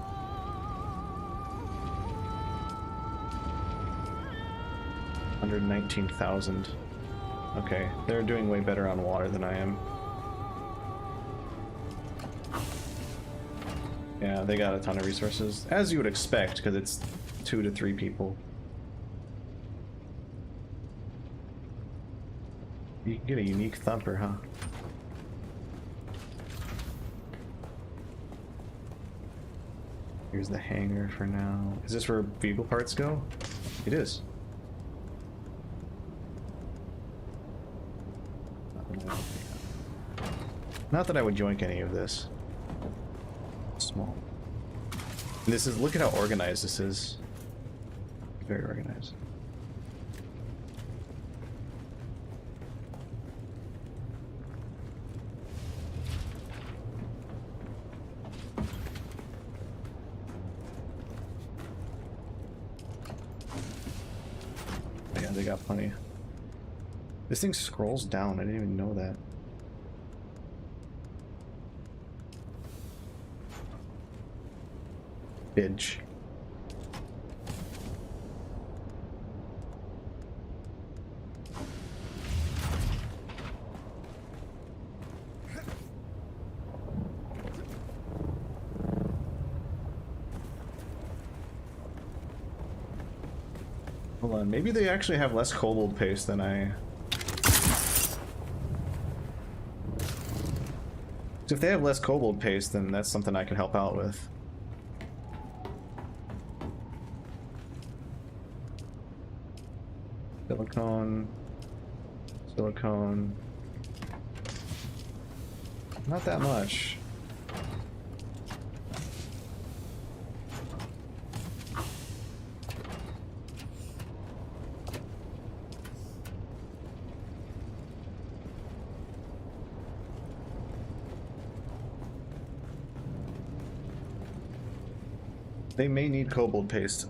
$119,000. Okay, they're doing way better on water than I am. Yeah, they got a ton of resources, as you would expect, because it's 2 to 3 people. You can get a unique thumper, huh? Here's the hangar for now. Is this where vehicle parts go? It is. Not that I would yoink any of this. Small. And this is, look at how organized this is. Very organized. They got plenty. This thing scrolls down. I didn't even know that. Bitch. Hold on, maybe they actually have less kobold paste than I... So if they have less kobold paste, then that's something I can help out with. Silicone... Silicone... Not that much. They may need kobold paste.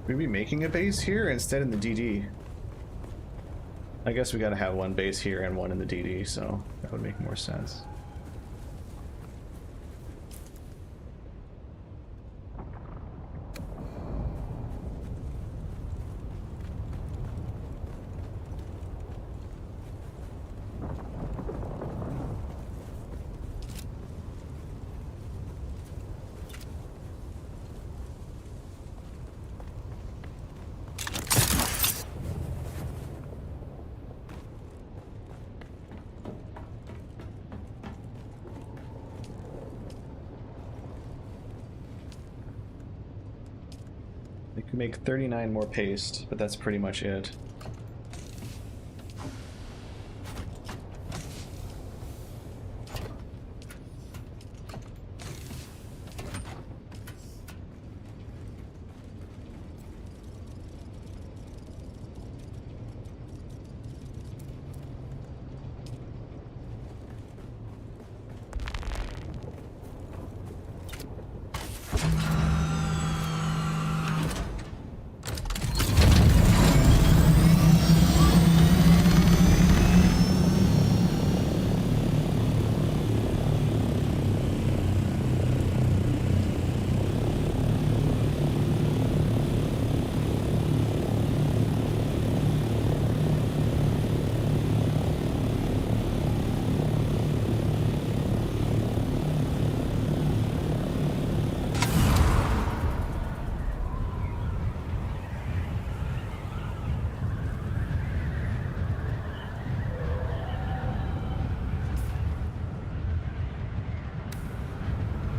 We'd be making a base here instead in the DD. I guess we gotta have one base here and one in the DD, so that would make more sense. can make 39 more paste, but that's pretty much it.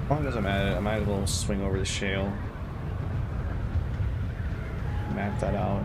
As long as I'm at it, I might as well swing over the shale. Map that out.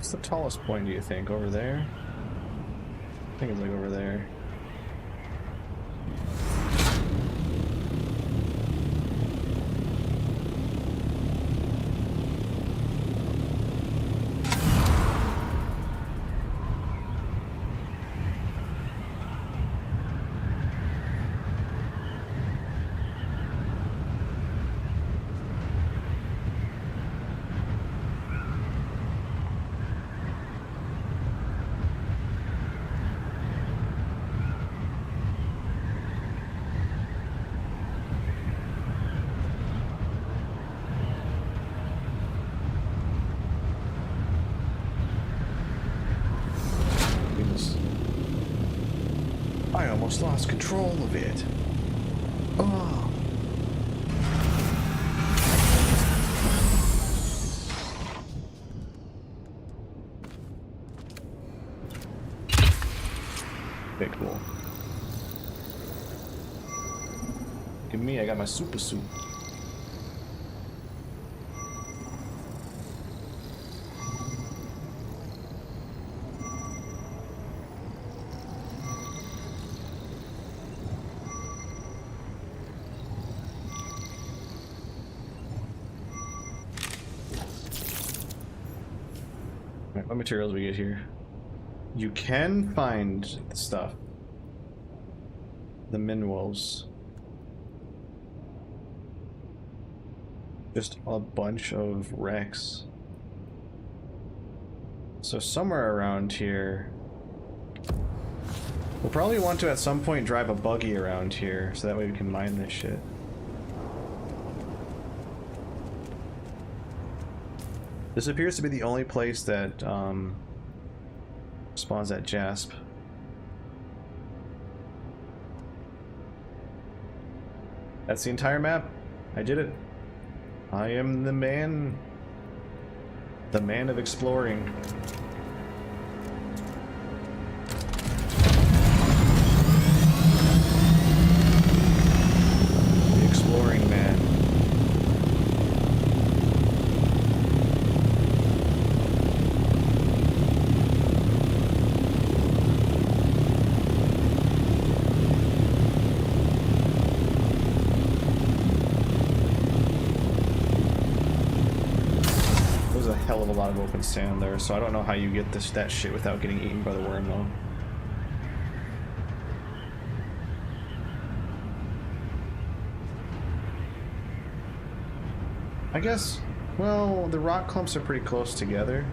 What's the tallest point, do you think? Over there? I think it's like over there. I almost lost control of it. Oh. Okay, cool. Look at me, I got my super suit. What materials we get here? You can find the stuff. The minerals. Just a bunch of wrecks. So somewhere around here. We'll probably want to at some point drive a buggy around here so that way we can mine this shit. This appears to be the only place that Spawns at Jasp. That's the entire map. I did it. I am the man. The man of exploring. The exploring man. Hell of a lot of open sand there, so I don't know how you get that shit without getting eaten by the worm though. I guess, well, the rock clumps are pretty close together.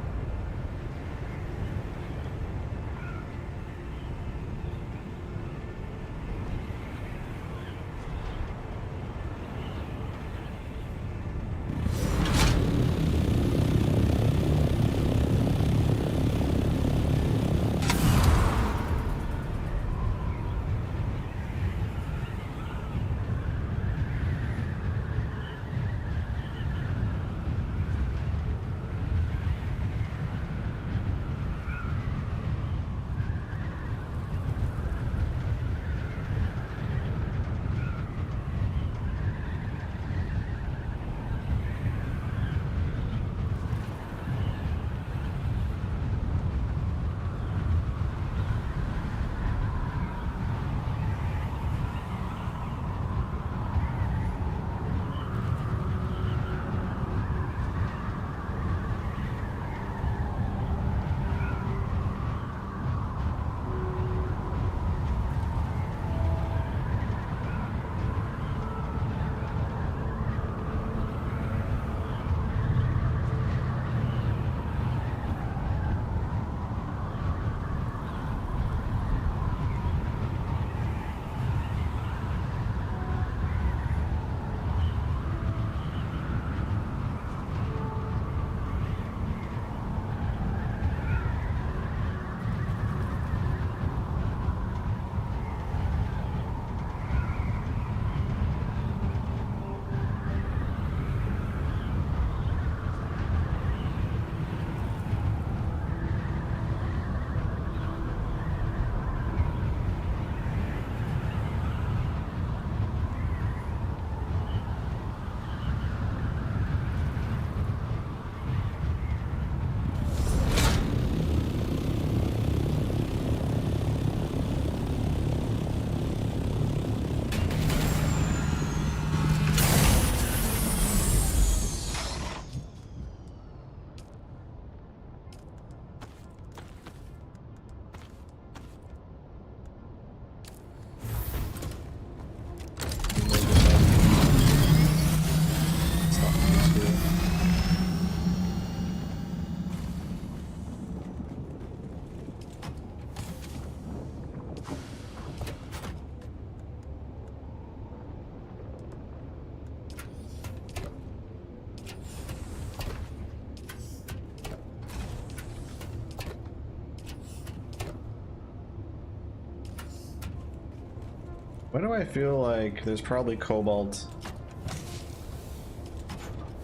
Why do I feel like there's probably cobalt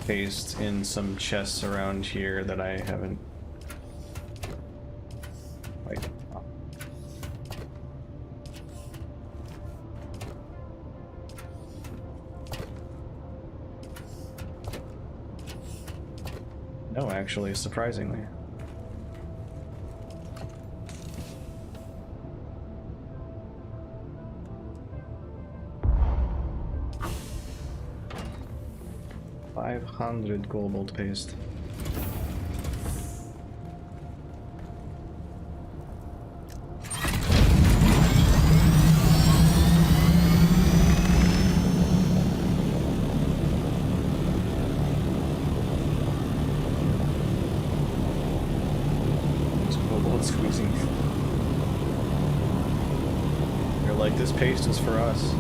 paste in some chests around here that I haven't like no, actually, surprisingly. $500 cobalt paste. There's cobalt squeezing. They're like, this paste is for us.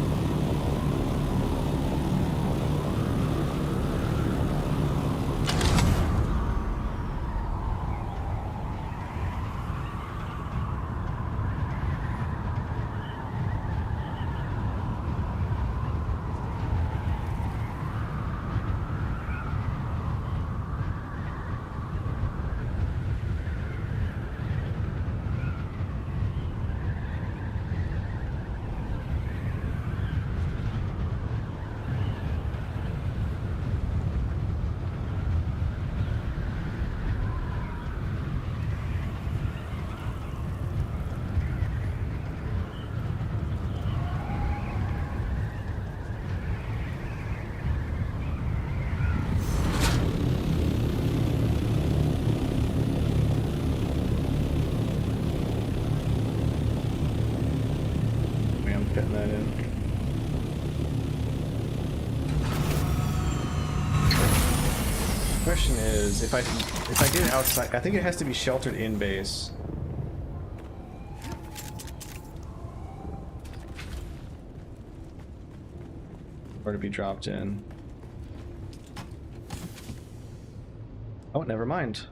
fitting that in. Question is, if I get it outside, I think it has to be sheltered in base. Or to be dropped in. Oh, never mind.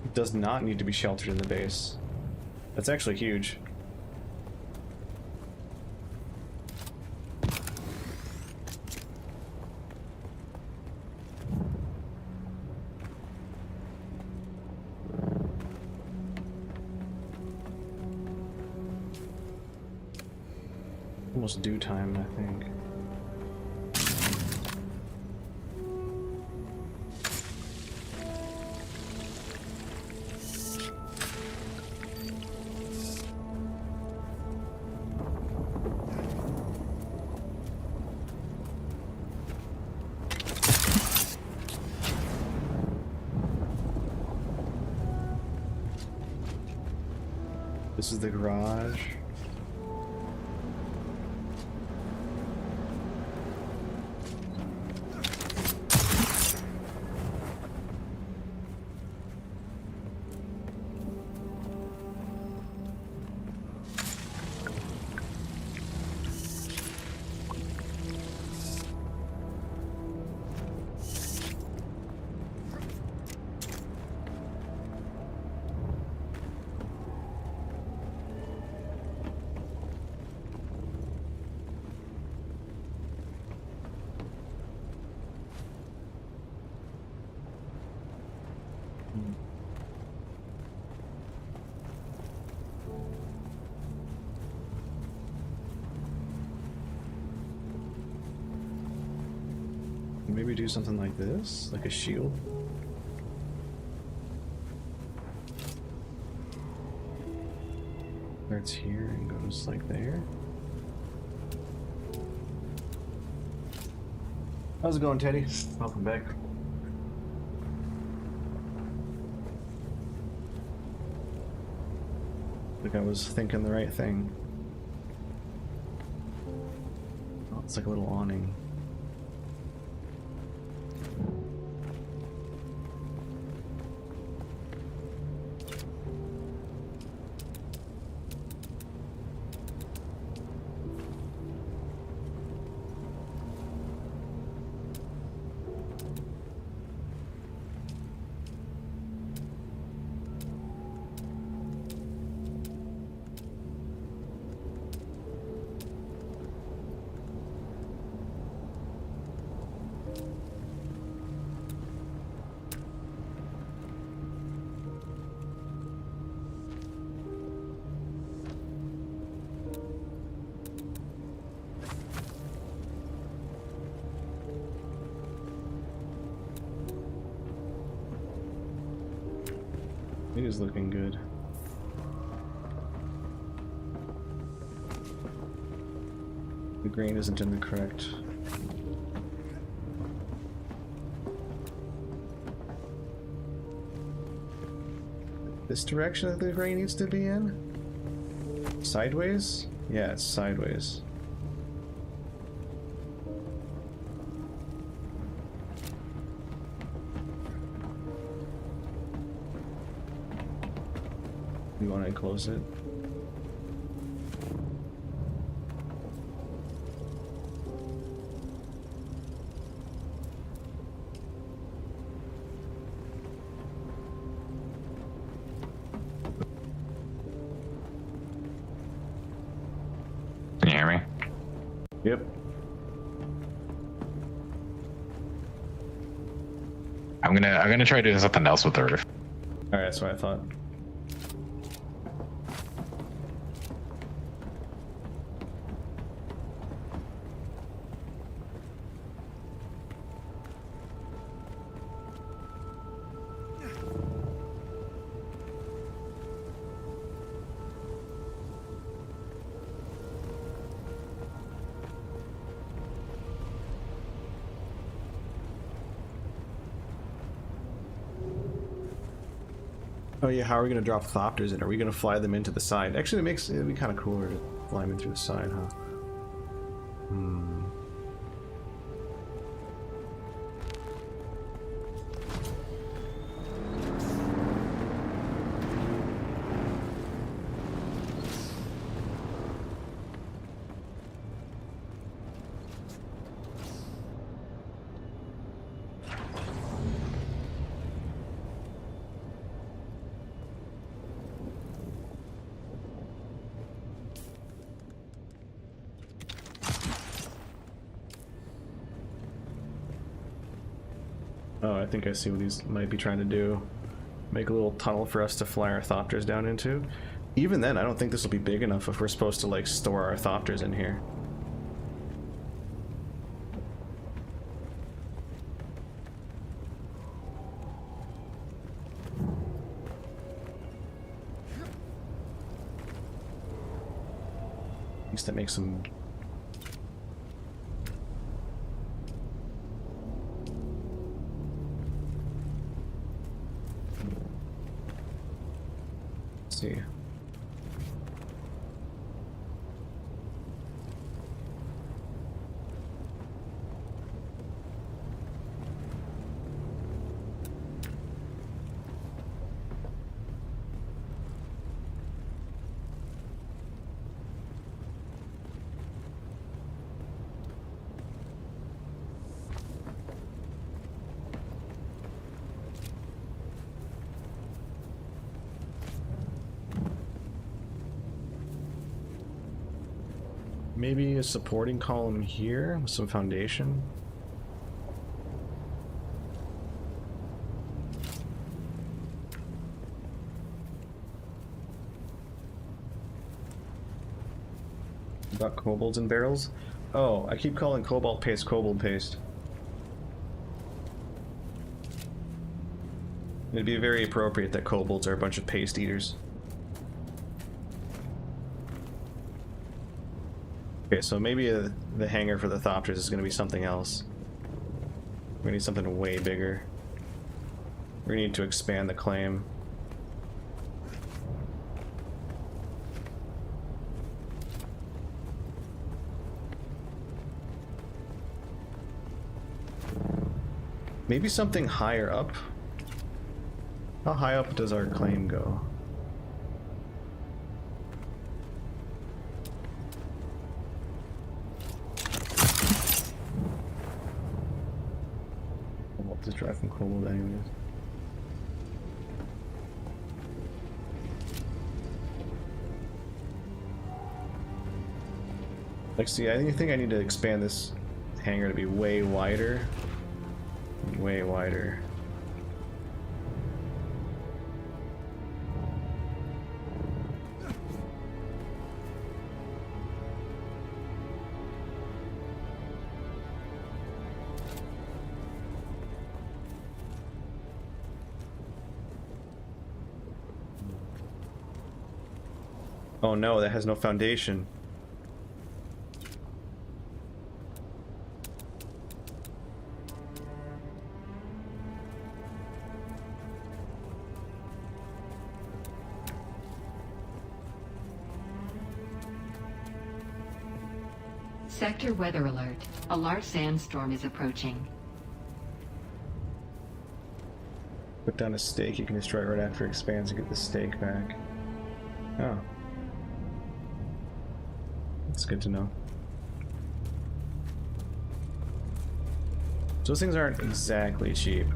It does not need to be sheltered in the base. That's actually huge. Almost due time, I think. This is the garage. Maybe do something like this, like a shield. Starts here and goes like there. How's it going, Teddy? Welcome back. I think I was thinking the right thing. Oh, it's like a little awning. It is looking good. The green isn't in the correct. This direction that the green needs to be in? Sideways? Yeah, it's sideways. You want to close it? Can you hear me? Yep. I'm gonna try doing something else with the roof. Alright, that's what I thought. Oh yeah, how are we gonna drop thopters in? Are we gonna fly them into the side? Actually, it'd be kind of cooler to fly them in through the side, huh? Hmm. Oh, I think I see what these might be trying to do. Make a little tunnel for us to fly our thopters down into. Even then, I don't think this will be big enough if we're supposed to, like, store our thopters in here. At least that makes some... see. Maybe a supporting column here with some foundation. About kobolds and barrels? Oh, I keep calling cobalt paste kobold paste. It'd be very appropriate that kobolds are a bunch of paste eaters. Okay, so maybe the hangar for the thopters is going to be something else. We need something way bigger. We need to expand the claim. Maybe something higher up. How high up does our claim go? Just drive from kobold anyways. Like, see, I think I need to expand this hangar to be way wider. Way wider. Oh no, that has no foundation. Sector weather alert. A large sandstorm is approaching. Put down a stake, you can destroy it right after it expands and get the stake back. Oh. That's good to know. So those things aren't exactly cheap.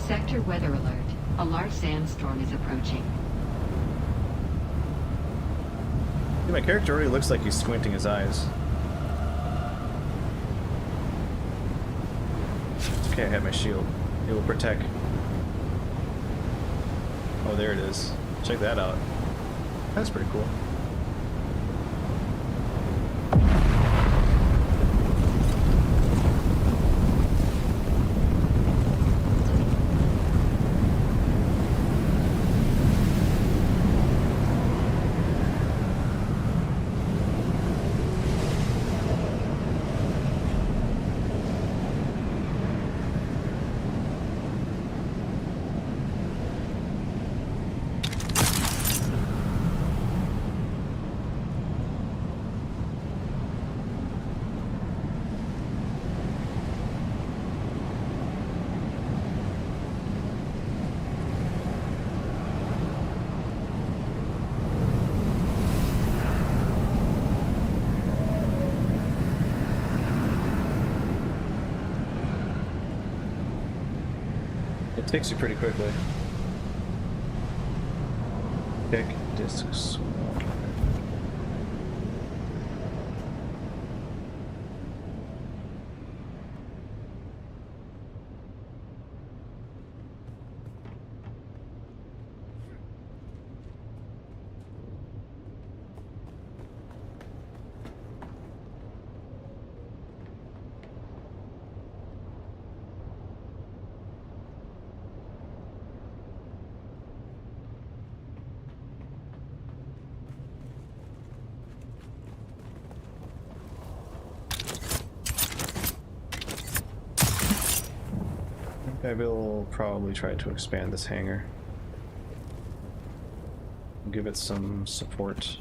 Sector weather alert. A large sandstorm is approaching. See, my character already looks like he's squinting his eyes. It's okay, I have my shield. It will protect. Oh, there it is. Check that out. That's pretty cool. It takes you pretty quickly. Pick discs. I will probably try to expand this hangar. Give it some support.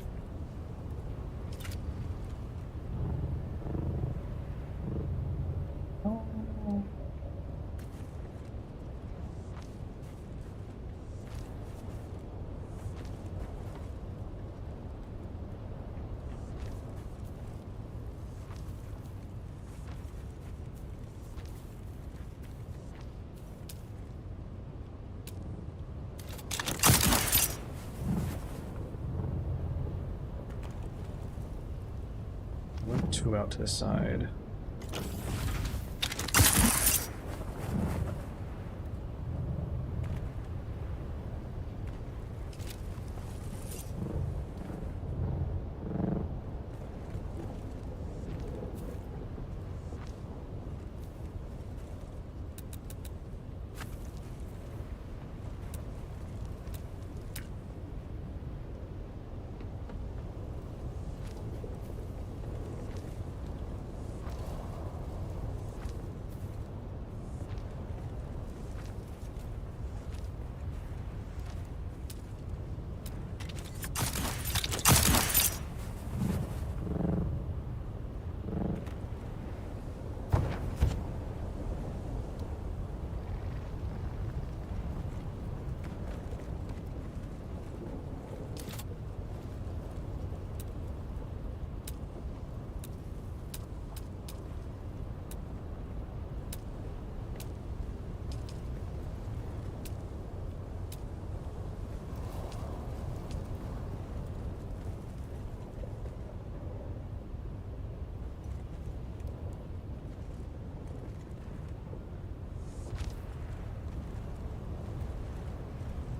Two out to the side.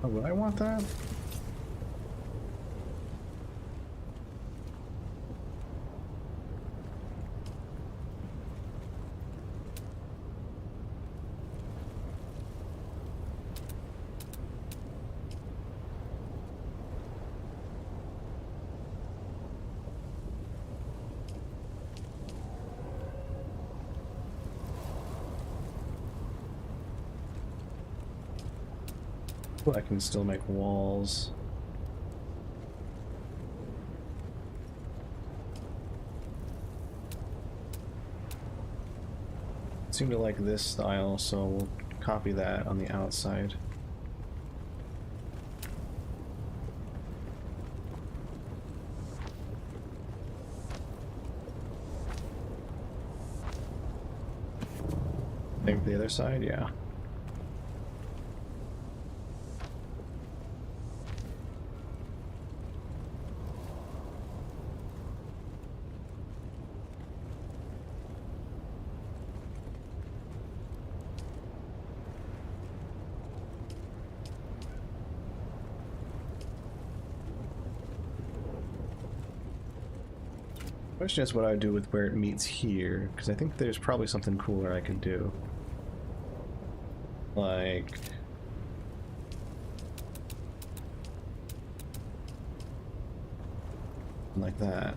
Oh, would I want that? I can still make walls. Seem to like this style, so we'll copy that on the outside. Same for the other side, yeah. Question is what I would do with where it meets here, because I think there's probably something cooler I could do. Like... like that.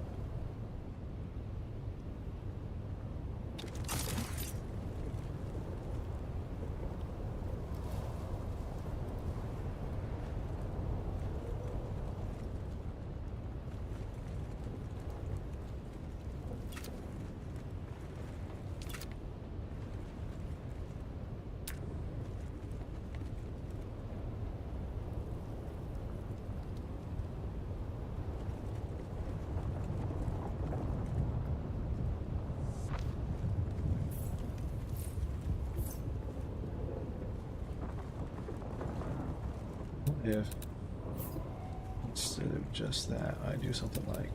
If instead of just that, I do something like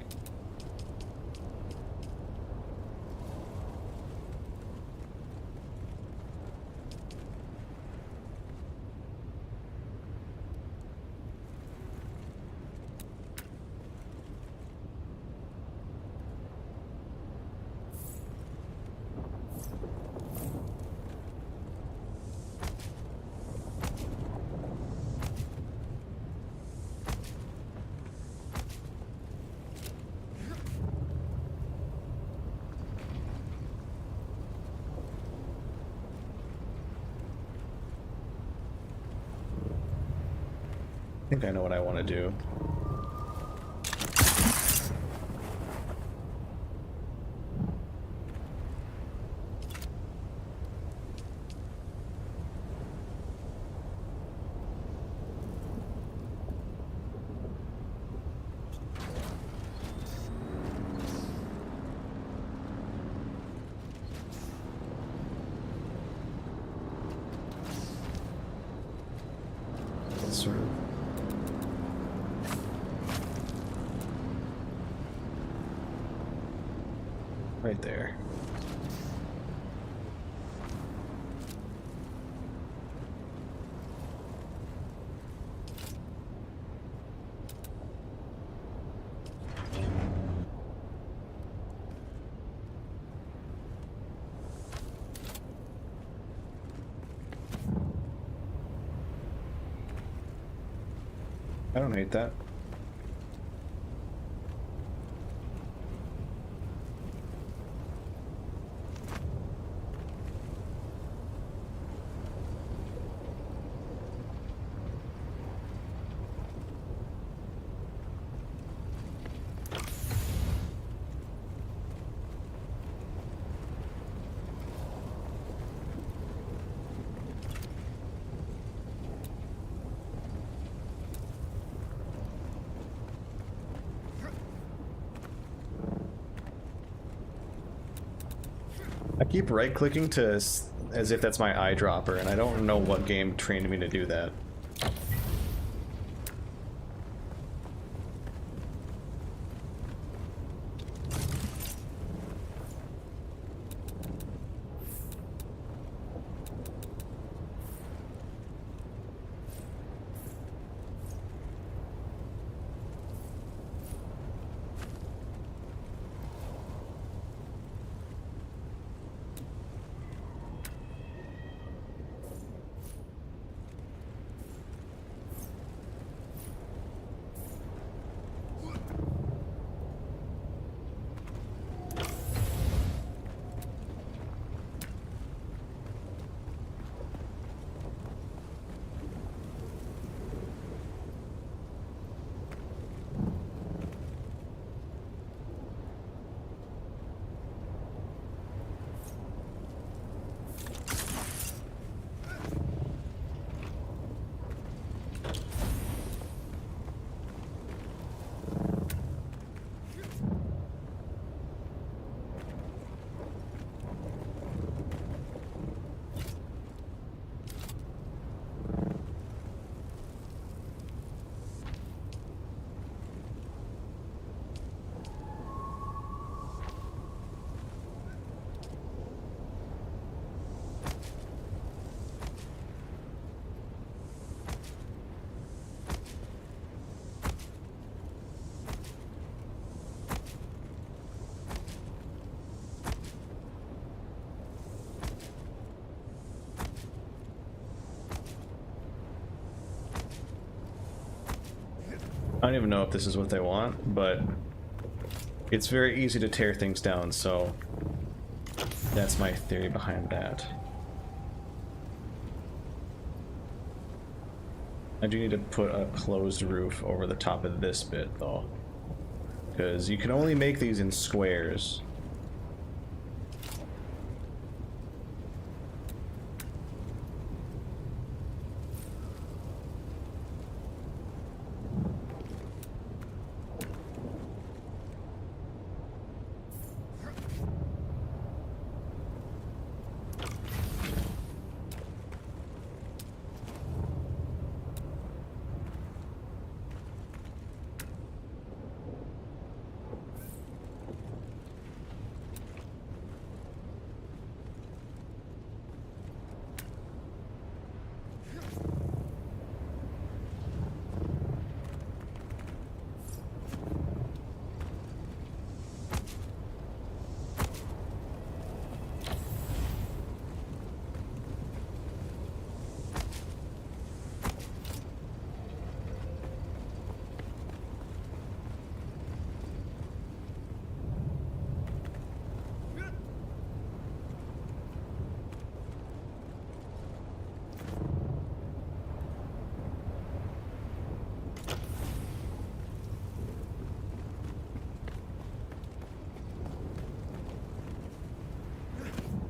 I think I know what I want to do. Sort of. Right there. I don't hate that. I keep right-clicking to as if that's my eyedropper, and I don't know what game trained me to do that. I don't even know if this is what they want, but it's very easy to tear things down, so that's my theory behind that. I do need to put a closed roof over the top of this bit, though, because you can only make these in squares.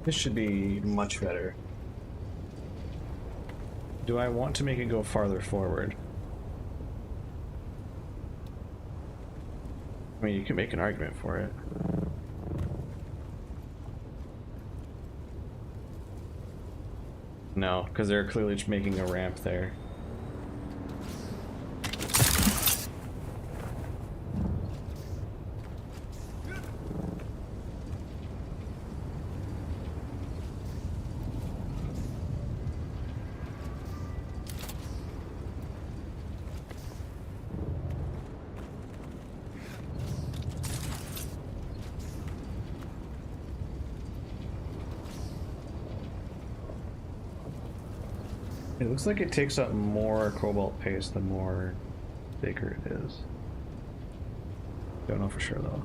This should be much better. Do I want to make it go farther forward? I mean, you can make an argument for it. No, because they're clearly just making a ramp there. It looks like it takes up more cobalt paste the more bigger it is. Don't know for sure though.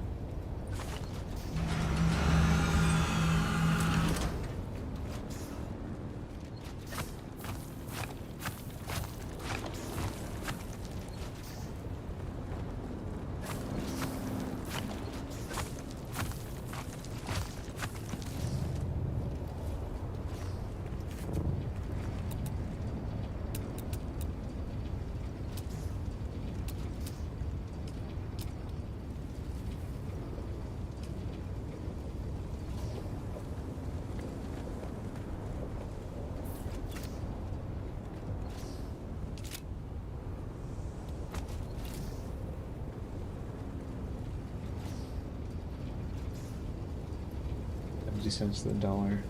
Cents to the dollar.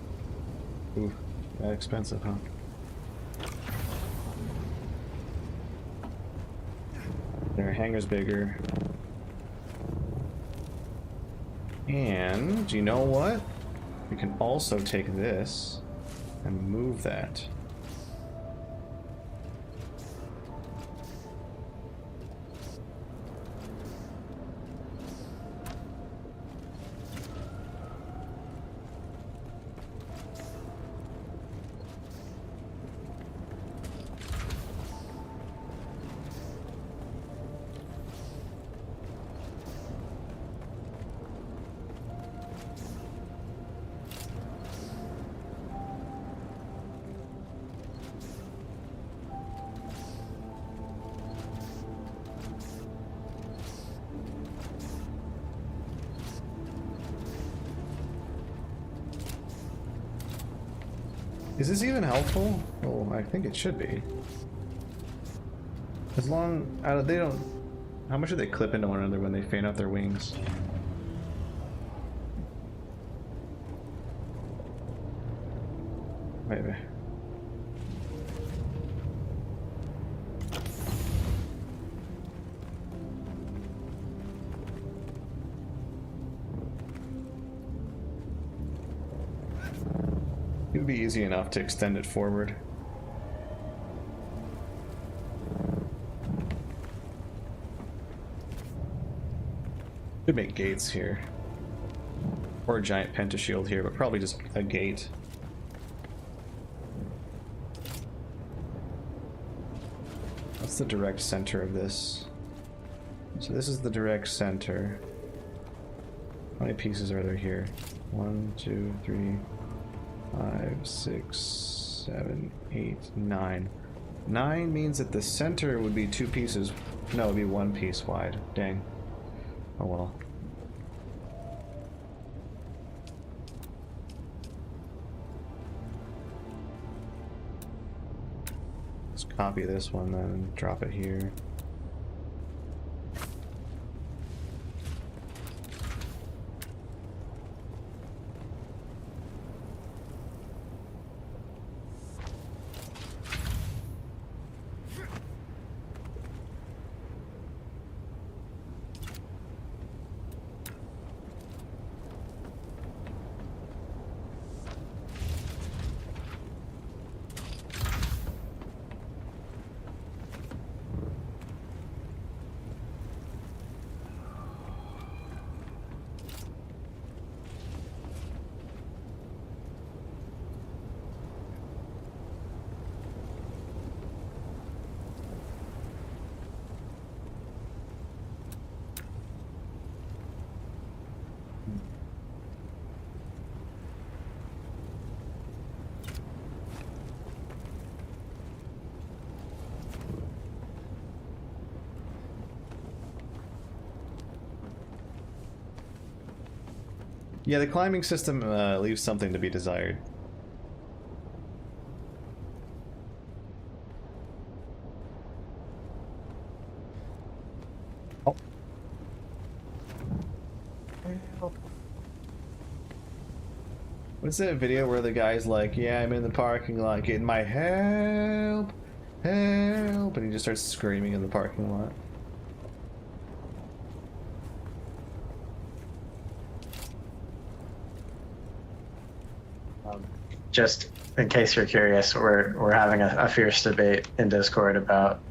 Ooh, that expensive, huh? Their hangar's bigger. And you know what? We can also take this and move that. Is this even helpful? Oh, I think it should be. As long they don't. How much do they clip into one another when they fan out their wings? Maybe. It would be easy enough to extend it forward. Could make gates here. Or a giant pentashield here, but probably just a gate. What's the direct center of this? So this is the direct center. How many pieces are there here? 1, 2, 3, 5, 6, 7, 8, 9. 9 means that the center would be 2 pieces. No, it would be 1 piece wide. Dang. Oh well. Let's copy this one then and drop it here. Yeah, the climbing system leaves something to be desired. Oh. What's that video where the guy's like, yeah, I'm in the parking lot getting my help, help, and he just starts screaming in the parking lot? Just in case you're curious, we're having a fierce debate in Discord about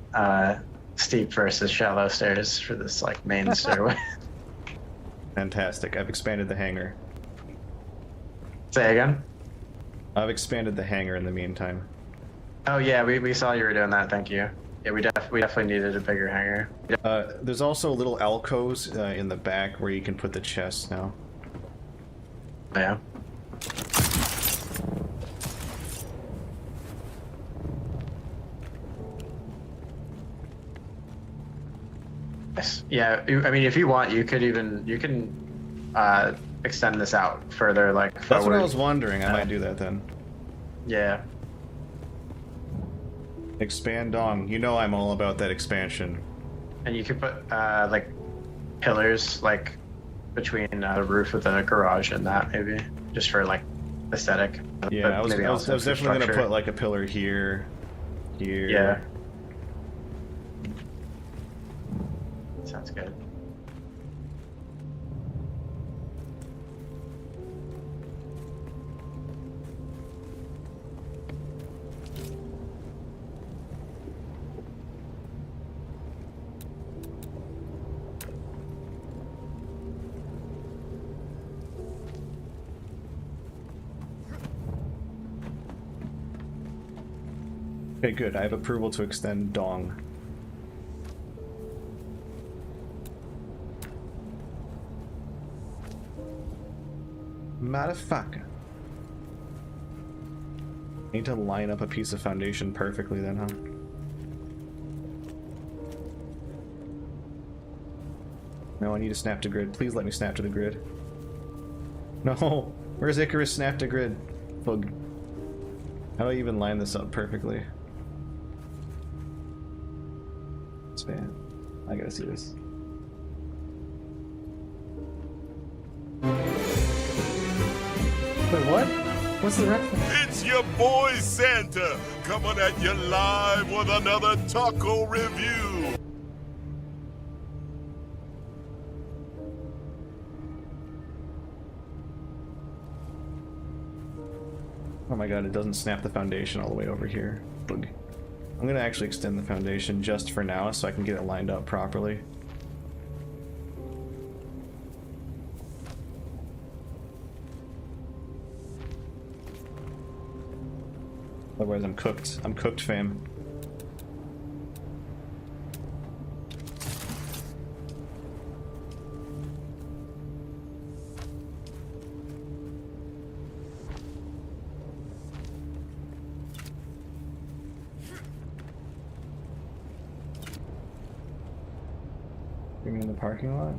steep versus shallow stairs for this like main stairway. Fantastic. I've expanded the hangar. Say again? I've expanded the hangar in the meantime. Oh yeah, we saw you were doing that. Thank you. Yeah, we definitely needed a bigger hangar. There's also little alcoves in the back where you can put the chests now. Yeah. Yeah, I mean, if you want, you can extend this out further, like forward. That's what I was wondering. I might do that then. Yeah. Expand Dong. You know I'm all about that expansion. And you could put like pillars like between the roof of the garage and that maybe, just for like aesthetic. Yeah, I was definitely gonna put like a pillar here, here. Yeah. Sounds good. Okay, good. I have approval to extend Dong. Motherfucker. Need to line up a piece of foundation perfectly then, huh? No, I need to snap to grid. Please let me snap to the grid. No! Where's Icarus snap to grid? Bug. How do I even line this up perfectly? Span. I gotta see this. Wait, what? What's the reference? It's your boy Santa coming at you live with another taco review. Oh my god, it doesn't snap the foundation all the way over here. Bug. I'm gonna actually extend the foundation just for now so I can get it lined up properly. Otherwise, I'm cooked. I'm cooked, fam. You mean in the parking lot?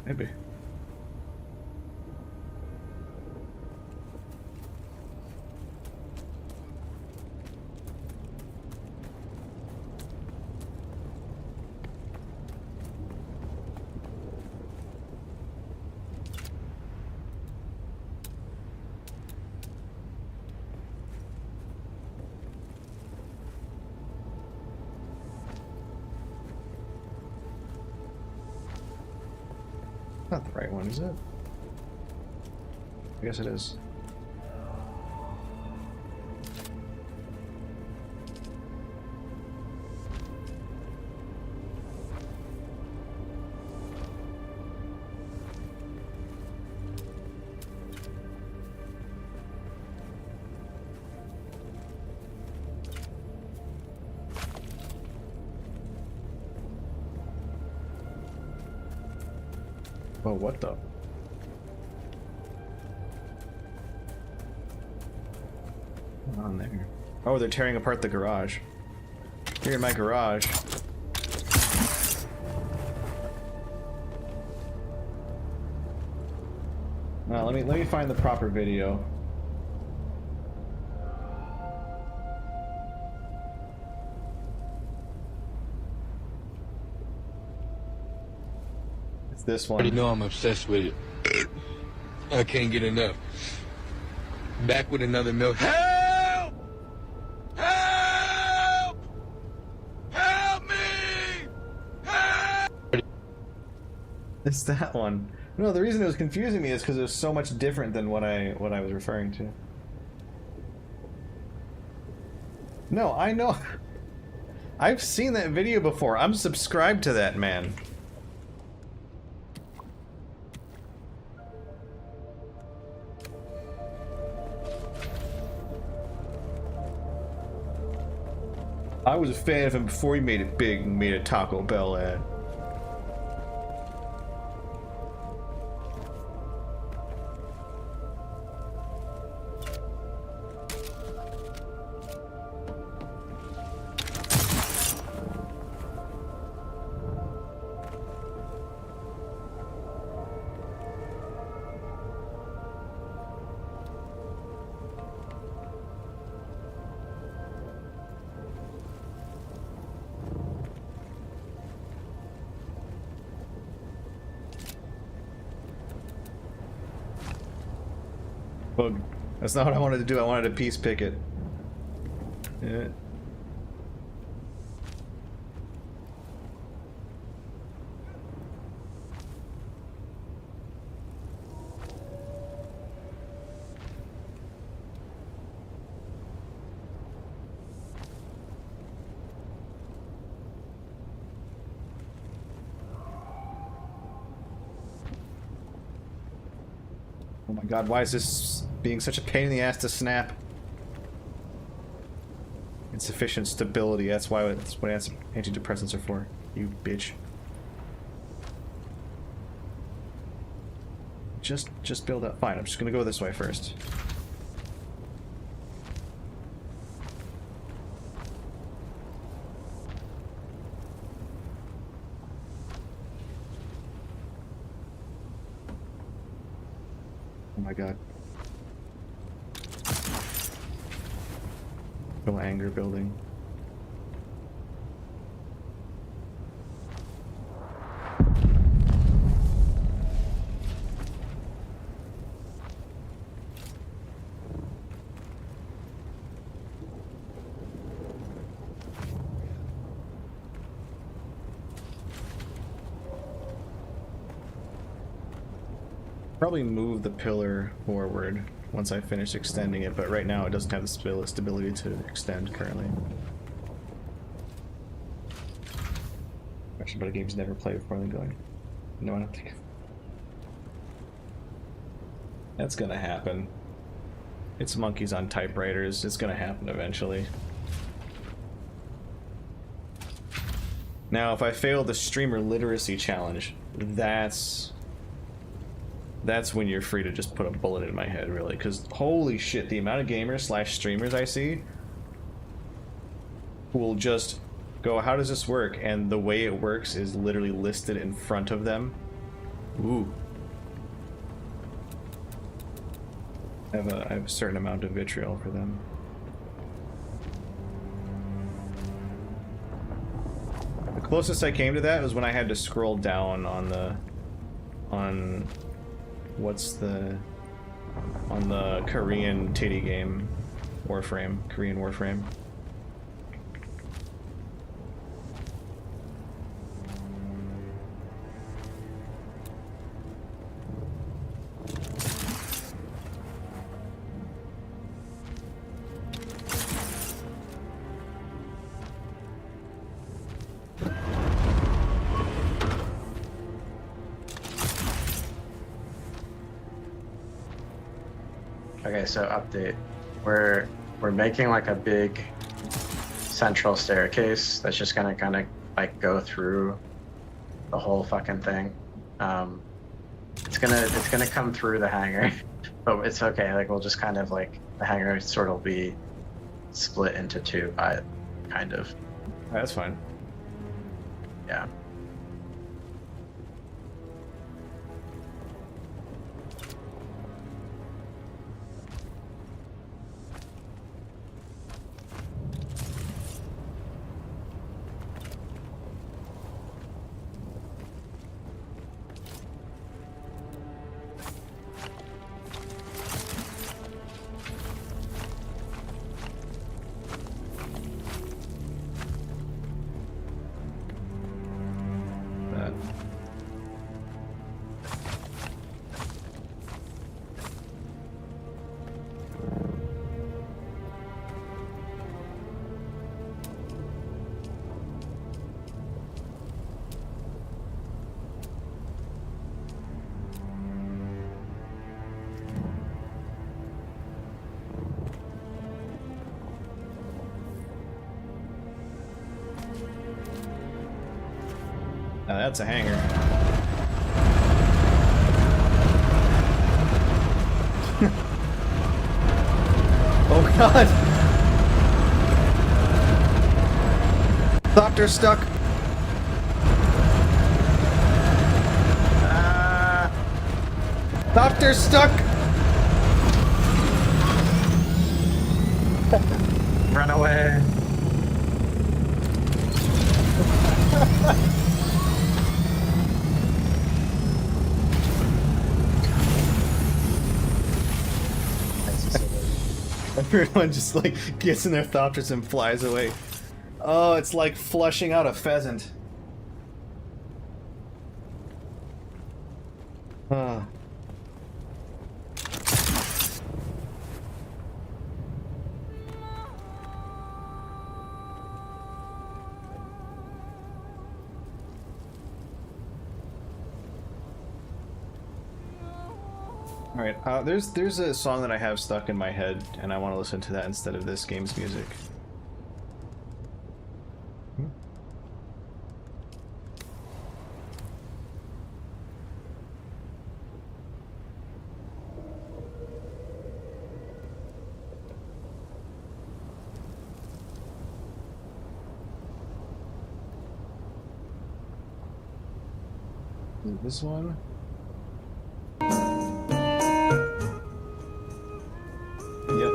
Maybe. Not the right one, is it? I guess it is. Oh, what the? On there. Oh, they're tearing apart the garage. Here in my garage. Now, let me find the proper video. It's this one. You know I'm obsessed with it. I can't get enough. Back with another milk. Help! Help! Help me! Help! It's that one. No, the reason it was confusing me is because it was so much different than what I was referring to. No, I know. I've seen that video before. I'm subscribed to that man. I was a fan of him before he made it big and made a Taco Bell ad. Bug. That's not what I wanted to do. I wanted to peace pick it. Yeah. Oh my god, why is this being such a pain in the ass to snap? Insufficient stability, that's what antidepressants are for, you bitch. Just build up. Fine, I'm just gonna go this way first. Oh my god. Feel anger building. Probably move the pillar forward once I finish extending it, but right now it doesn't have the stability to extend currently. Actually, but a game's never played before then going. No, I don't think. That's gonna happen. It's monkeys on typewriters. It's gonna happen eventually. Now, if I fail the streamer literacy challenge, that's when you're free to just put a bullet in my head, really. Because holy shit, the amount of gamers / streamers I see who will just go, how does this work? And the way it works is literally listed in front of them. Ooh. I have a certain amount of vitriol for them. The closest I came to that was when I had to scroll down on the Korean titty game Warframe, Korean Warframe. Okay, so update. We're making like a big central staircase that's just gonna kind of like go through the whole fucking thing. It's gonna come through the hangar, but it's okay. Like we'll just kind of like the hangar sort of be split into two by it, kind of. That's fine. Yeah. Now that's a hanger. Oh god! Thopter's stuck. Thopter's stuck. Run away. Everyone just like gets in their Thopters and flies away. Oh, it's like flushing out a pheasant. Ah. Alright, there's a song that I have stuck in my head, and I want to listen to that instead of this game's music. This one? Yep.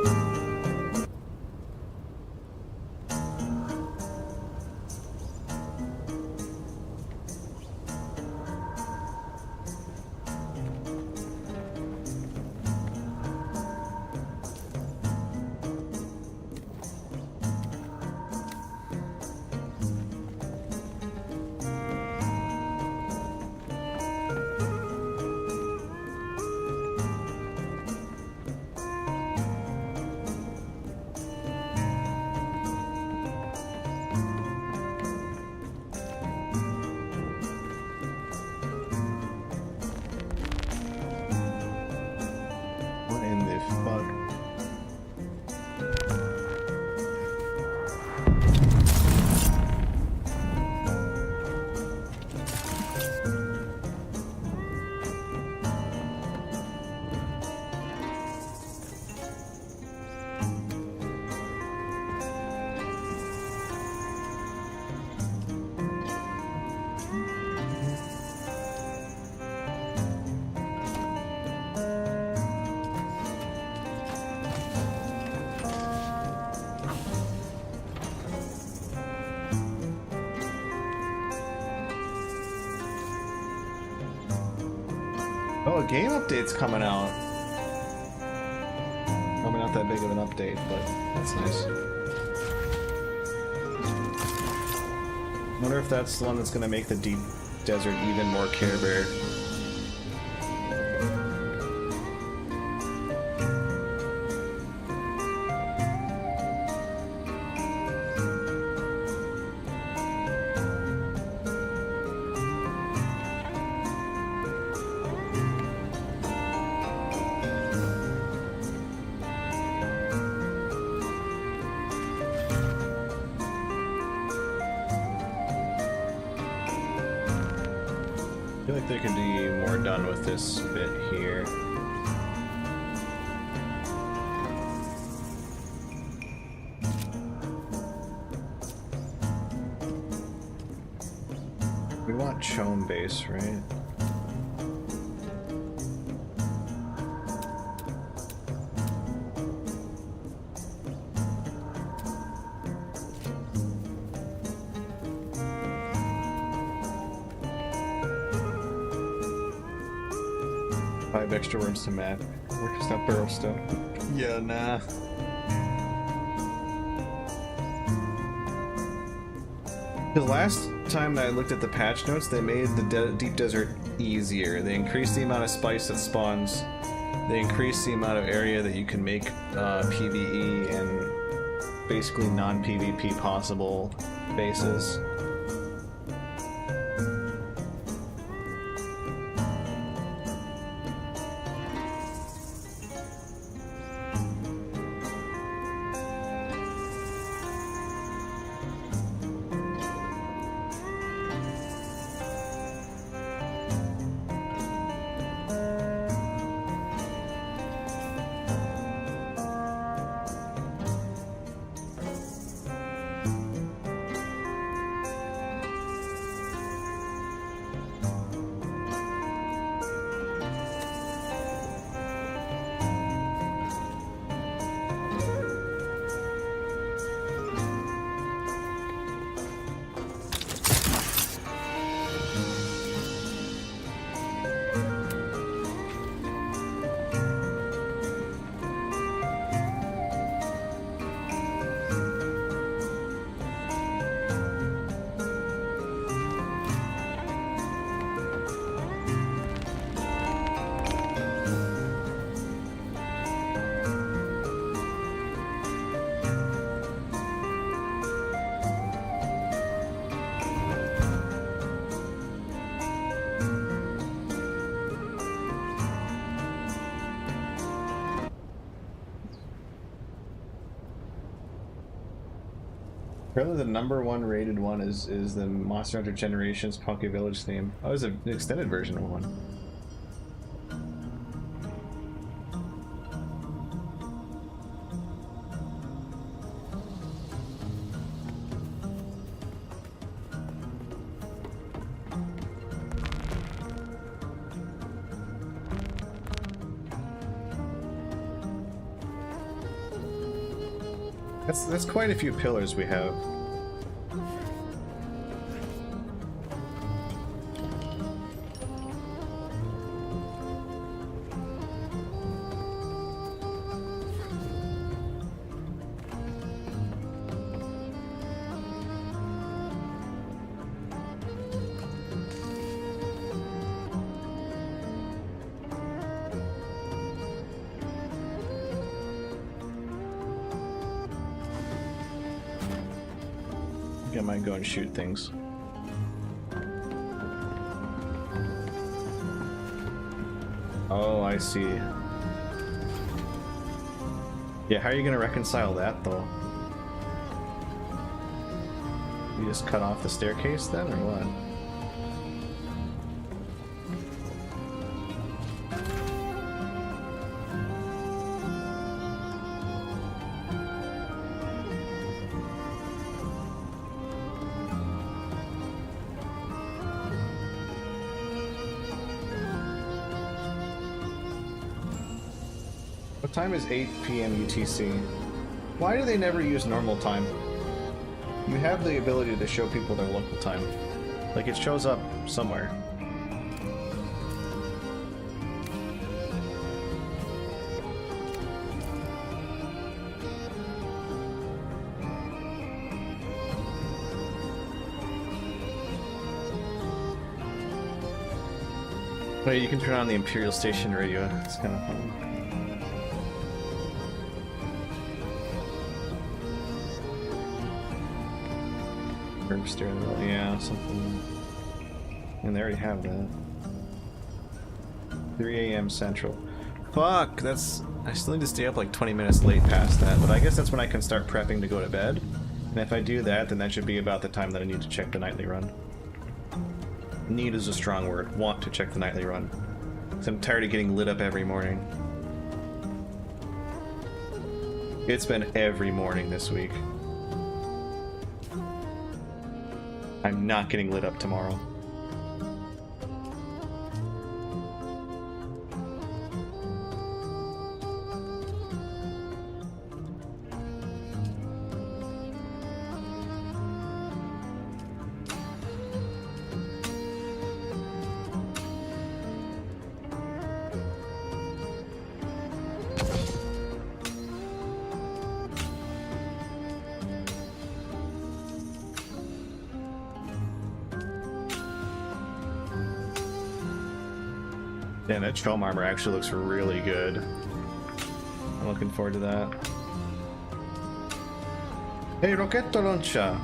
Oh, a game update's coming out. Probably not that big of an update, but that's nice. Wonder if that's the one that's gonna make the deep desert even more Care Bear. I feel like they could be more done with this bit here. We want Chome base, right? Extra worms to map. We're just not barrel stone. Yeah, nah. The last time I looked at the patch notes, they made the deep desert easier. They increased the amount of spice that spawns. They increased the amount of area that you can make PvE and basically non-PvP possible bases. Apparently the #1 rated one is the Monster Hunter Generations Pocket Village theme. Oh, it's an extended version of one. That's quite a few pillars we have. I might go and shoot things. Oh, I see. Yeah, how are you gonna reconcile that though? You just cut off the staircase then, or what? What time is 8 p.m. UTC? Why do they never use normal time? You have the ability to show people their local time. Like, it shows up somewhere. Oh, you can turn on the Imperial Station radio. It's kind of fun. Curve steering wheel, yeah, something. And they already have that. 3 a.m. Central. Fuck, that's... I still need to stay up like 20 minutes late past that, but I guess that's when I can start prepping to go to bed. And if I do that, then that should be about the time that I need to check the nightly run. Need is a strong word. Want to check the nightly run. Because I'm tired of getting lit up every morning. It's been every morning this week. I'm not getting lit up tomorrow. Damn, that Chom armor actually looks really good. I'm looking forward to that. Hey, Rocchetto Lancia!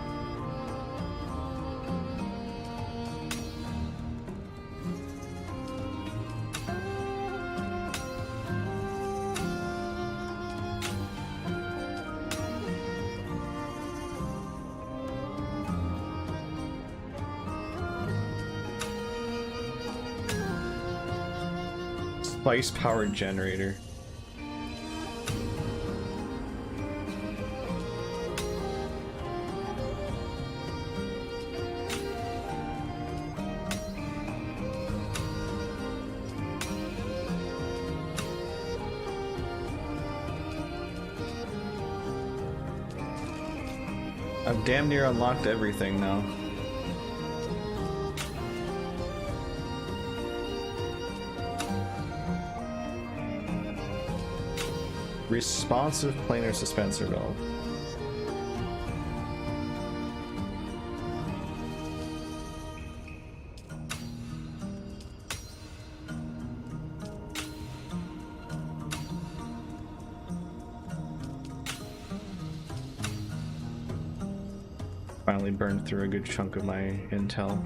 Spice-powered generator. I've damn near unlocked everything now. Responsive planar suspensor valve. Finally burned through a good chunk of my intel.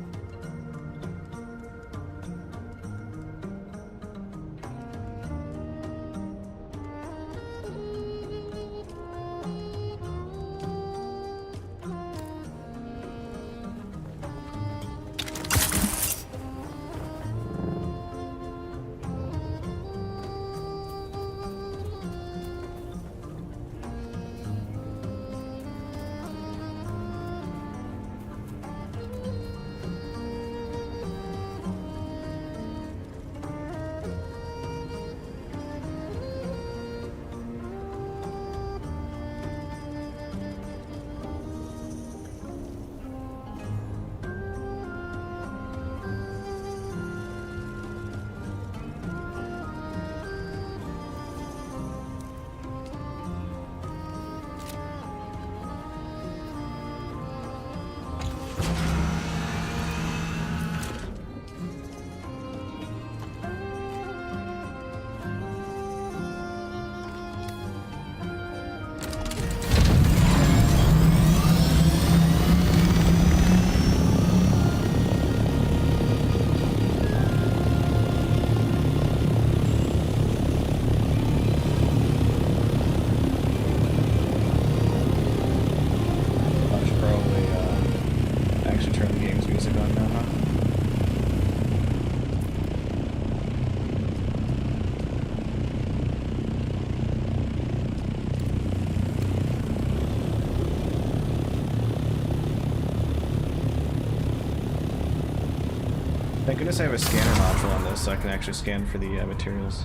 Thank goodness I have a scanner module on this so I can actually scan for the materials.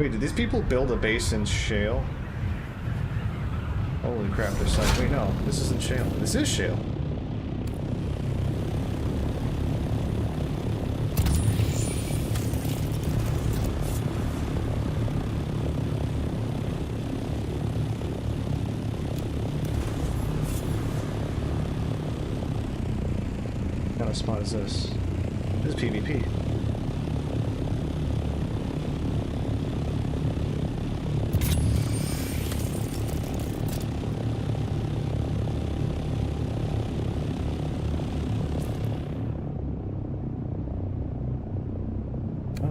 Wait, did these people build a base in shale? Holy crap, there's like, wait, no, this isn't shale. This is shale. What kind of spot is this? This is PvP.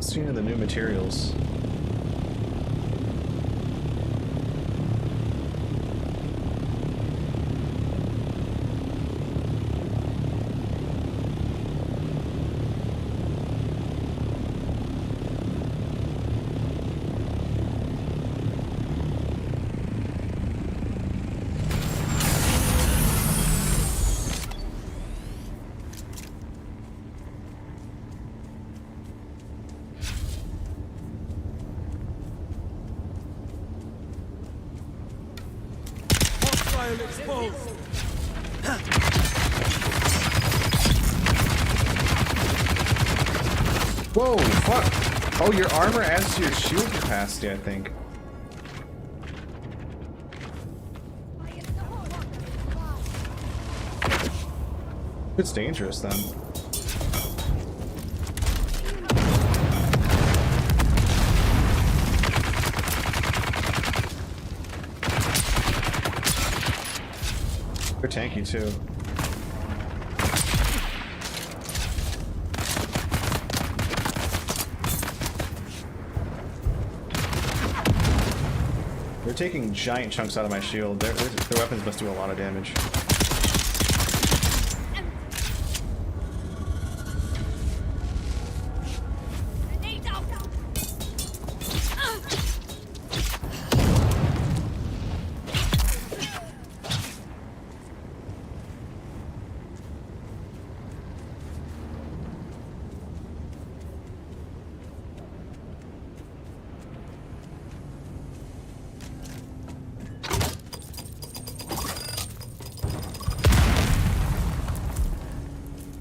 Seeing the new materials. Exposed. Whoa, fuck! Oh, your armor adds to your shield capacity, I think. It's dangerous then. They're tanky too. They're taking giant chunks out of my shield. Their weapons must do a lot of damage.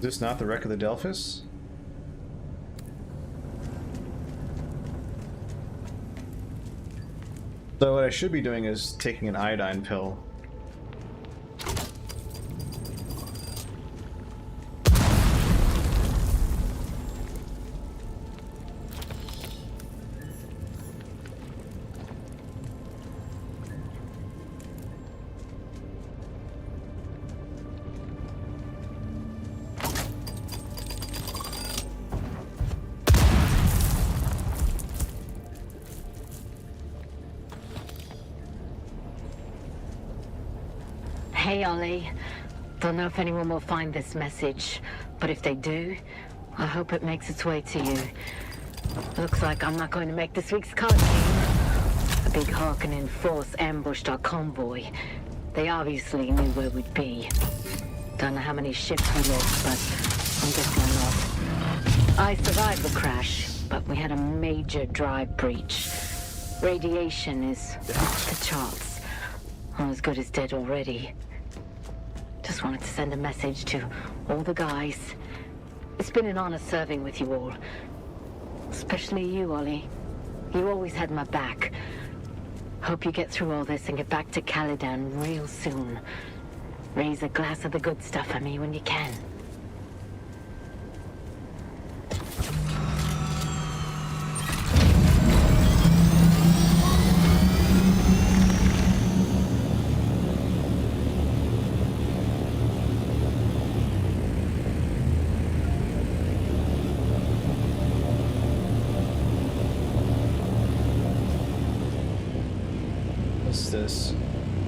Is this not the wreck of the Delphus? So what I should be doing is taking an iodine pill. Hey, Ollie. Don't know if anyone will find this message, but if they do, I hope it makes its way to you. Looks like I'm not going to make this week's card game. A big Harkonnen force ambushed our convoy. They obviously knew where we'd be. Don't know how many ships we lost, but I'm guessing a lot. I survived the crash, but we had a major drive breach. Radiation is off the charts. I'm as good as dead already. Just wanted to send a message to all the guys. It's been an honor serving with you all. Especially you, Ollie. You always had my back. Hope you get through all this and get back to Caladan real soon. Raise a glass of the good stuff for me when you can. What's this?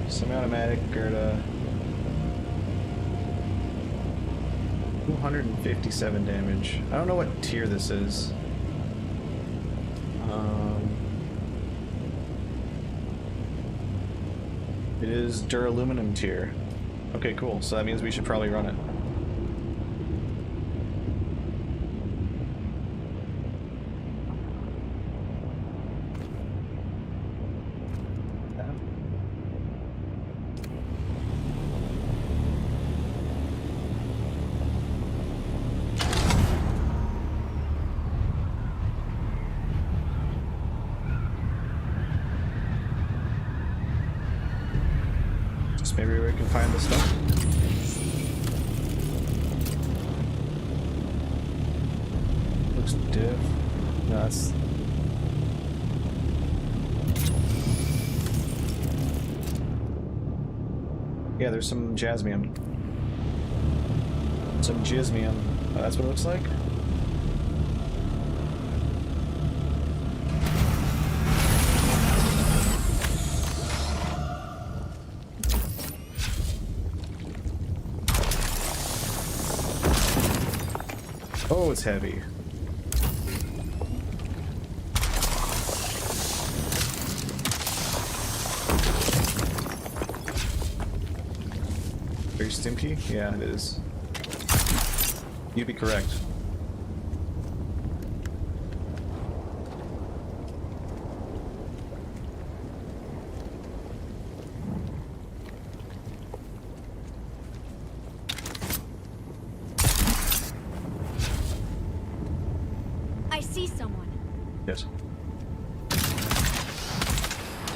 Semi-automatic Gerda. 257 damage. I don't know what tier this is. It is duraluminum tier. Okay, cool. So that means we should probably run it. this maybe we can find the stuff. Looks diff. No, that's. Yeah, there's some jasmium. Some jismium. Oh, that's what it looks like? Oh, it's heavy. Very stinky? Yeah, it is. You'd be correct. I see someone. Yes.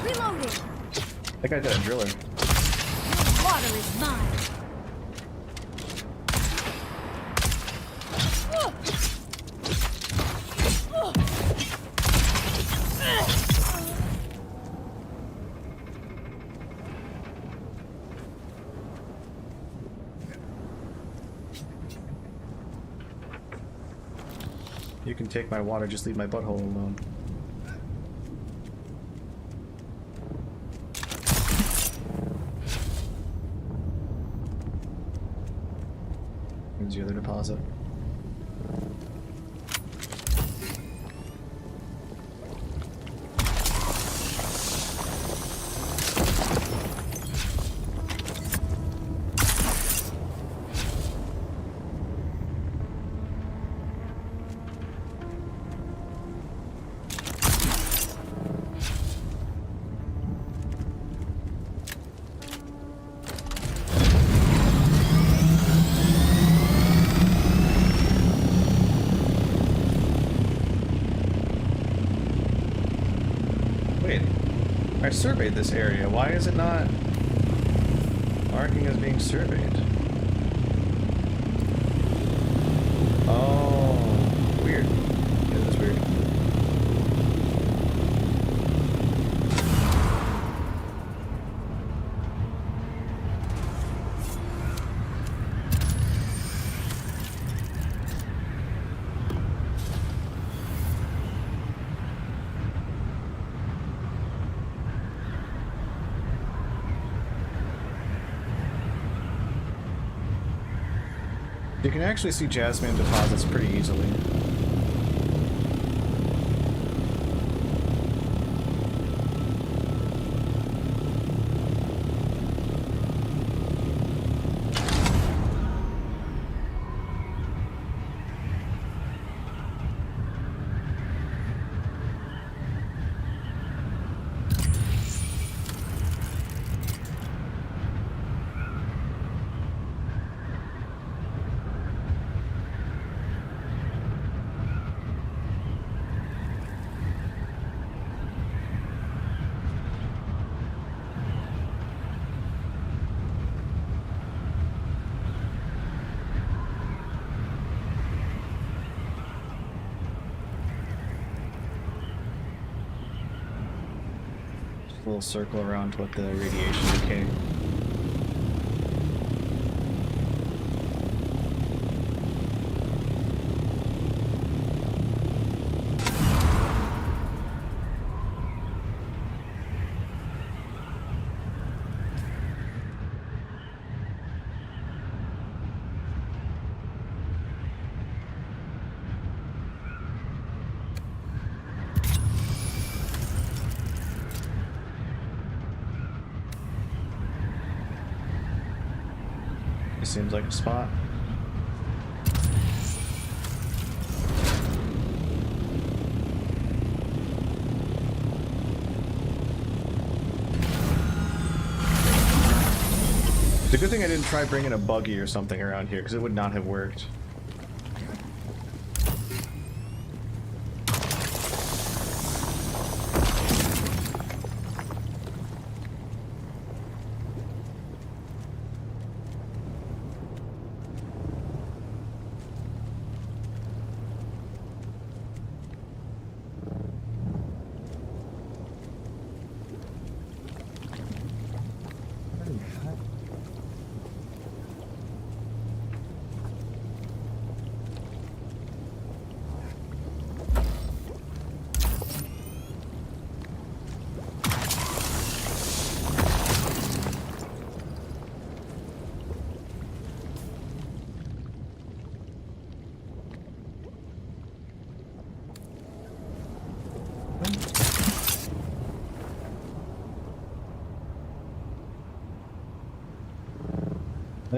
Reloading. That guy got a driller. Water is mine. You can take my water, just leave my butthole alone. Here's the other deposit. Wait, I surveyed this area. Why is it not marking as being surveyed? Oh, weird. Yeah, that's weird. You can actually see jasmine deposits pretty easily. A little circle around to let the radiation decay. Seems like a spot. It's a good thing I didn't try bringing a buggy or something around here, because it would not have worked.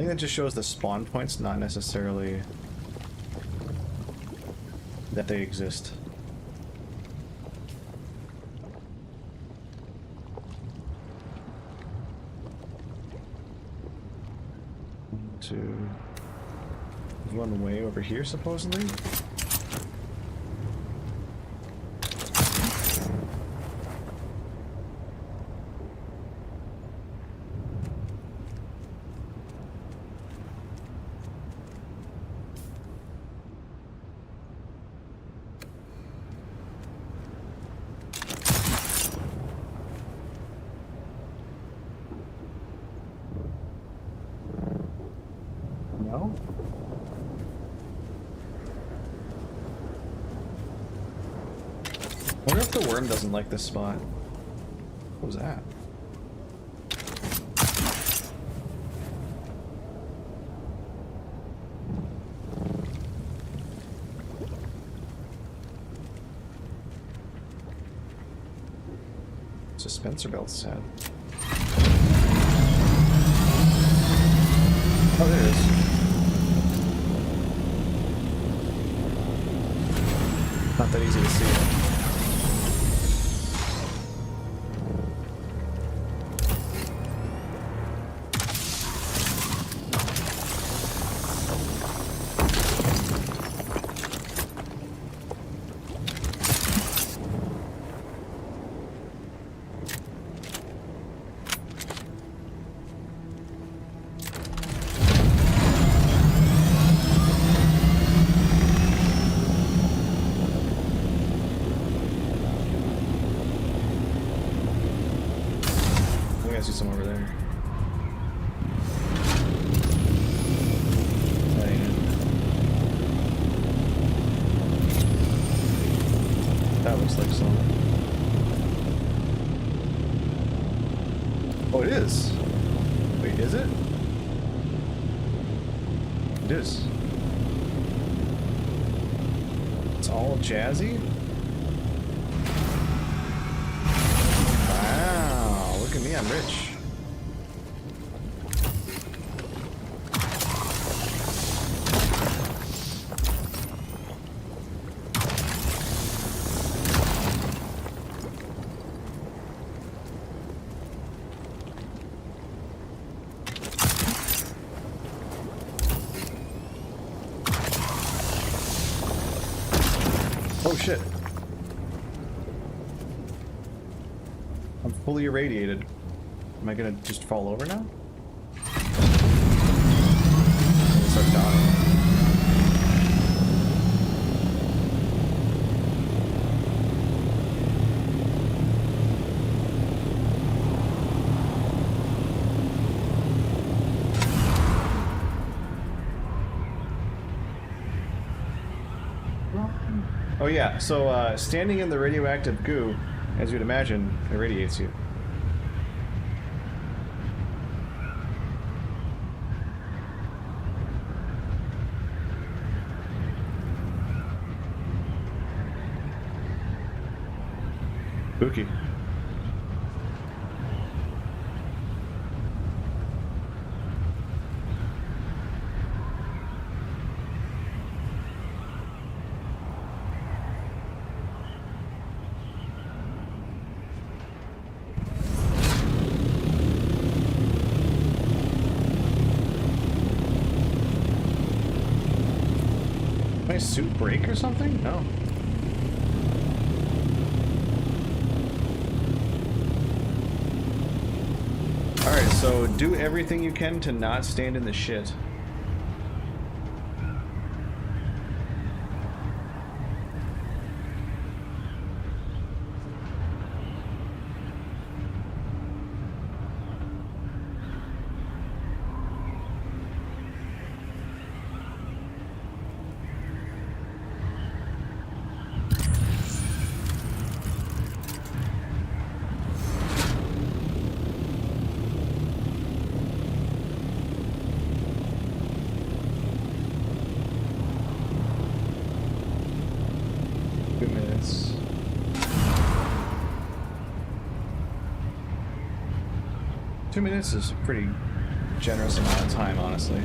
think that just shows the spawn points, not necessarily that they exist. There's one way over here, supposedly. No? I wonder if the worm doesn't like this spot. What was that? Dispenser belt set. Oh, there it is. Not that easy to see. I see some over there. That ain't it. That looks like some. Oh, it is. Wait, is it? It is. It's all jazzy? Look at me, I'm rich. Oh shit. I'm fully irradiated. Am I gonna just fall over now? Start dying. Oh yeah, so standing in the radioactive goo, as you'd imagine, irradiates you. Spooky. My suit break or something? No. Alright, so do everything you can to not stand in the shit. Two minutes is pretty generous amount of time, honestly.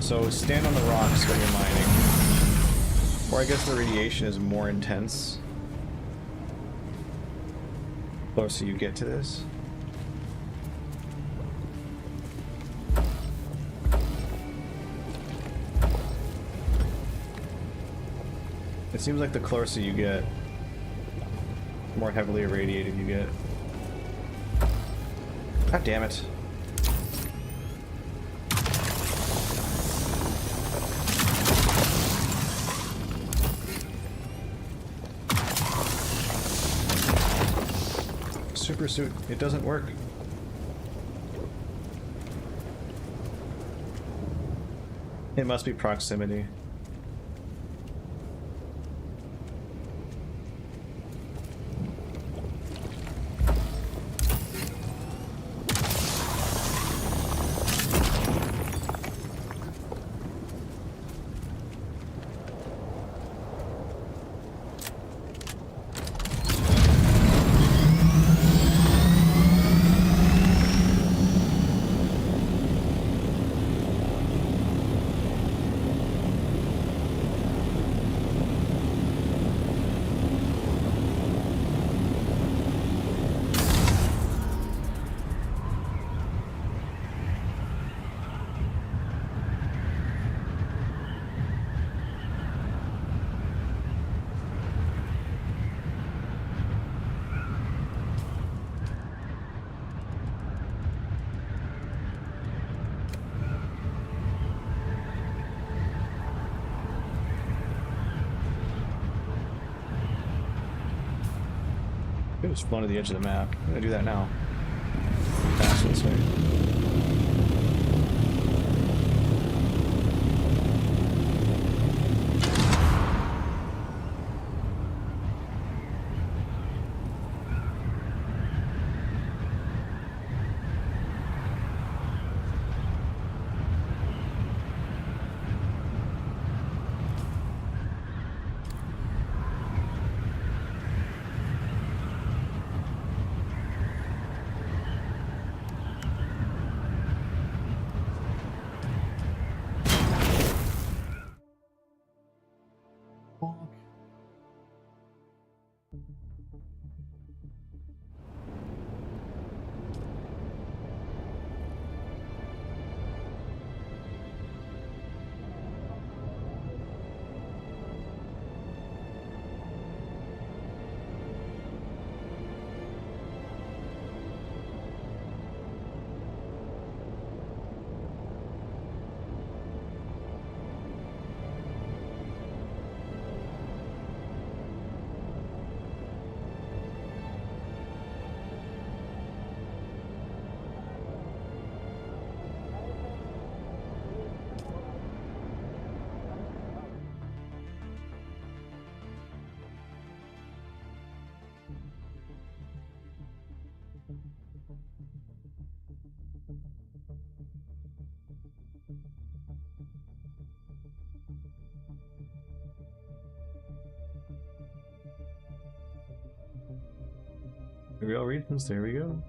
So stand on the rocks when you're mining. Or I guess the radiation is more intense the closer you get to this. It seems like the closer you get, the more heavily irradiated you get. God damn it. Super suit, it doesn't work. It must be proximity. It was flown to the edge of the map. I'm gonna do that now. Faster this way. Real regions, there we go.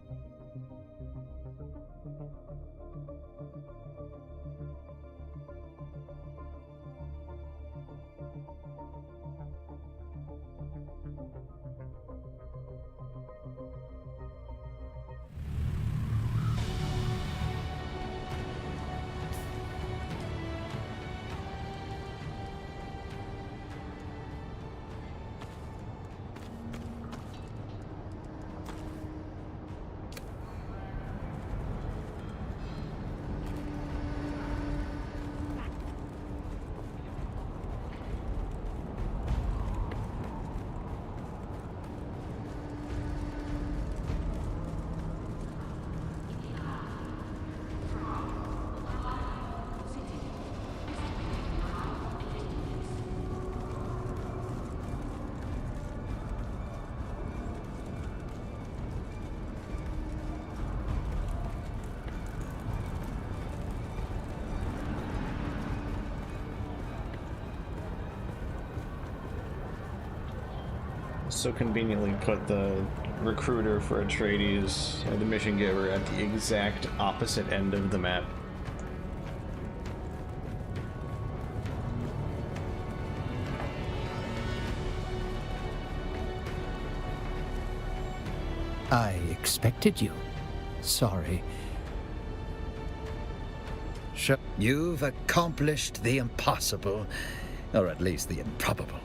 So conveniently put the recruiter for Atreides, the mission giver, at the exact opposite end of the map. I expected you. Sorry. Sure. You've accomplished the impossible, or at least the improbable.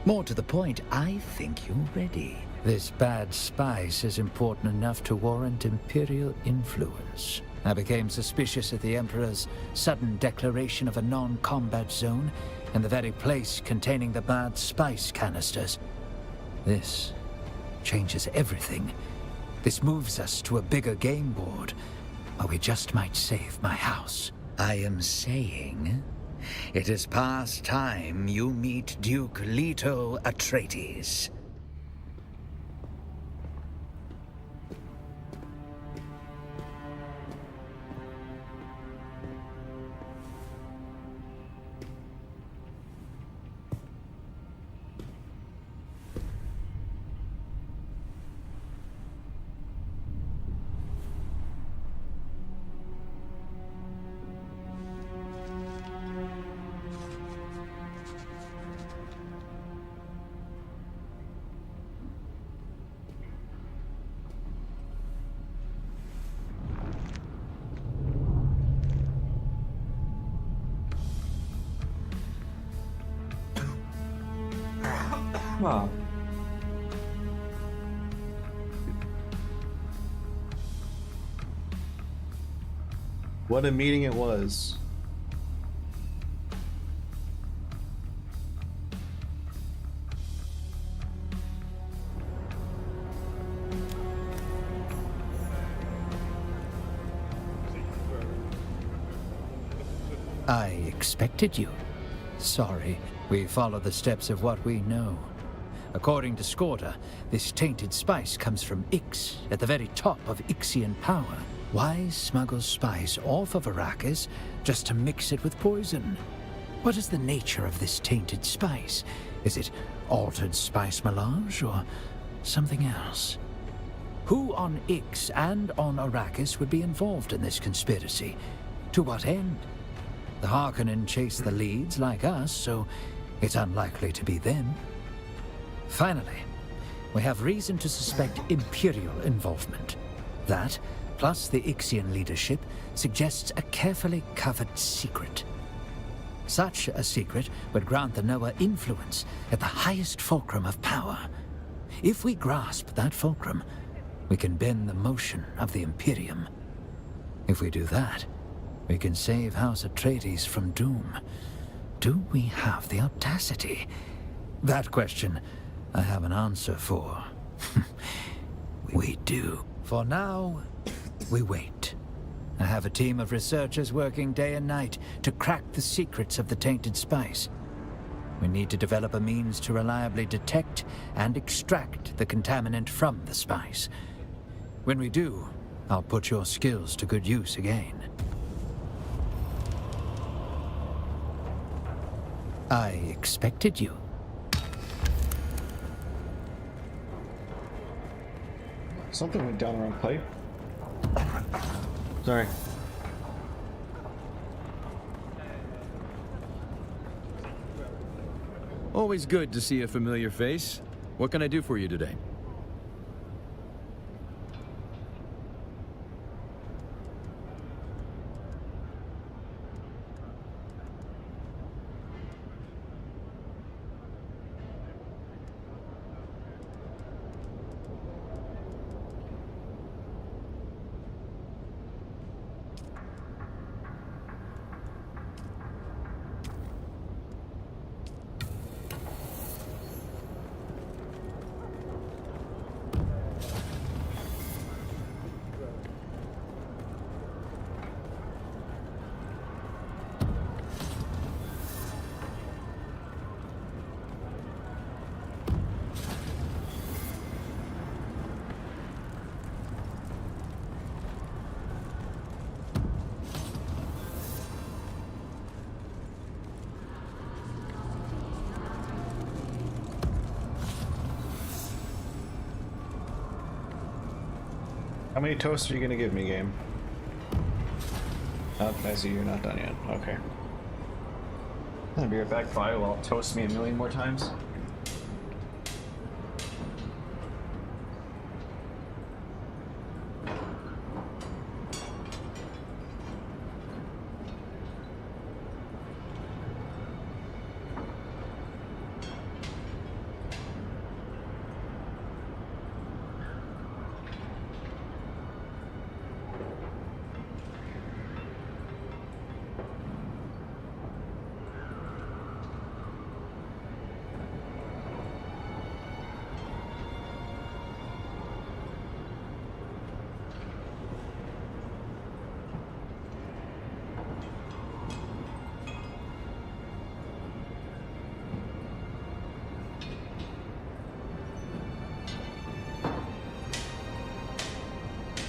More to the point, I think you're ready. This bad spice is important enough to warrant Imperial influence. I became suspicious of the Emperor's sudden declaration of a non-combat zone in the very place containing the bad spice canisters. This changes everything. This moves us to a bigger game board, or we just might save my house. I am saying, it is past time you meet Duke Leto Atreides. Wow. What a meeting it was. I expected you. Sorry, we follow the steps of what we know. According to Skorda, this tainted spice comes from Ix, at the very top of Ixian power. Why smuggle spice off of Arrakis just to mix it with poison? What is the nature of this tainted spice? Is it altered spice melange or something else? Who on Ix and on Arrakis would be involved in this conspiracy? To what end? The Harkonnen chase the leads like us, so it's unlikely to be them. Finally, we have reason to suspect Imperial involvement. That, plus the Ixian leadership, suggests a carefully covered secret. Such a secret would grant the Noah influence at the highest fulcrum of power. If we grasp that fulcrum, we can bend the motion of the Imperium. If we do that, we can save House Atreides from doom. Do we have the audacity? That question I have an answer for. We do. For now, we wait. I have a team of researchers working day and night to crack the secrets of the tainted spice. We need to develop a means to reliably detect and extract the contaminant from the spice. When we do, I'll put your skills to good use again. I expected you. Something went down the wrong pipe. Sorry. Always good to see a familiar face. What can I do for you today? How many toasts are you gonna give me, game? Oh, I see you're not done yet. Okay. I'll be right back. Probably will toast me a million more times.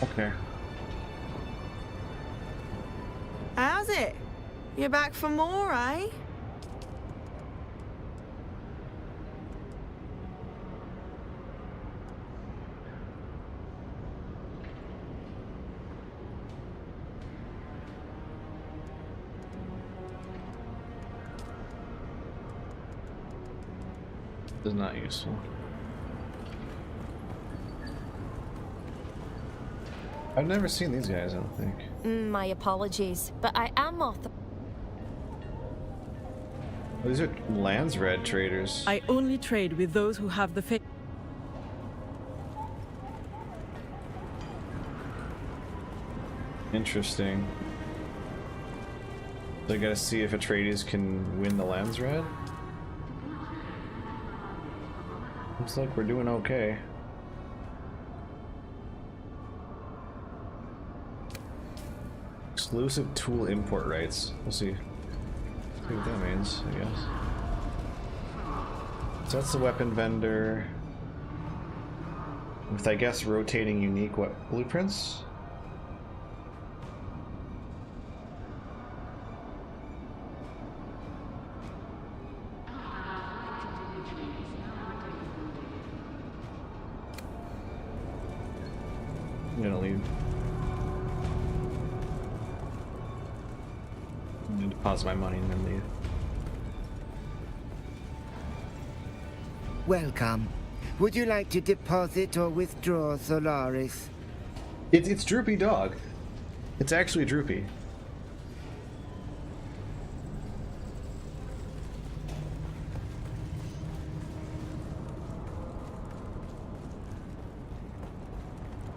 Okay. How's it? You're back for more, eh? This is not useful. I've never seen these guys, I don't think. My apologies, but I am off. Oh, these are Lands Red traders. I only trade with those who have the faith. Interesting. So I gotta see if Atreides can win the Lands Red? Looks like we're doing okay. Exclusive tool import rights. We'll see. See what that means, I guess. So that's the weapon vendor. With, I guess, rotating unique blueprints? I'm gonna leave. I'm gonna deposit my money and then leave. Welcome. Would you like to deposit or withdraw, Solaris? It's Droopy Dog. It's actually Droopy.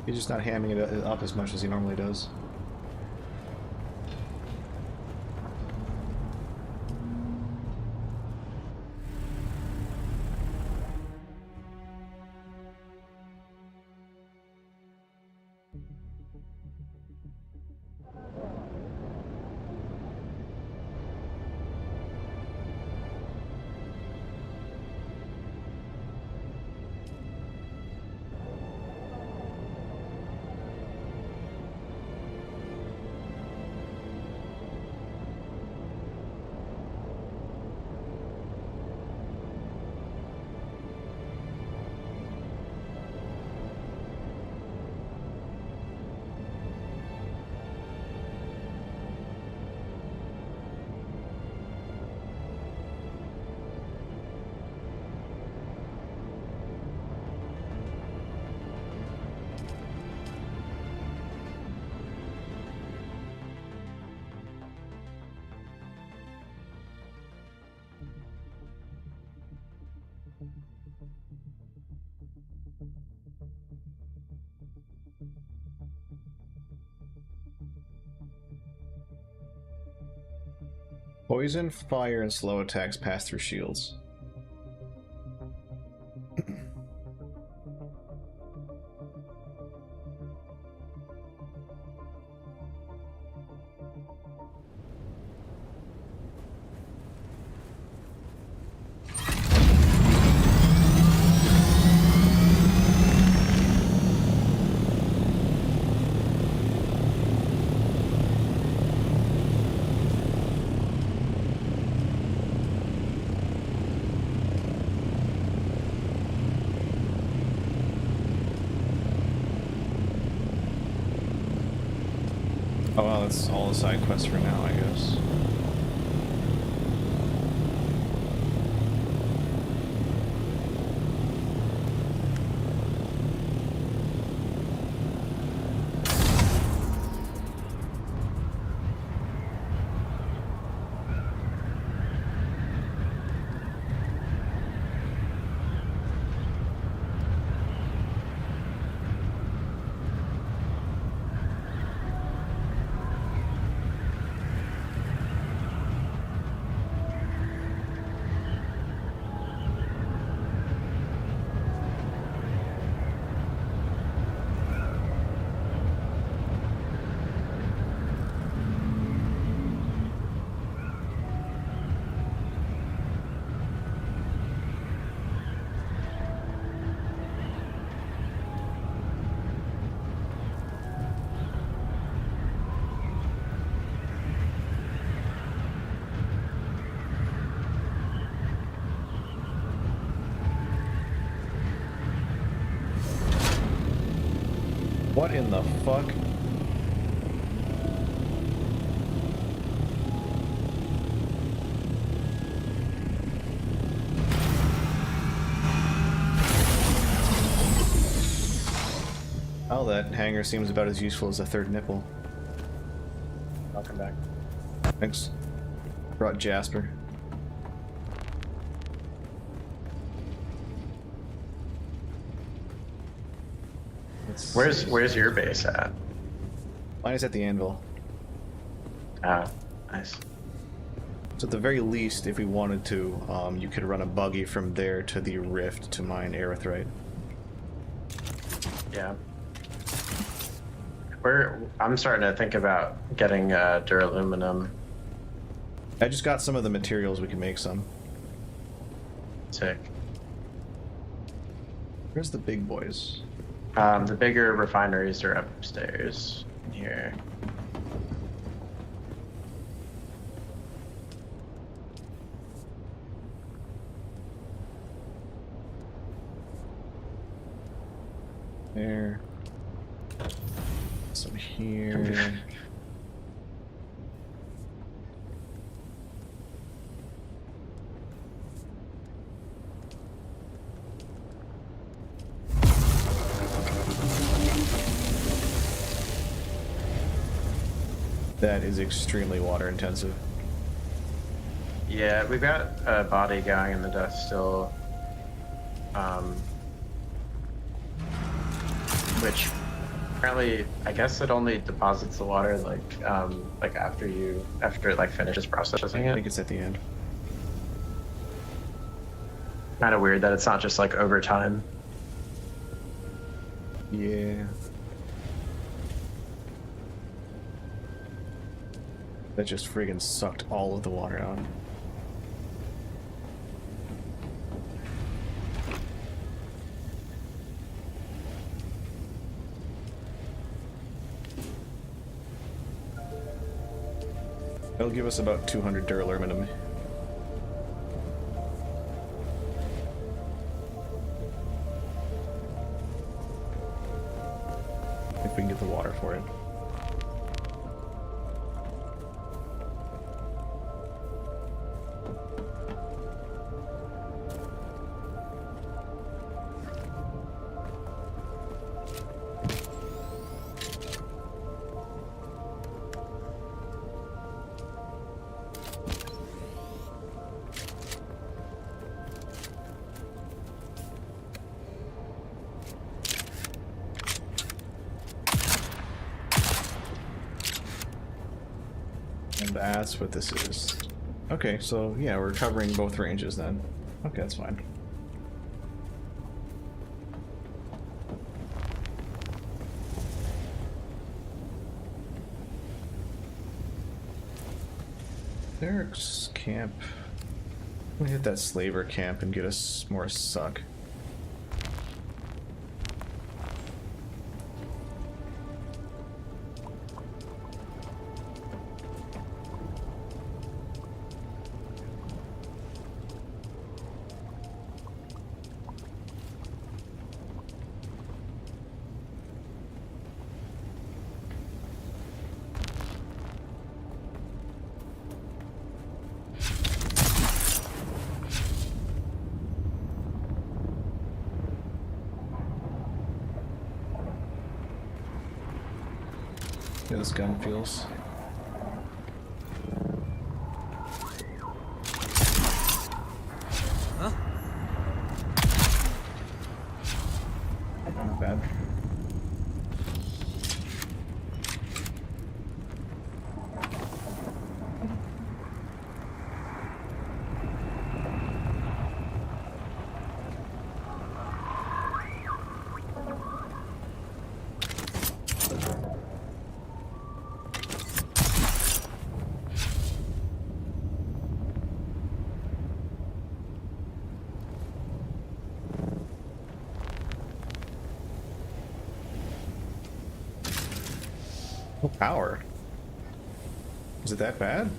He's just not hamming it up as much as he normally does. Poison, fire, and slow attacks pass through shields. that's all the side quests for now, I guess. What in the fuck? Oh, that hanger seems about as useful as a third nipple. I'll come back. Thanks. Brought Jasper. Where's your base at? Mine is at the anvil. Ah, nice. So at the very least, if we wanted to, you could run a buggy from there to the rift to mine erythrite. Yeah. I'm starting to think about getting duraluminum. I just got some of the materials, we can make some. Sick. Where's the big boys? The bigger refineries are upstairs here. There. Some here. That is extremely water intensive. Yeah, we've got a body going in the death still, which apparently, I guess it only deposits the water like after it like finishes processing it. I think it's at the end. Kind of weird that it's not just like over time. Yeah. That just friggin' sucked all of the water out. It'll give us about 200 duraluminum. If we can get the water for it. And that's what this is. Okay, so yeah, we're covering both ranges then. Okay, that's fine. Derek's camp. We'll hit that slaver camp and get us more suck. Yeah, this gun feels. Huh? Not bad. Power. Is it that bad?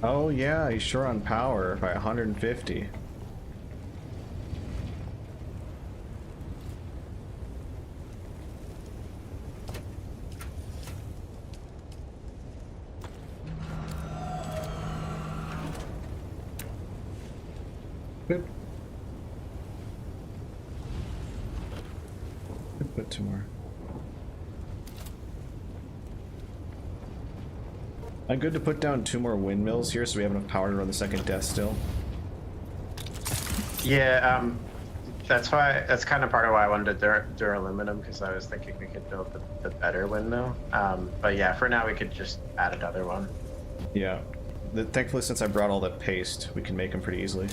Oh yeah, he's short on power by 150. Good. Put 2 more. I'm good to put down 2 more windmills here so we have enough power to run the second death still. Yeah, that's kind of part of why I wanted to duraluminum, because I was thinking we could build the better windmill. But yeah, for now we could just add another one. Yeah. Thankfully, since I brought all that paste, we can make them pretty easily.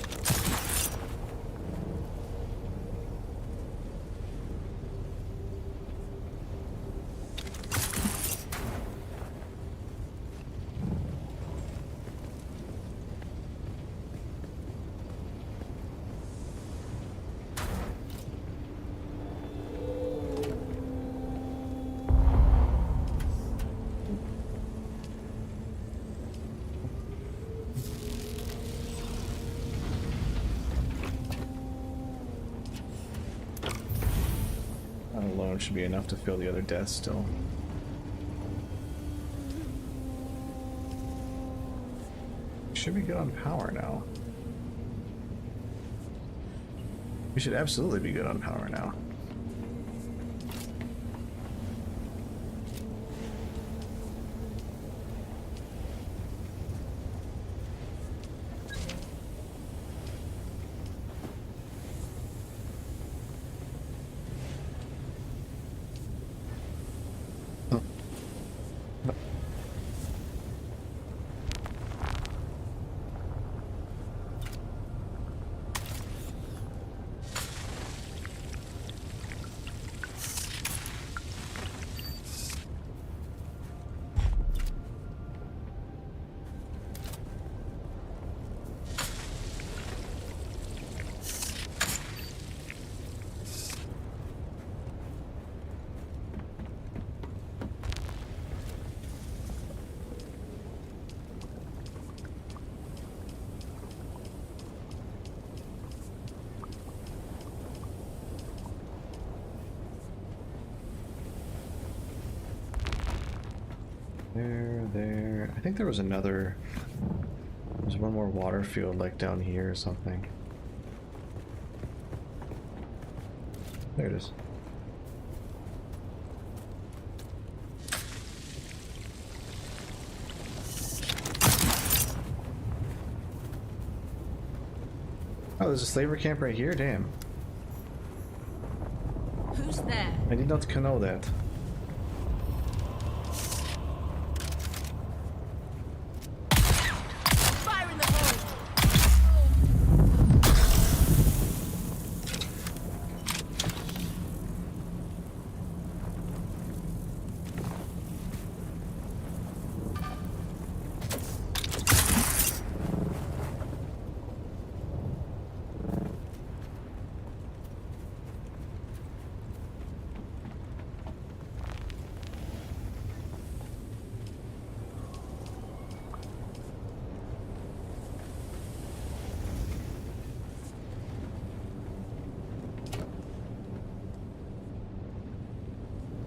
Alone should be enough to fill the other deaths still. Should be good on power now. We should absolutely be good on power now. There. I think there was another... There's one more water field, like down here or something. There it is. Oh, there's a slaver camp right here? Damn. Who's there? I did not know that. Fire in the hole!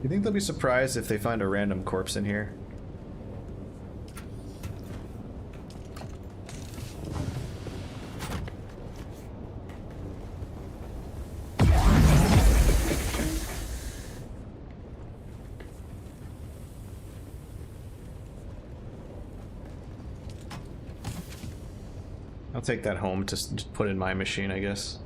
You think they'll be surprised if they find a random corpse in here? I'll take that home to just put in my machine, I guess.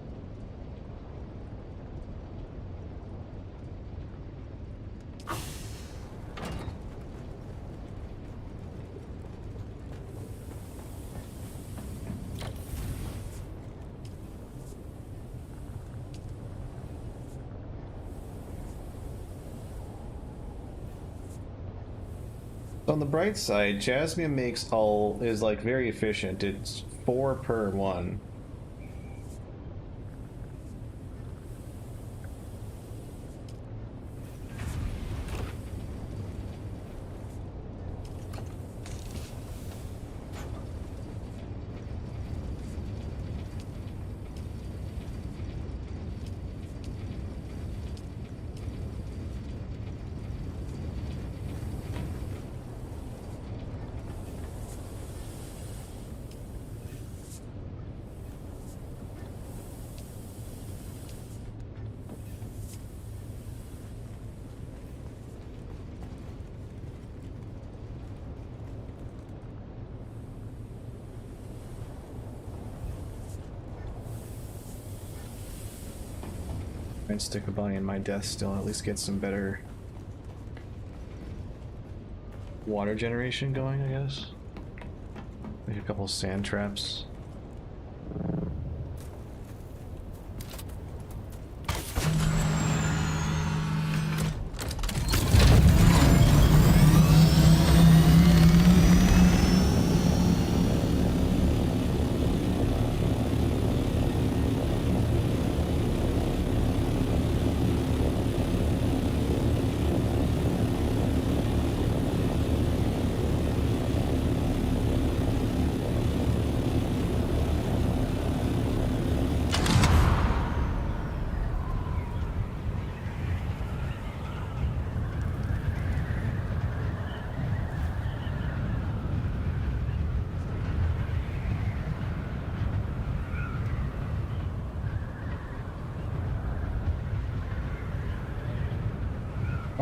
On the bright side, Jasmine makes all is like very efficient. It's 4 per one. And stick a bunny in my death still, at least get some better water generation going, I guess. Make a couple sand traps.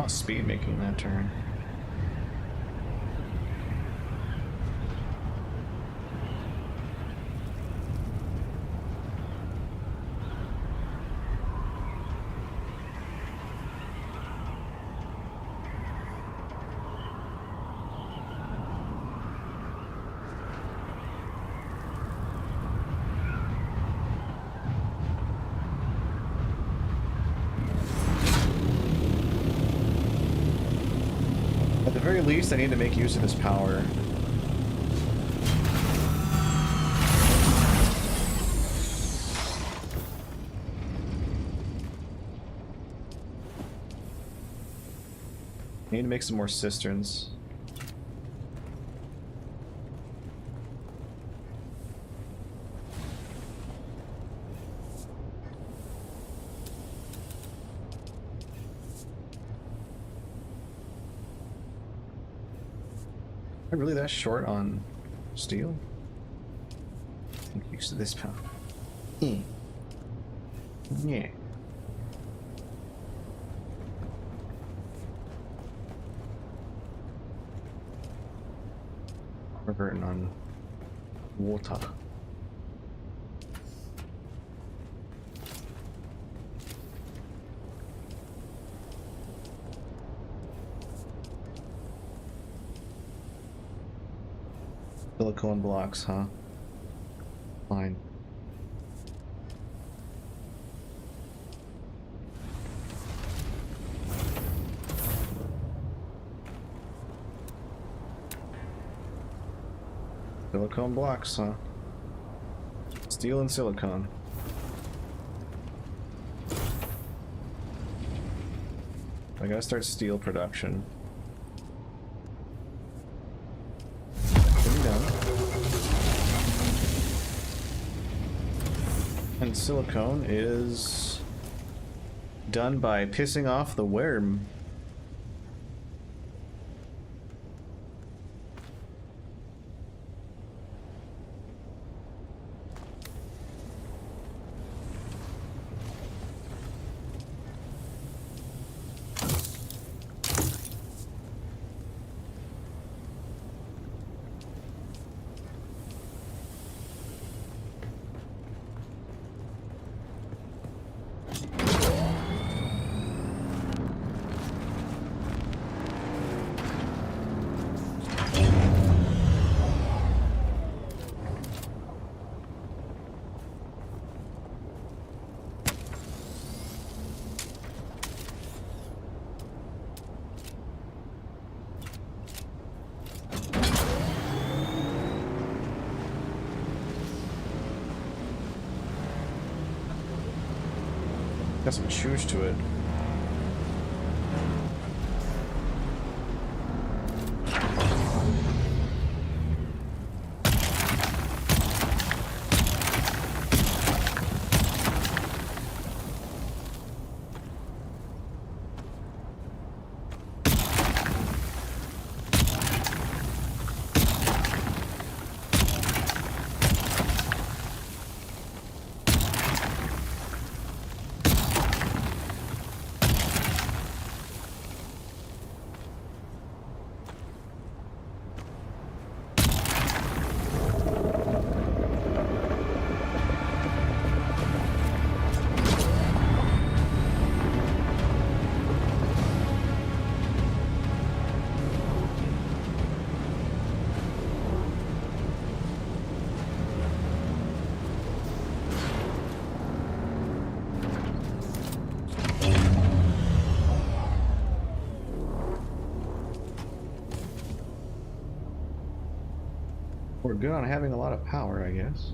Speed making that turn. At the very least, I need to make use of this power. I need to make some more cisterns. Am I really that short on steel? Make use of this power. Yeah. Reverting on water. Silicone blocks, huh? Fine. Silicone blocks, huh? Steel and silicone. I gotta start steel production. And silicone is done by pissing off the worm. got some chews to it. We're good on having a lot of power, I guess.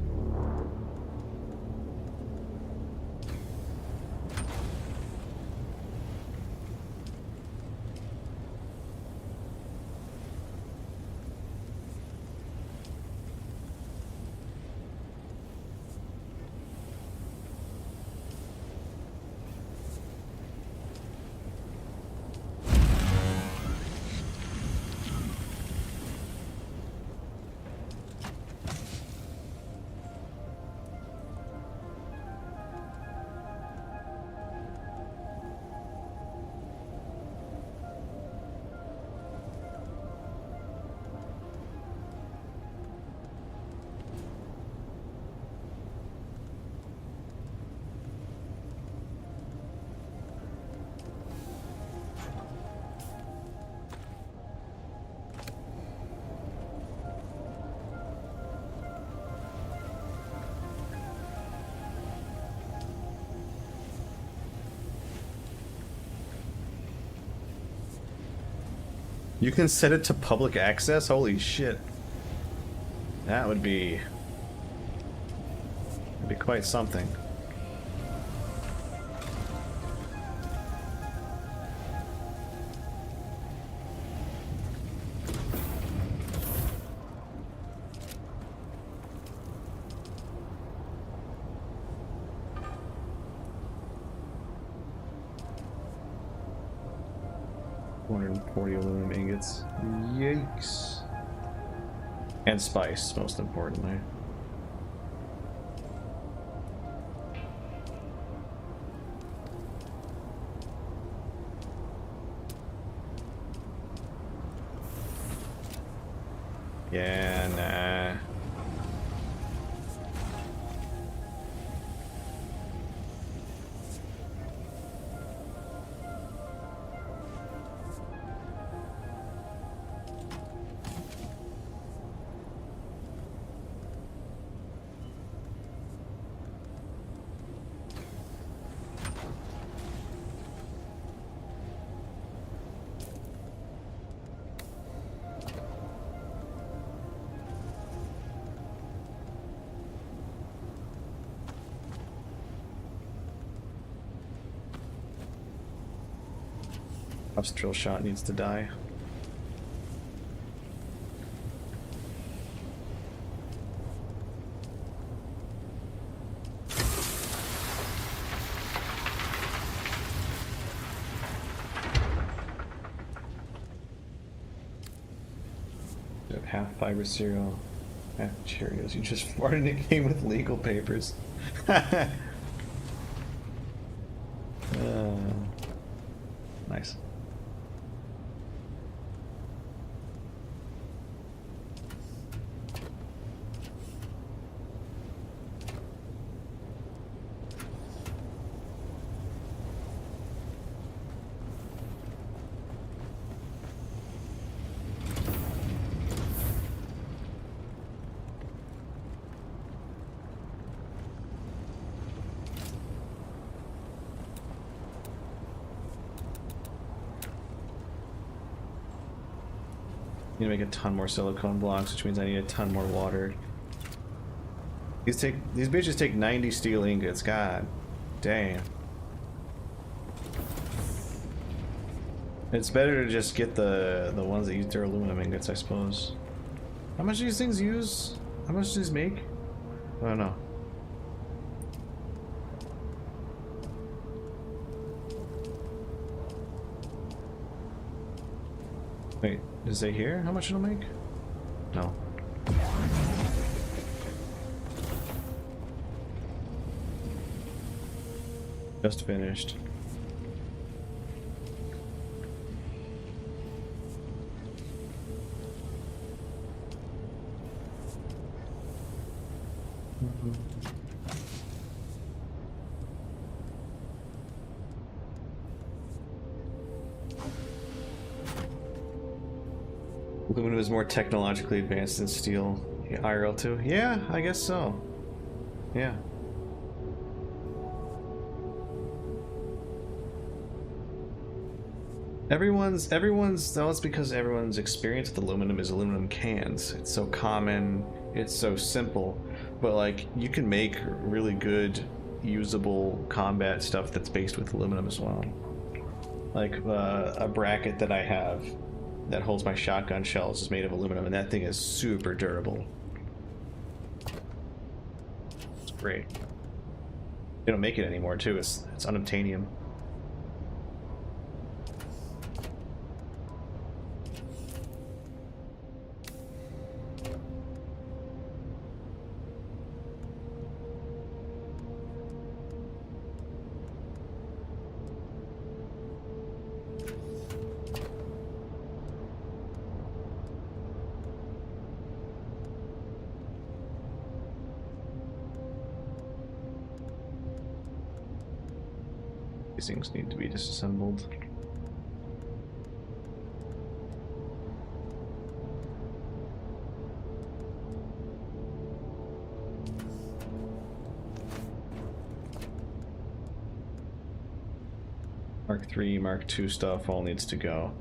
You can set it to public access? Holy shit. That would be... That'd be quite something. Aluminum ingots. Yikes. And spice, most importantly. Yeah, nah. Drill shot needs to die. Half fiber cereal, half Cheerios. You just farted a game with legal papers. Nice. Need to make a ton more silicone blocks, which means I need a ton more water. These bitches take 90 steel ingots. God damn. It's better to just get the ones that use their aluminum ingots, I suppose. How much do these things use? How much do these make? I don't know. Wait, is it here? How much it'll make? No. Just finished. Aluminum is more technologically advanced than steel. Yeah, IRL too? Yeah, I guess so. Yeah. Everyone's no, it's because everyone's experience with aluminum is aluminum cans. It's so common, it's so simple, but like you can make really good usable combat stuff that's based with aluminum as well. Like a bracket that I have that holds my shotgun shells is made of aluminum, and that thing is super durable. It's great. They don't make it anymore too. It's unobtainium. These things need to be disassembled. Mark III, Mark II stuff all needs to go.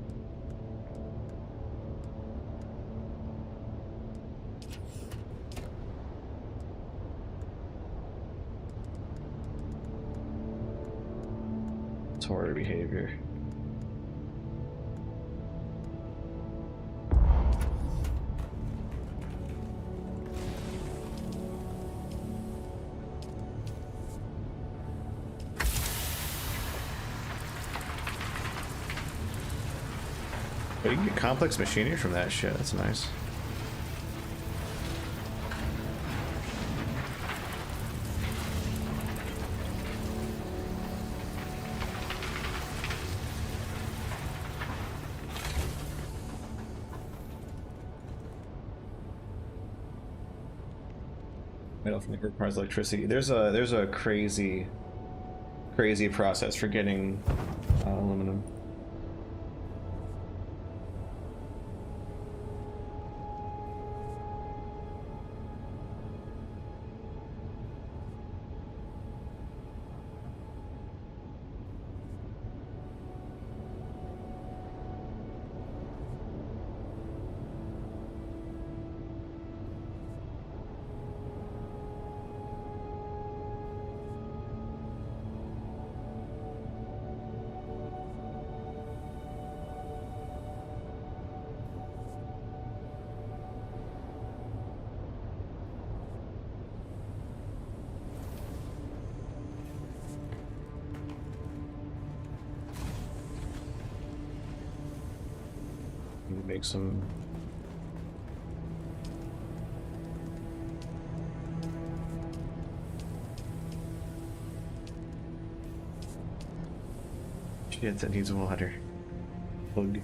Horror behavior. But you can get complex machinery from that shit. That's nice. Metal from the requires electricity. There's a crazy process for getting aluminum. Make some shit that needs water. Bug.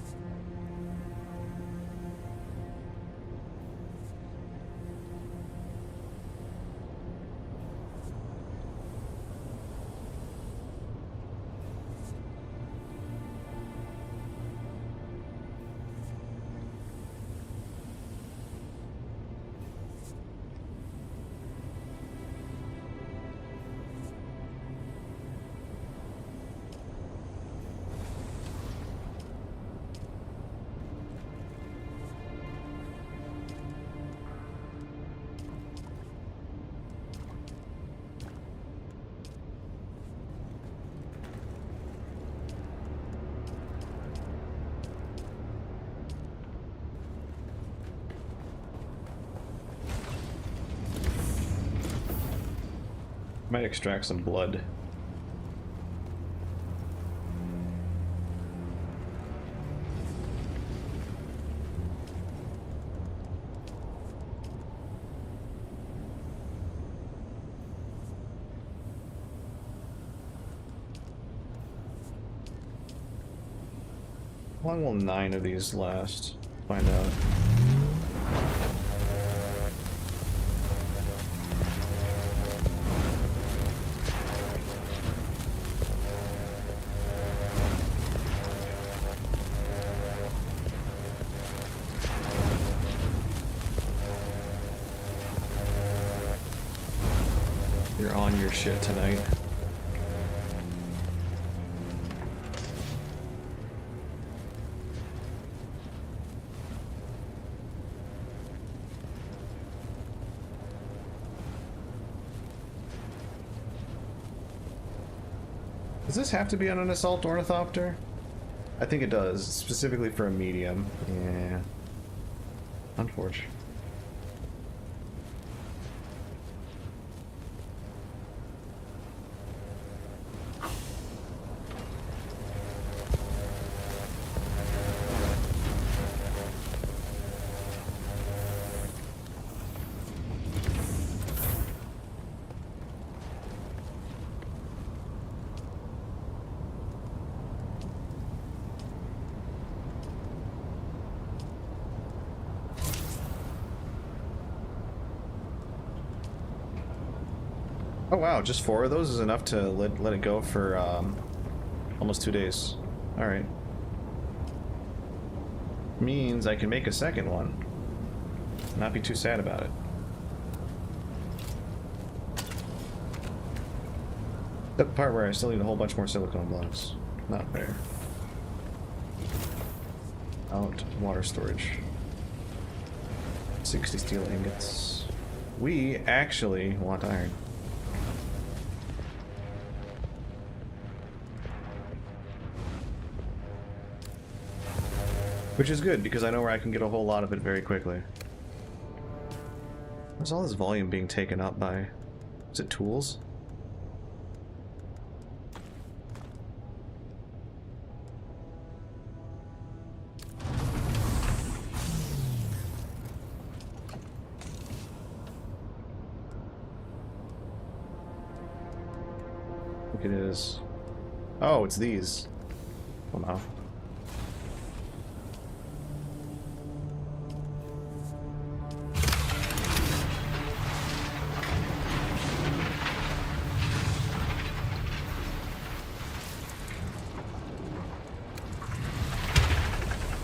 Might extract some blood. How long will 9 of these last? Find out. You're on your shit tonight. Does this have to be on an assault ornithopter? I think it does, specifically for a medium. Yeah. Unfortunate. Oh wow, just 4 of those is enough to let it go for almost 2 days. Alright. Means I can make a second one. Not be too sad about it. The part where I still need a whole bunch more silicone blocks. Not fair. Out water storage. 60 steel ingots. We actually want iron. Which is good, because I know where I can get a whole lot of it very quickly. Where's all this volume being taken up by? Is it tools? I think it is. Oh, it's these. Oh no.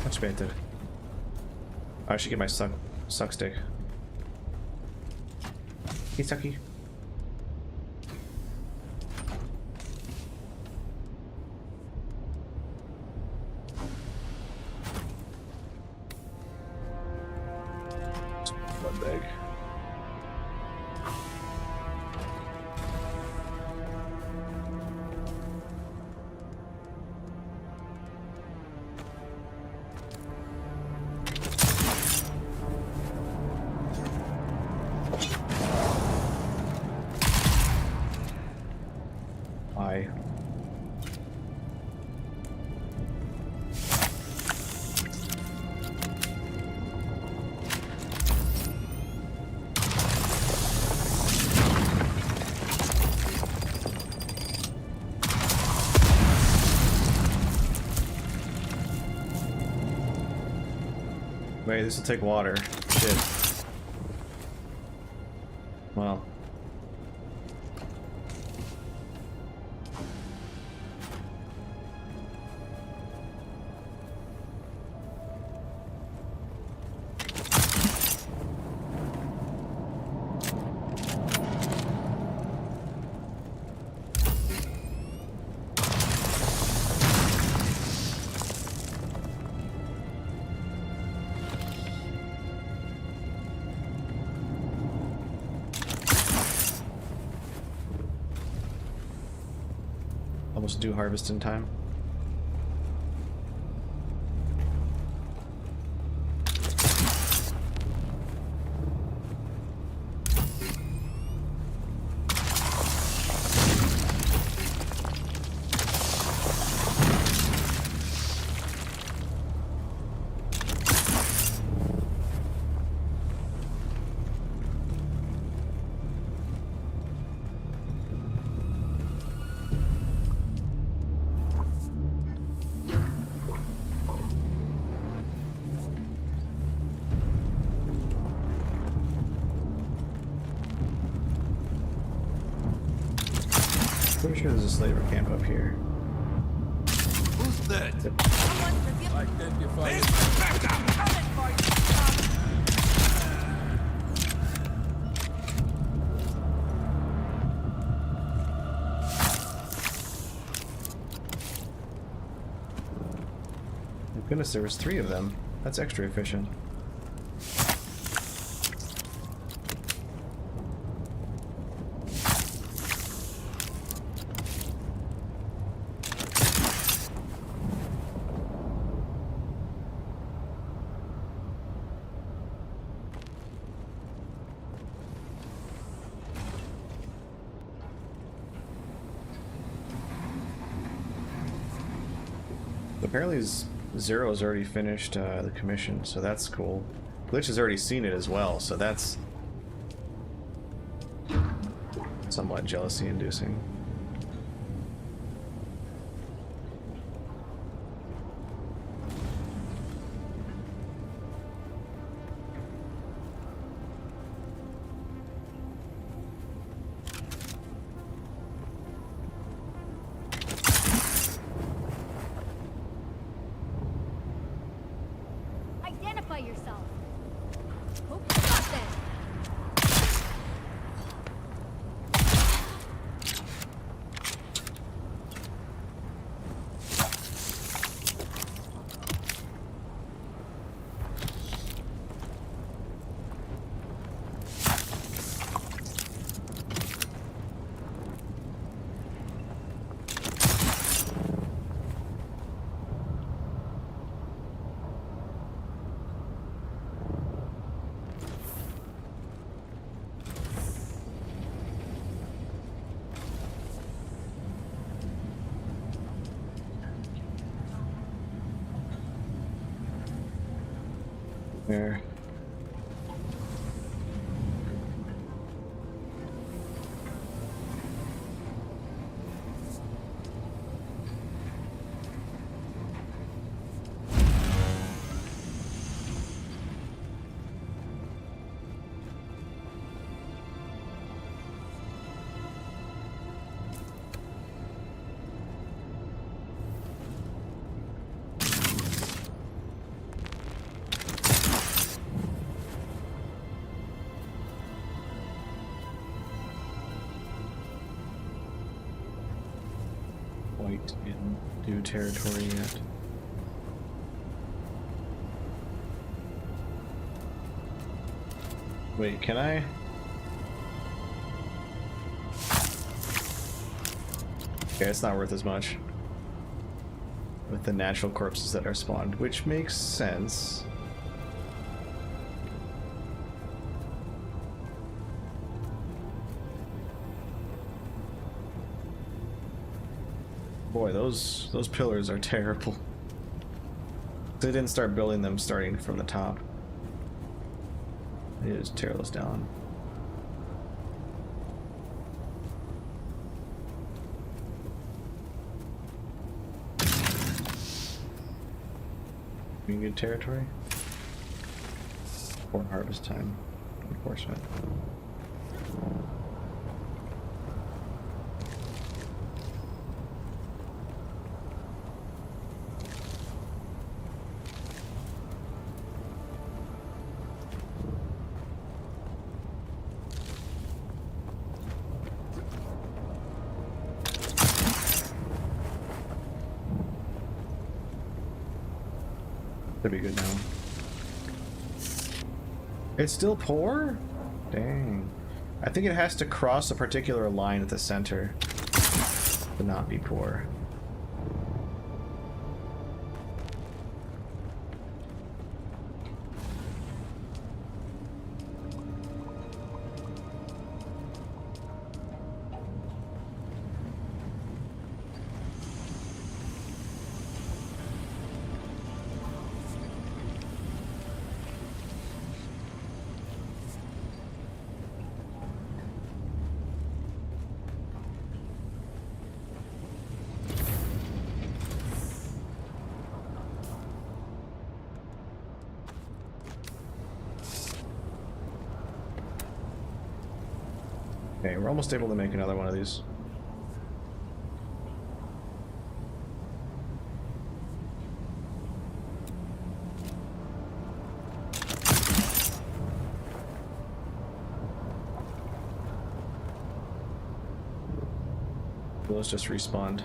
Much better. I should get my suck stick. Hey, Sucky. Blood bag. Wait, this will take water. Shit. Well. Almost due harvest in time. pretty sure there's a slaver camp up here. Who's that? Identify. Thank goodness there was 3 of them. That's extra efficient. Apparently Zero's already finished the commission, so that's cool. Glitch has already seen it as well, so that's somewhat jealousy-inducing. Identify yourself. Hope you got that. There. Quite in due territory yet. Wait, can I? Okay, it's not worth as much with the natural corpses that are spawned, which makes sense. Boy, those pillars are terrible. They didn't start building them starting from the top. They just tear those down. In good territory. Or harvest time. Unfortunate. Should be good now. It's still poor? Dang. I think it has to cross a particular line at the center to not be poor. Okay, we're almost able to make another one of these. Those just respawned.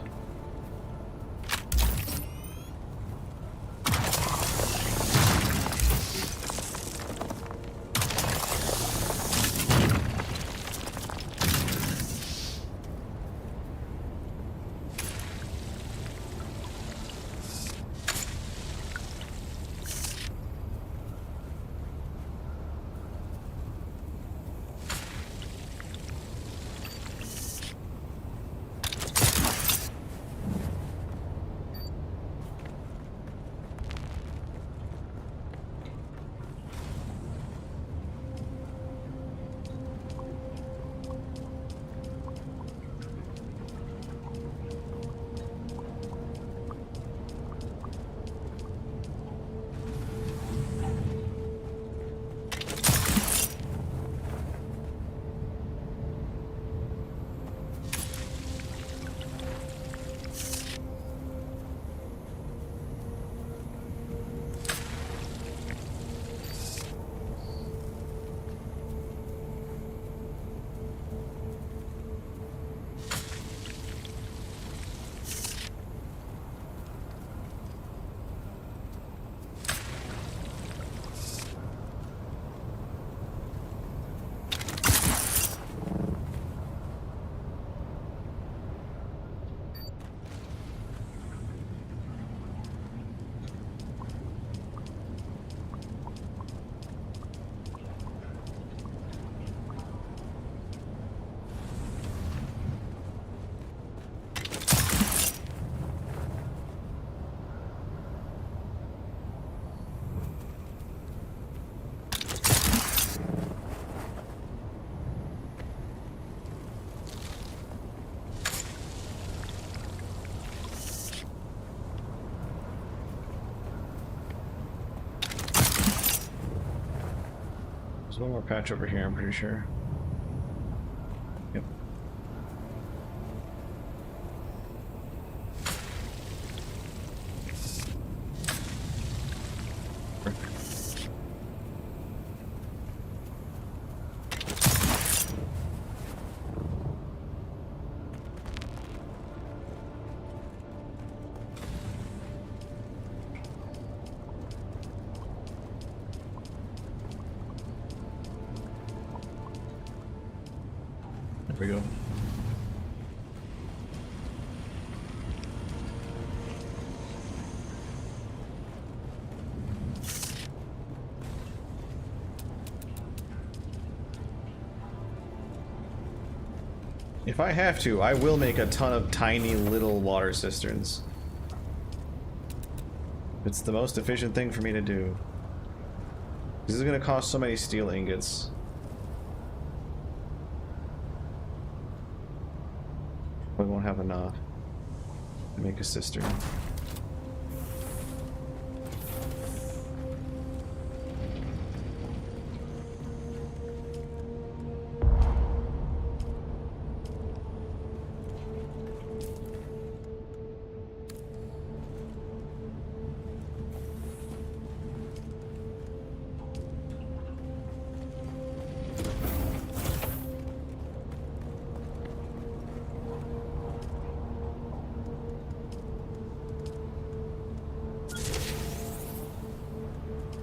There's one more patch over here, I'm pretty sure. Yep. There we go. If I have to, I will make a ton of tiny little water cisterns. It's the most efficient thing for me to do. This is going to cost so many steel ingots. We won't have enough to make a cistern.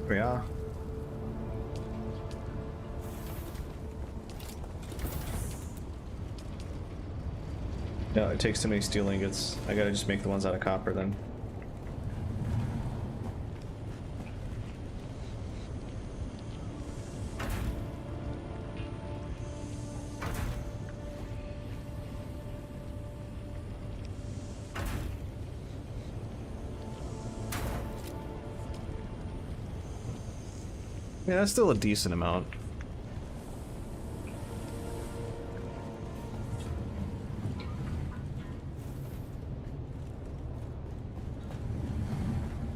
We are. No, it takes too many steel ingots. I gotta just make the ones out of copper then. Yeah, that's still a decent amount.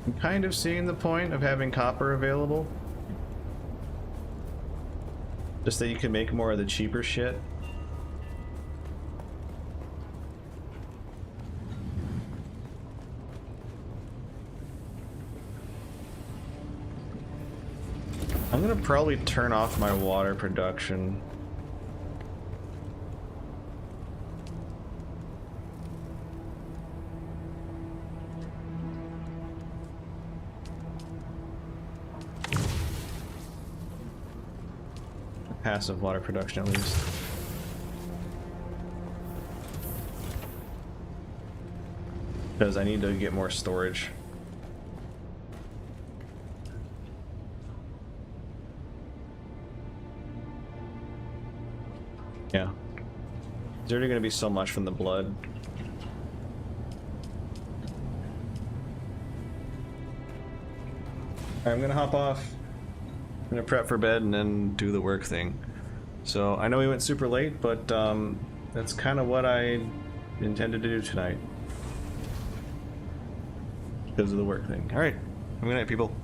I'm kind of seeing the point of having copper available. Just that you can make more of the cheaper shit. I'm gonna probably turn off my water production. passive water production at least. Because I need to get more storage. Yeah. There's already going to be so much from the blood. Alright, I'm going to hop off. I'm going to prep for bed and then do the work thing. So I know we went super late, but that's kind of what I intended to do tonight. Because of the work thing. Alright. Good night, people.